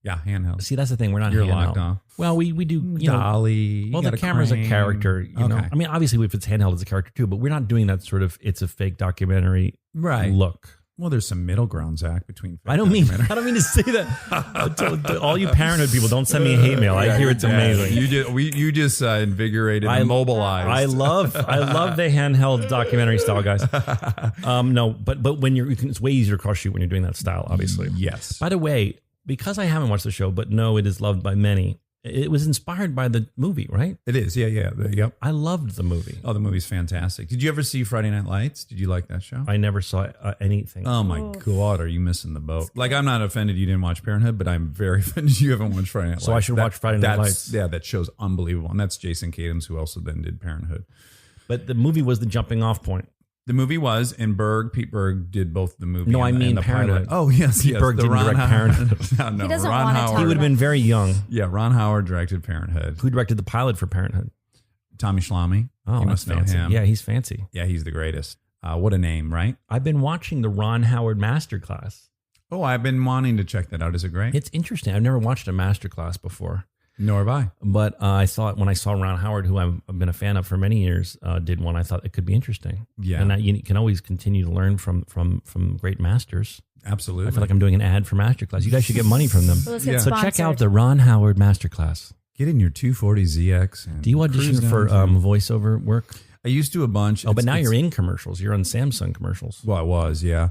Yeah, handheld. See, that's the thing. We're not You're handheld. locked on. Well, we do, Dolly. Well, the camera's a character, you know. Okay. I mean, obviously, if it's handheld, it's a character too. But we're not doing that sort of it's a fake documentary look. Well, there's some middle ground, Zach, between. I don't mean to say that. All you Parenthood people, don't send me a hate mail. I hear it's amazing. You just invigorated and mobilized. I love the handheld documentary style, guys. No, but when it's way easier to cross shoot when you're doing that style, obviously. Yes. By the way, because I haven't watched the show, but know it is loved by many. It was inspired by the movie, right? It is. Yeah. Yep. I loved the movie. Oh, the movie's fantastic. Did you ever see Friday Night Lights? Did you like that show? I never saw anything. Oh my God, are you missing the boat? Like, I'm not offended you didn't watch Parenthood, but I'm very offended you haven't watched Friday Night Lights. So I should watch Friday Night Lights. Yeah, that show's unbelievable. And that's Jason Katims, who also then did Parenthood. But the movie was the jumping off point. The movie was, and Pete Berg did both the movie. No, I and mean the Parenthood. pilot. Oh, yes, Pete Berg didn't direct Parenthood. No, He doesn't Ron wanna Howard. talk He would have been very young. Yeah, Ron Howard directed Parenthood. Who directed the pilot for Parenthood? Tommy Schlamme. Oh, You that's must know fancy. him. Yeah, he's fancy. Yeah, he's the greatest. What a name, right? I've been watching the Ron Howard masterclass. Oh, I've been wanting to check that out. Is it great? It's interesting. I've never watched a masterclass before. Nor have I. But I thought when I saw Ron Howard, who I've been a fan of for many years, did one, I thought it could be interesting. Yeah. And you can always continue to learn from great masters. Absolutely. I feel like I'm doing an ad for masterclass. You guys should get money from them. Well, let's get So check out sponsored. the Ron Howard masterclass. Get in your 240ZX. And Do you audition cruise for down to- voiceover work? I used to a bunch. Oh, but now It's- you're in commercials. You're on Samsung commercials. Well, I was, yeah.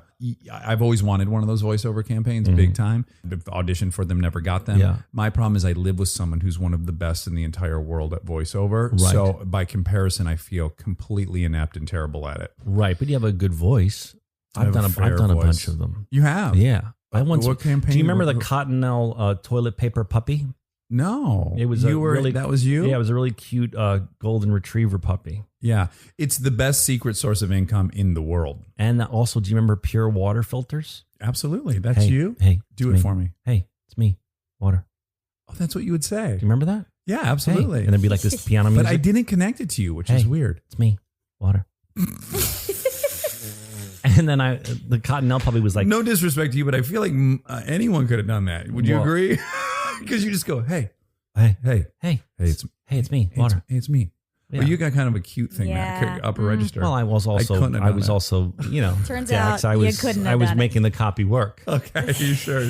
I've always wanted one of those voiceover campaigns, big time. Auditioned for them, never got them. Yeah. My problem is I live with someone who's one of the best in the entire world at voiceover. Right. So by comparison, I feel completely inept and terrible at it. Right, but you have a good voice. I I've have a done fair a voice. bunch of them. You have? Yeah. I once. What campaign? Do you remember the What- Cottonelle toilet paper puppy? No. It was that was you? Yeah, it was a really cute golden retriever puppy. Yeah. It's the best secret source of income in the world. And also, do you remember pure water filters? Absolutely. That's Hey, you? Hey, Do it's it for me. Hey, it's me. Water. Oh, that's what you would say. Do you remember that? Yeah, Hey. absolutely. And it'd be like this piano But music. I didn't connect it to you, which is Hey. weird. It's me. Water. And then the Cottonelle puppy was like, No disrespect to you, but I feel like anyone could have done that. Would you Well- agree? Because you just go, hey, hey, hey, hey, hey, it's me. hey, Water. it's me. Yeah. Well, you got kind of a cute thing, Yeah. that upper register. Well, I was also, couldn't have done that. you know, Turns Dax, out I you was, couldn't I have was done it. making the copy work. Okay, sure.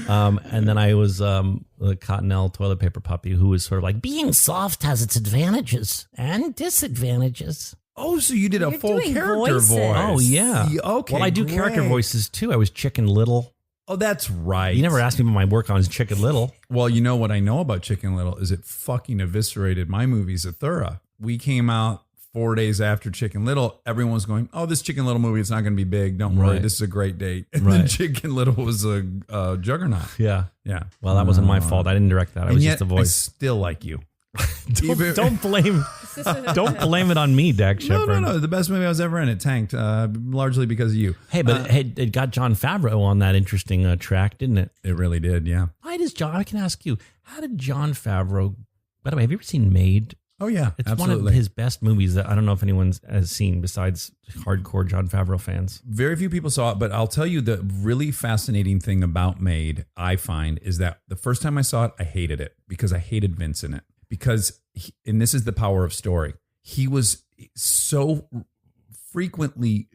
And then I was the Cottonelle toilet paper puppy who was sort of like, being soft has its advantages and disadvantages. Oh, so you did a You're full doing character voices. voice. Oh, yeah. Okay. Well, I do character great. voices too. I was Chicken Little. Oh, that's right. You never asked me about my work on Chicken Little. Well, you know what I know about Chicken Little is it fucking eviscerated my movie Zathura. We came out 4 days after Chicken Little. Everyone's going, oh, this Chicken Little movie, it's not going to be big. Don't worry. Right. This is a great date. And then Right. Chicken Little was a juggernaut. Yeah. Yeah. Well, that wasn't my fault. I didn't direct that. I And was yet, just the I voice. still like you. Don't blame it on me, Dax Shepard. No. The best movie I was ever in. It tanked largely because of you. Hey, but it got Jon Favreau on that interesting track, didn't it? It really did. Yeah. Why does John? I can ask you, how did Jon Favreau? By the way, have you ever seen Made? Oh yeah. It's absolutely. one of his best movies that I don't know if anyone has seen besides hardcore Jon Favreau fans. Very few people saw it, but I'll tell you the really fascinating thing about Made, I find, is that the first time I saw it, I hated it because I hated Vince in it. Because, and this is the power of story, he was so frequently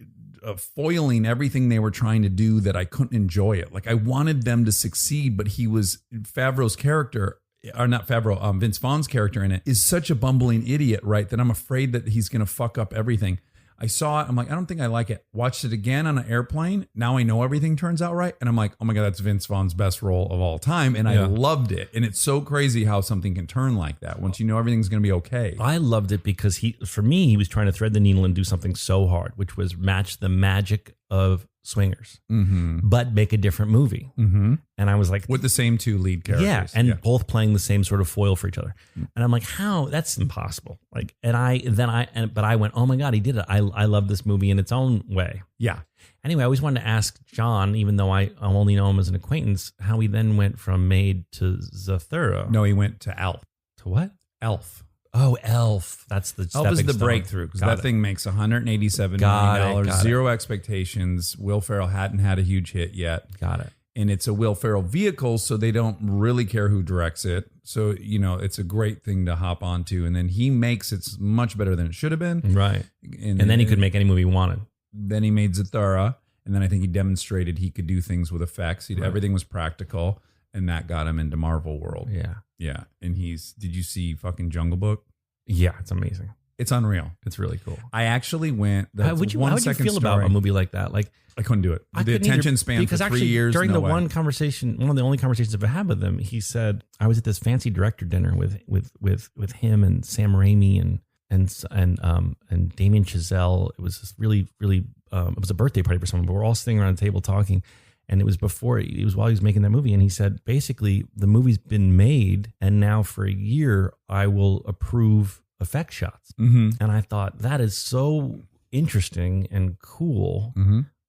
foiling everything they were trying to do that I couldn't enjoy it. Like I wanted them to succeed, but Favreau's character, or not Favreau, Vince Vaughn's character in it is such a bumbling idiot, right? That I'm afraid that he's going to fuck up everything. I saw it. I'm like, I don't think I like it. Watched it again on an airplane. Now I know everything turns out right. And I'm like, oh my God, that's Vince Vaughn's best role of all time. And I loved it. And it's so crazy how something can turn like that once you know everything's going to be okay. I loved it because for me, he was trying to thread the needle and do something so hard, which was match the magic of Swingers, but make a different movie. And I was like, with the same two lead characters. Yeah, and both playing the same sort of foil for each other. And I'm like, how? That's impossible. Like, but I went, oh my God, he did it. I love this movie in its own way. Yeah. Anyway, I always wanted to ask John, even though I only know him as an acquaintance, how he then went from Maid to Zathura. No, he went to Elf. To what? Elf. Oh, Elf. That's the Elf is the stone. breakthrough because that thing makes $187 million, zero expectations. Will Ferrell hadn't had a huge hit yet. Got it. And it's a Will Ferrell vehicle, so they don't really care who directs it. So, it's a great thing to hop onto. And then he makes it much better than it should have been. Right. And then he could make any movie he wanted. Then he made Zathura. And then I think he demonstrated he could do things with effects. Everything was practical. And that got him into Marvel world. Yeah. Yeah. And did you see fucking Jungle Book? Yeah, it's amazing. It's unreal. It's really cool. I actually went. How would you feel about a movie like that? Like, I couldn't do it. The attention span for 3 years. During no the way. one of the only conversations I've had with him, he said, I was at this fancy director dinner with him and Sam Raimi and Damien Chazelle. It was this really, really, it was a birthday party for someone, but we're all sitting around a table talking. And it was while he was making that movie. And he said, basically, the movie's been made. And now for a year, I will approve effect shots. And I thought, that is so interesting and cool.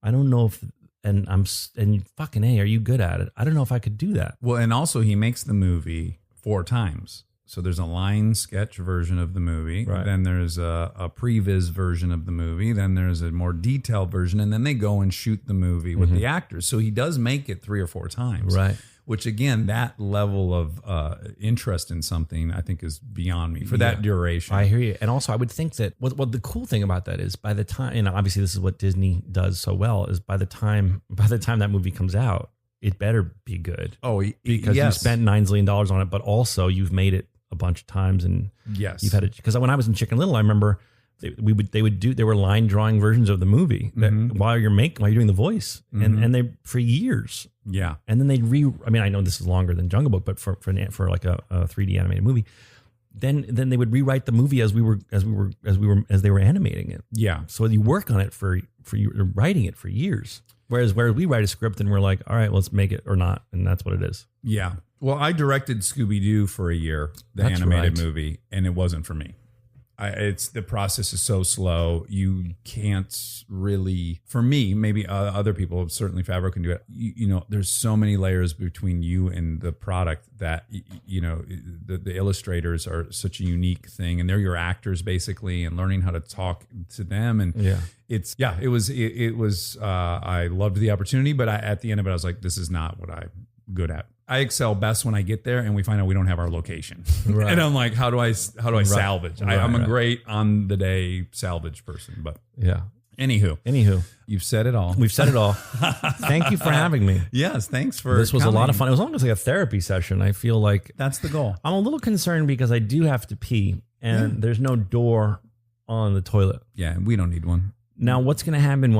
I don't know if, and fucking A, are you good at it? I don't know if I could do that. Well, and also he makes the movie 4 times. So there's a line sketch version of the movie. Right. Then there's a previs version of the movie. Then there's a more detailed version. And then they go and shoot the movie with the actors. So he does make it 3 or 4 times. Right. Which, again, that level of interest in something, I think, is beyond me for that duration. I hear you. And also, I would think that what the cool thing about that is by the time, and obviously this is what Disney does so well, is by the time that movie comes out, it better be good. Oh, because you spent $9 zillion on it, but also you've made it a bunch of times, and you've had it. Because when I was in Chicken Little, I remember there were line drawing versions of the movie that while you're doing the voice, and they for years. Yeah, and then I know this is longer than Jungle Book, but for like a 3D animated movie, then they would rewrite the movie as they were animating it. Yeah, so you work on it for you writing it for years. Whereas we write a script and we're like, all right, let's make it or not, and that's what it is. Yeah. Well, I directed Scooby-Doo for a year, the animated movie, and it wasn't for me. The process is so slow. You can't really, for me, maybe other people, certainly Favreau can do it. There's so many layers between you and the product that, the illustrators are such a unique thing, and they're your actors basically, and learning how to talk to them. And it was, I loved the opportunity, but at the end of it, I was like, this is not what I'm good at. I excel best when I get there and we find out we don't have our location. Right. And I'm like, how do I salvage? I'm a great on the day salvage person, but yeah. Anywho, you've said it all. We've said it all. Thank you for having me. Yes, thanks for This was coming. a lot of fun. It was almost like a therapy session. I feel like that's the goal. I'm a little concerned because I do have to pee and there's no door on the toilet. Yeah, we don't need one. Now, what's going to happen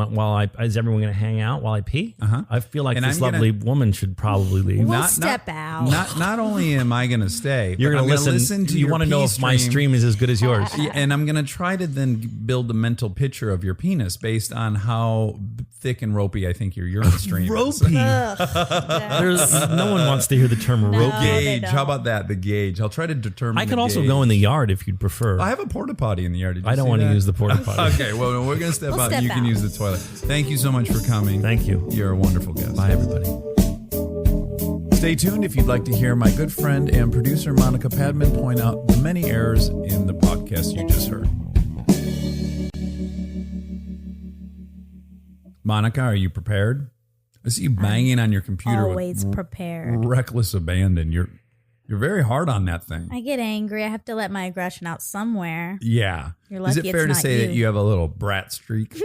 is everyone going to hang out while I pee? I feel like this lovely woman should probably leave. We'll step out. Not only am I going to stay, you're going to listen to. You want to know if my stream is as good as yours, and I'm going to try to then build a mental picture of your penis based on how thick and ropey I think your urine stream is. Ropey. No one wants to hear the term ropey. Gauge. How about that? The gauge. I'll try to determine. I can also go in the yard if you'd prefer. I have a porta potty in the yard. I don't want to use the porta potty. Okay. Well, we're going to step out. You can use the toilet. Thank you so much for coming. Thank you. You're a wonderful guest. Bye, everybody. Stay tuned if you'd like to hear my good friend and producer Monica Padman point out the many errors in the podcast you just heard. Monica, are you prepared? I see you banging on your computer. Always prepared. Reckless abandon. You're very hard on that thing. I get angry. I have to let my aggression out somewhere. Yeah. You're lucky Is it fair it's to not say you. that you have a little brat streak?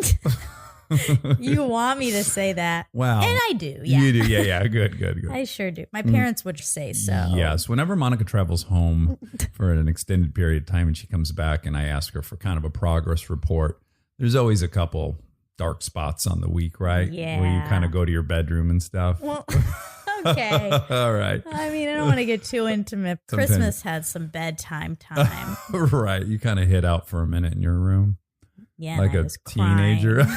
You want me to say that. Wow. And I do. Yeah. You do. Yeah. Good. I sure do. My parents would say so. Yes. Whenever Monica travels home for an extended period of time and she comes back and I ask her for kind of a progress report, there's always a couple dark spots on the week, right? Yeah. Where you kind of go to your bedroom and stuff. Well, okay. All right. I mean, I don't want to get too intimate. Sometimes. Christmas had some bedtime time. Right. You kind of hid out for a minute in your room. Yeah, like I a was crying. teenager. And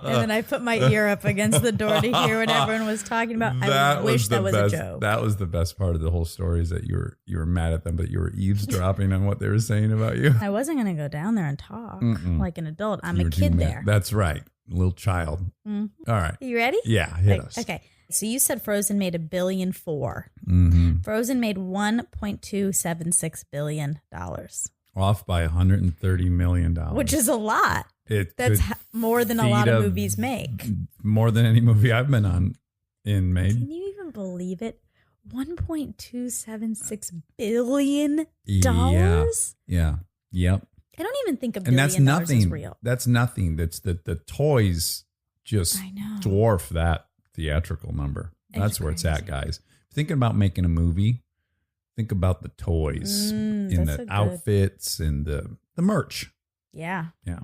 then I put my ear up against the door to hear what everyone was talking about. I wish that was a joke. That was the best part of the whole story, is that you were mad at them, but you were eavesdropping on what they were saying about you. I wasn't going to go down there and talk like an adult. I'm You a were too kid mad. there. That's right. A little child. All right. You ready? Yeah, hit us. Okay. So you said Frozen made $1.4 billion. Frozen made $1.276 billion. Off by $130 million. Which is a lot. That's more than a lot of movies make. More than any movie I've been on made. Can you even believe it? $1.276 billion? Yeah. Yep. I don't even think $1 And billion that's nothing. is real. That's nothing. That's the toys just dwarf that theatrical number. That's where it's at, guys. Thinking about making a movie, think about the toys and the outfits and the merch. Yeah. Yeah.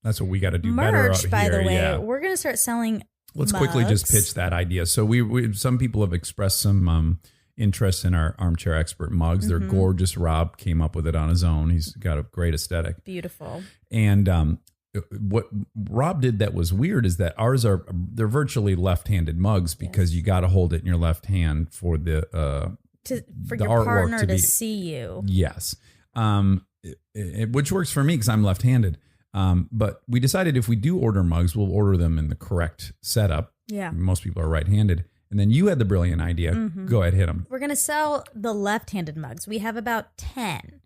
That's what we got to do better out Merch, here. by the way, yeah. we're going to start selling Let's mugs. quickly just pitch that idea. So some people have expressed some interest in our Armchair Expert mugs. They're gorgeous. Rob came up with it on his own. He's got a great aesthetic. Beautiful. And what Rob did that was weird is that ours they're virtually left-handed mugs because you got to hold it in your left hand for for your partner to see you. Yes. Which works for me because I'm left-handed. But we decided if we do order mugs, we'll order them in the correct setup. Yeah. Most people are right-handed. And then you had the brilliant idea. Go ahead, hit them. We're going to sell the left-handed mugs. We have about 10.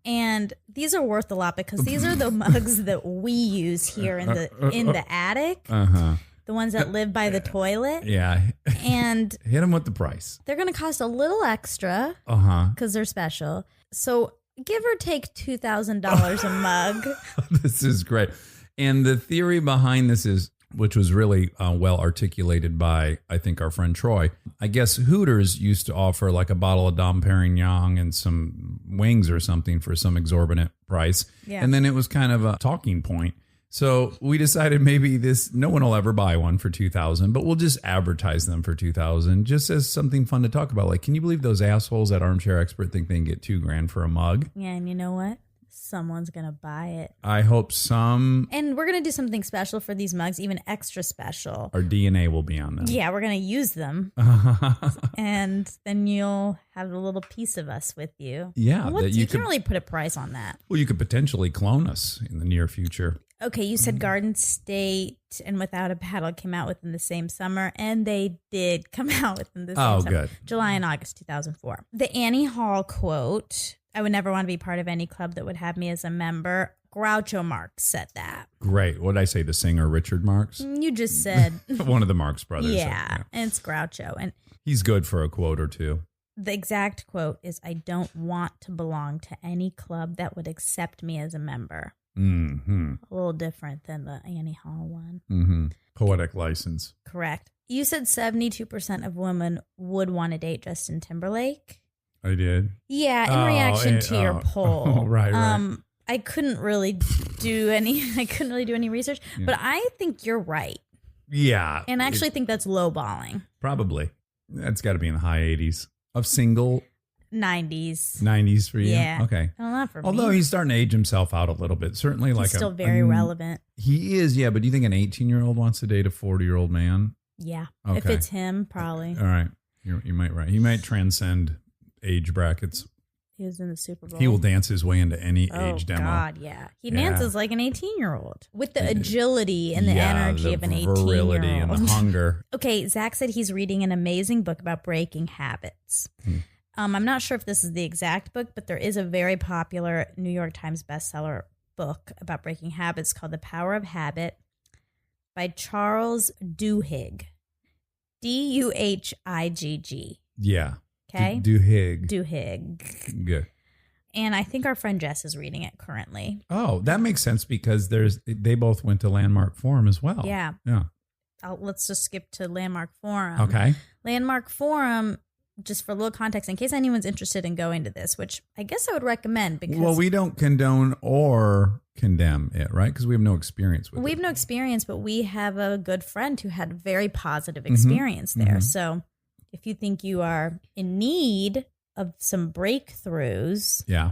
And these are worth a lot because these are the mugs that we use here in the attic. The ones that live by the toilet. Yeah. And hit them with the price. They're going to cost a little extra because they're special. So give or take $2,000 a mug. This is great. And the theory behind this is, which was really well articulated by, I think, our friend Troy. I guess Hooters used to offer like a bottle of Dom Perignon and some wings or something for some exorbitant price. Yeah. And then it was kind of a talking point. So we decided maybe no one will ever buy one for $2,000, but we'll just advertise them for $2,000 just as something fun to talk about. Like, can you believe those assholes at Armchair Expert think they can get $2,000 for a mug? Yeah, and you know what? Someone's going to buy it. I hope some. And we're going to do something special for these mugs, even extra special. Our DNA will be on them. Yeah, we're going to use them. And then you'll have a little piece of us with you. Yeah. You can't really put a price on that. Well, you could potentially clone us in the near future. Okay, you said Garden State and Without a Paddle came out within the same summer, and they did come out within the same summer. Good. July and August 2004. The Annie Hall quote, I would never want to be part of any club that would have me as a member. Groucho Marx said that. Great. What did I say? The singer Richard Marx? You just said. One of the Marx brothers. Yeah, and it's Groucho. And he's good for a quote or two. The exact quote is, I don't want to belong to any club that would accept me as a member. A little different than the Annie Hall one. Poetic license. Correct. You said 72% of women would want to date Justin Timberlake. I did. Yeah, in reaction to your poll. Right. I couldn't really do any research, but I think you're right. Yeah. And I actually think that's lowballing. Probably. That's got to be in the high 80s of single. 90s for you? Yeah. Okay. Well, not for me. Although he's starting to age himself out a little bit. Certainly he's like still very relevant. He is, yeah. But do you think an 18-year-old wants to date a 40-year-old man? Yeah. Okay. If it's him, probably. All right. You might right. He might transcend age brackets. He was in the Super Bowl. He will dance his way into any age demo. Oh, God, yeah. He dances like an 18-year-old with the agility and the energy of an 18-year-old. The virility and the hunger. Okay, Zach said he's reading an amazing book about breaking habits. I'm not sure if this is the exact book, but there is a very popular New York Times bestseller book about breaking habits called The Power of Habit by Charles Duhigg. Duhigg. Yeah. Okay. Duhigg. Duhigg. Good. And I think our friend Jess is reading it currently. Oh, that makes sense because they both went to Landmark Forum as well. Yeah. Yeah. Let's just skip to Landmark Forum. Okay. Landmark Forum, just for a little context, in case anyone's interested in going to this, which I guess I would recommend because Well, we don't condone or condemn it, right? Because we have no experience with it. we have no experience, but we have a good friend who had a very positive experience there. So if you think you are in need of some breakthroughs, Yeah.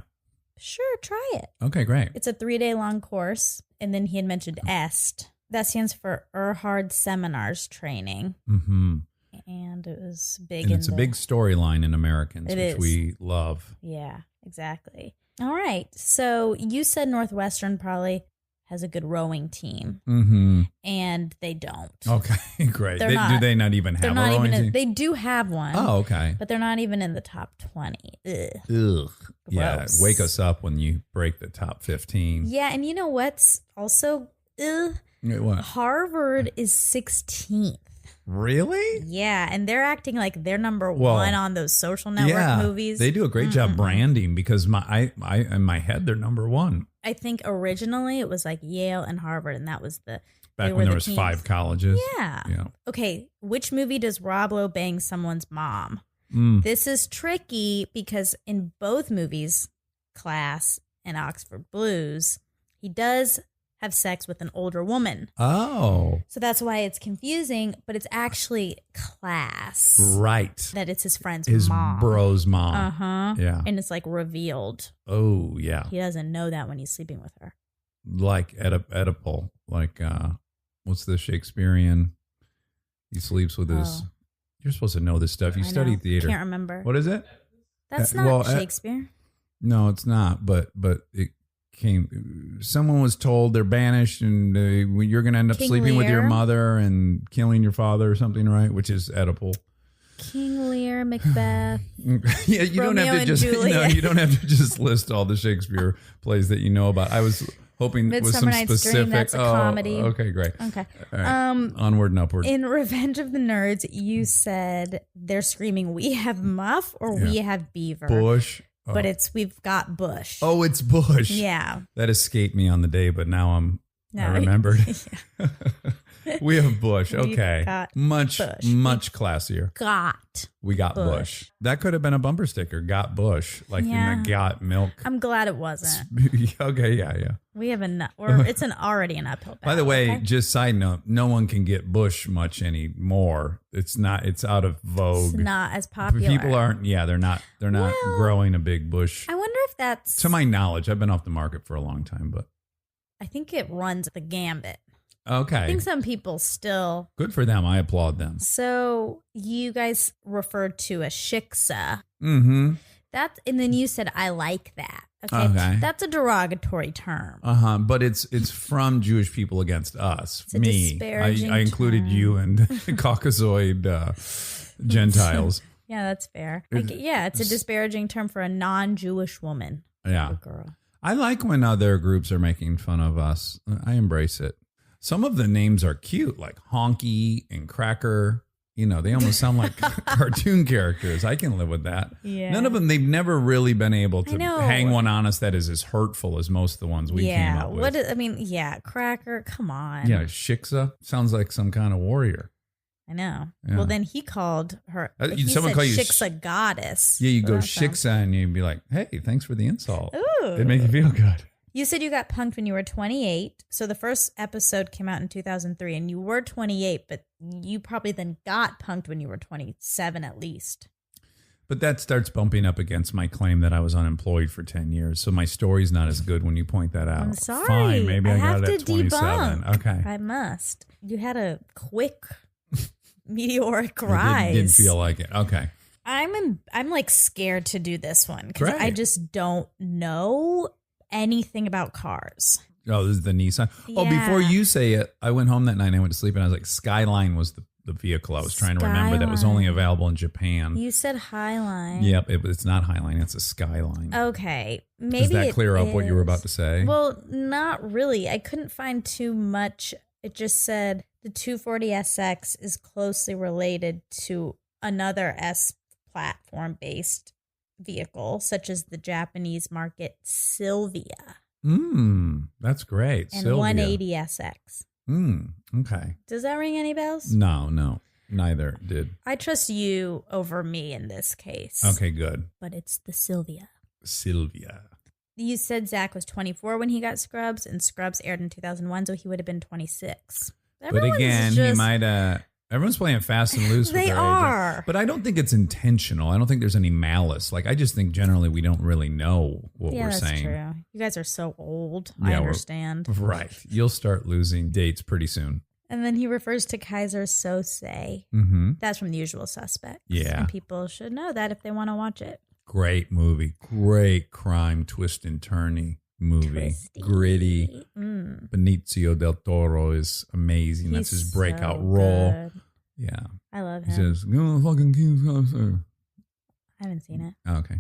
sure, try it. Okay, great. It's a 3-day long course. And then he had mentioned EST. That stands for Erhard Seminars Training. Mm-hmm. And it was big. And it's a big storyline in Americans, It which is. we love. Yeah, exactly. All right. So you said Northwestern probably has a good rowing team, Mm-hmm. and they don't. Okay, great. They're Do not- they not even They're have not a rowing even. team? They do have one. Oh, okay. But they're not even in the top 20. Ugh. Ugh. Yeah, Gross. wake us up when you break the top 15. Yeah, and you know what's also ugh? Wait, what? Harvard is 16th. Really? Yeah, and they're acting like they're number Well, one on those social network movies. They do a great job branding because I in my head they're number one. I think originally it was like Yale and Harvard, and that was they Back were when there the was teams. 5 colleges. Yeah. Yeah. Okay, which movie does Rob Lowe bang someone's mom? Mm. This is tricky because in both movies, Class and Oxford Blues, he does have sex with an older woman. Oh, So that's why it's confusing, but it's actually Class. right. That it's his friend's His mom. bro's mom. Uh-huh. Yeah. And it's like revealed. Oh, yeah. He doesn't know that when he's sleeping with her. Like Oedipal. Like, what's the Shakespearean? He sleeps with his. Oh. You're supposed to know this stuff. You I study know. theater. Can't remember. What is it? That's Uh, not well, Shakespeare. No, it's not. But it came. Someone was told they're banished, and you're going to end up King sleeping with your Lear? mother and killing your father or something, right? Which is Oedipal. King Lear, Macbeth. Yeah, you don't Romeo have to and just Juliet. you don't have to just list all the Shakespeare plays that you know about. I was hoping with Midsummer some Night's Dream, specific. that's a comedy. Okay, great. Okay. All right. Onward and upward. In Revenge of the Nerds, you said they're screaming, "We have Muff" or "We have Beaver." Bush. Oh. But we've got Bush. Oh, it's Bush. Yeah. That escaped me on the day, but now I No, remembered. We have Bush. We've Okay. got Much Bush. classier. Got. We got Bush. That could have been a bumper sticker. Got Bush. Like Yeah. in the got milk. I'm glad it wasn't. Okay, yeah. We have it's already an uphill battle. By the way, okay? just side note, no one can get Bush much anymore. It's out of vogue. It's not as popular. People aren't, they're not Well, growing a big bush. I wonder if that's. To my knowledge, I've been off the market for a long time, but I think it runs the gambit. okay. I think some people still. Good for them. I applaud them. So you guys referred to a shiksa. Mm-hmm. And then you said, I like that. Okay. That's a derogatory term. Uh-huh. But it's from Jewish people against us. It's a Me. disparaging I included term. you and Caucasoid Gentiles. Yeah, that's fair. It's a disparaging term for a non-Jewish woman. Yeah. Or girl. I like when other groups are making fun of us. I embrace it. Some of the names are cute, like Honky and Cracker. You know, they almost sound like cartoon characters. I can live with that. Yeah. None of them, they've never really been able to know. hang one on us that is as hurtful as most of the ones we came up with. Cracker, come on. Yeah, Shiksa sounds like some kind of warrior. I know. Yeah. Well, then he called her. He someone said call you Shiksa goddess. Yeah, you So go that sounds- Shiksa and you'd be like, hey, thanks for the insult. Ooh. It'd make you feel good. You said you got punked when you were 28. So the first episode came out in 2003 and you were 28, but you probably then got punked when you were 27 at least. But that starts bumping up against my claim that I was unemployed for 10 years. So my story's not as good when you point that out. I'm sorry. Fine, maybe I have got it to at 27. debunk. Okay. I must. You had a quick meteoric I rise. didn't feel like it. Okay. I'm like scared to do this one because Great. I just don't know anything about cars. Oh, this is the Nissan. Oh, before Yeah. you say it, I went home that night and I went to sleep and I was like, Skyline was the vehicle I was trying to remember that was only Skyline. available in Japan. You said Highline. Yep, it's not Highline, it's a Skyline. Okay. Maybe Does that it clear up what you were is. about to say? Well, not really. I couldn't find too much. It just said the 240SX is closely related to another S platform based vehicle, such as the Japanese market Sylvia That's great. and Sylvia. 180SX. Okay. Does that ring any bells? No, neither did. I trust you over me in this case. Okay, good. But it's the Sylvia. Sylvia. You said Zach was 24 when he got Scrubs, and Scrubs aired in 2001, so he would have been 26. But again, he might everyone's playing fast and loose with They their age. are. But I don't think it's intentional. I don't think there's any malice. Like, I just think generally we don't really know what Yeah, we're that's saying. true. You guys are so old. Yeah, I we're- understand. Right. You'll start losing dates pretty soon. And then he refers to Kaiser Sose. Mm-hmm. That's from The Usual Suspects. Yeah. And people should know that if they want to watch it. Great movie. Great crime twist and turny movie. Twisty. Gritty. Benicio del Toro is amazing. That's He's his breakout so role. good. Yeah. I love He him. says, "Go fucking King's Concert." I haven't seen it. Oh, okay.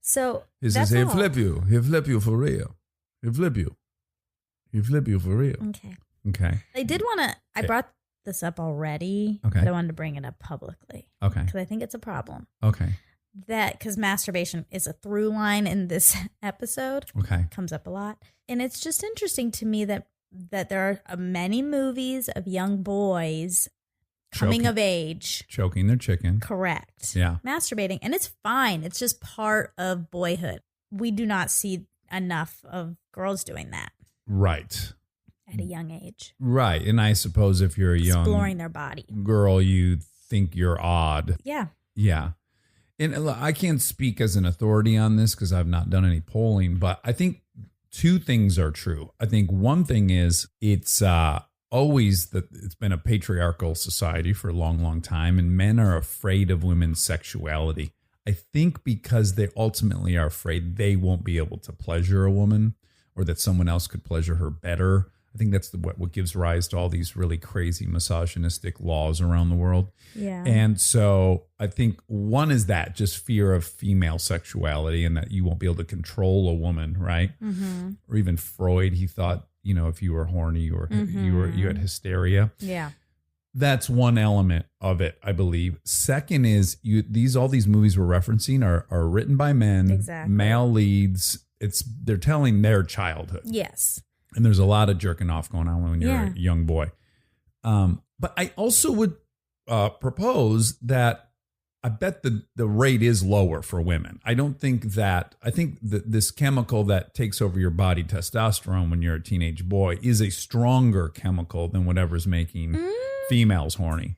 So He that's says, he'll all. flip you. He'll flip you for real. He'll flip you. He'll flip you for real. Okay. Okay. I did want to. I Okay. brought this up already. Okay. But I wanted to bring it up publicly Okay. because I think it's a problem. Okay. That because masturbation is a through line in this episode. Okay. Comes up a lot, and it's just interesting to me that there are many movies of young boys coming Choking. of age. Choking their chicken. Correct. Yeah. Masturbating, and it's fine. It's just part of boyhood. We do not see enough of girls doing that Right. at a young age, Right. And I suppose if you're a young exploring their body. girl, you think you're odd. Yeah. Yeah. And I can't speak as an authority on this because I've not done any polling, but I think two things are true. I think one thing is it's always that it's been a patriarchal society for a long, long time, and men are afraid of women's sexuality. I think because they ultimately are afraid they won't be able to pleasure a woman or that someone else could pleasure her better. I think that's what gives rise to all these really crazy misogynistic laws around the world. Yeah. And so I think one is that just fear of female sexuality and that you won't be able to control a woman, right? Mm-hmm. Or even Freud, he thought, if you were horny, you had hysteria. Yeah. That's one element of it, I believe. Second is all these movies we're referencing are written by men, Exactly. male leads. They're telling their childhood. Yes. And there's a lot of jerking off going on when you're Yeah. a young boy. But I also would propose that I bet the rate is lower for women. I think that this chemical that takes over your body, testosterone, when you're a teenage boy is a stronger chemical than whatever's making females horny.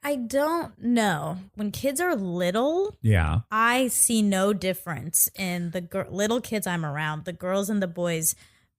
I don't know. When kids are little, Yeah. I see no difference in the little kids I'm around, the girls and the boys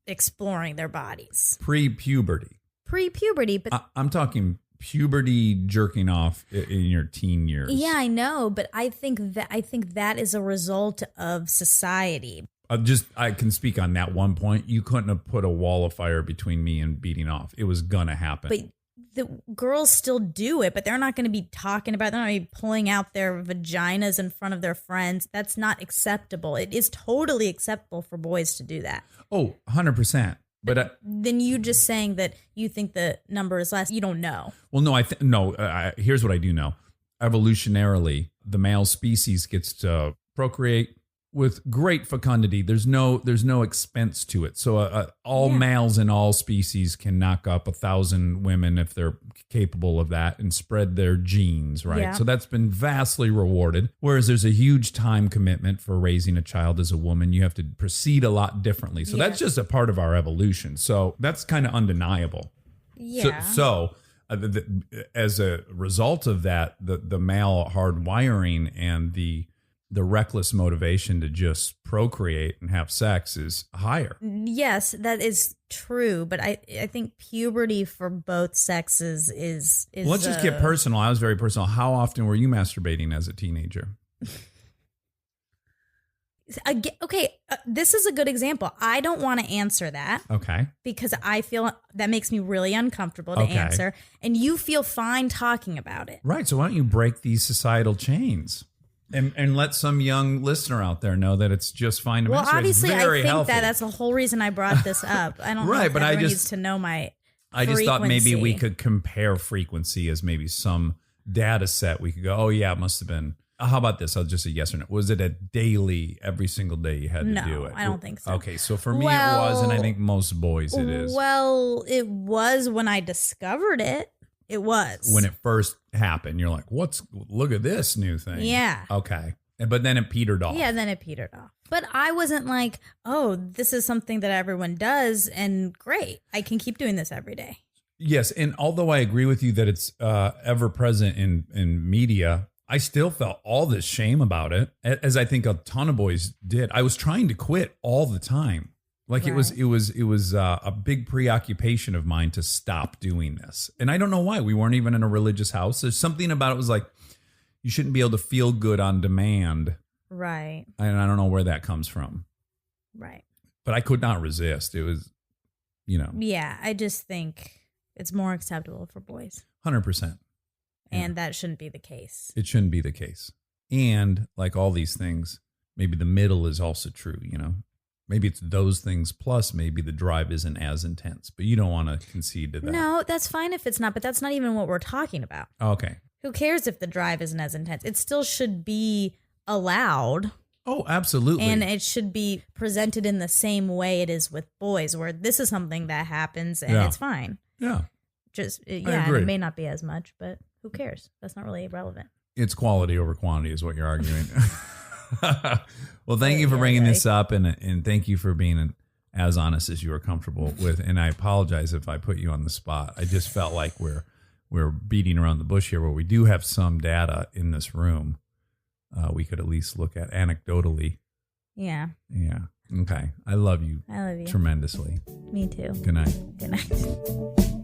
exploring their bodies. Pre-puberty. Pre-puberty, but I'm talking puberty jerking off in your teen years. yeah, I know, but I think that is a result of society. I can speak on that one point. You couldn't have put a wall of fire between me and beating off. It was gonna happen. But the girls still do it, but they're not going to be talking about, they're not going to be pulling out their vaginas in front of their friends. That's not acceptable. It is totally acceptable for boys to do that. Oh, 100%. But Then you just saying that you think the number is less, you don't know. well, no. Here's what I do know. Evolutionarily, the male species gets to procreate with great fecundity. There's no expense to it. So all Yeah. males in all species can knock up 1,000 women if they're capable of that and spread their genes, right? Yeah. So that's been vastly rewarded. Whereas there's a huge time commitment for raising a child as a woman. You have to proceed a lot differently. So that's Yes. just a part of our evolution. So that's kind of undeniable. Yeah. So as a result of that, the male hardwiring and the reckless motivation to just procreate and have sex is higher. Yes, that is true, but I think puberty for both sexes is Well, let's just get personal. I was very personal. How often were you masturbating as a teenager? Okay, this is a good example. I don't want to answer that Okay. because I feel that makes me really uncomfortable to Okay. answer, and you feel fine talking about it. Right. So why don't you break these societal chains? And let some young listener out there know that it's just fine to Well, masturbate. obviously, it's I very think healthy. that's the whole reason I brought this up. I don't know Right, if but I everyone just- needs to know my I just thought maybe we frequency. could compare frequency as maybe some data set. We could go, oh yeah, it must have been how about this? I'll just say yes or no. Was it a daily, every single day you had to do it? I don't think so. Okay, so for me it was, and I think most boys it is. Well, it was when I discovered it. It was. When it first happened, you're like, look at this new thing. Yeah. Okay. But then it petered off. Yeah, then it petered off. But I wasn't like, oh, this is something that everyone does, and great, I can keep doing this every day. Yes, and although I agree with you that it's ever present in media, I still felt all this shame about it, as I think a ton of boys did. I was trying to quit all the time. Like it was a big preoccupation of mine to stop doing this. And I don't know why. We weren't even in a religious house. There's something about it was like, you shouldn't be able to feel good on demand. Right. And I don't know where that comes from. Right. But I could not resist. It was, Yeah, I just think it's more acceptable for boys. 100%. And that shouldn't be the case. It shouldn't be the case. And like all these things, maybe the middle is also true, Maybe it's those things plus maybe the drive isn't as intense, but you don't want to concede to that. No, that's fine if it's not, but that's not even what we're talking about. Okay. Who cares if the drive isn't as intense? It still should be allowed. Oh, absolutely. And it should be presented in the same way it is with boys, where this is something that happens and it's fine. Yeah. And it may not be as much, but who cares? That's not really relevant. It's quality over quantity is what you're arguing. Well, thank you for bringing this up, and thank you for being as honest as you are comfortable with. And I apologize if I put you on the spot. I just felt like we're beating around the bush here, where we do have some data in this room. We could at least look at anecdotally. Yeah. Yeah. Okay. I love you. I love you tremendously. Me too. Good night. Good night.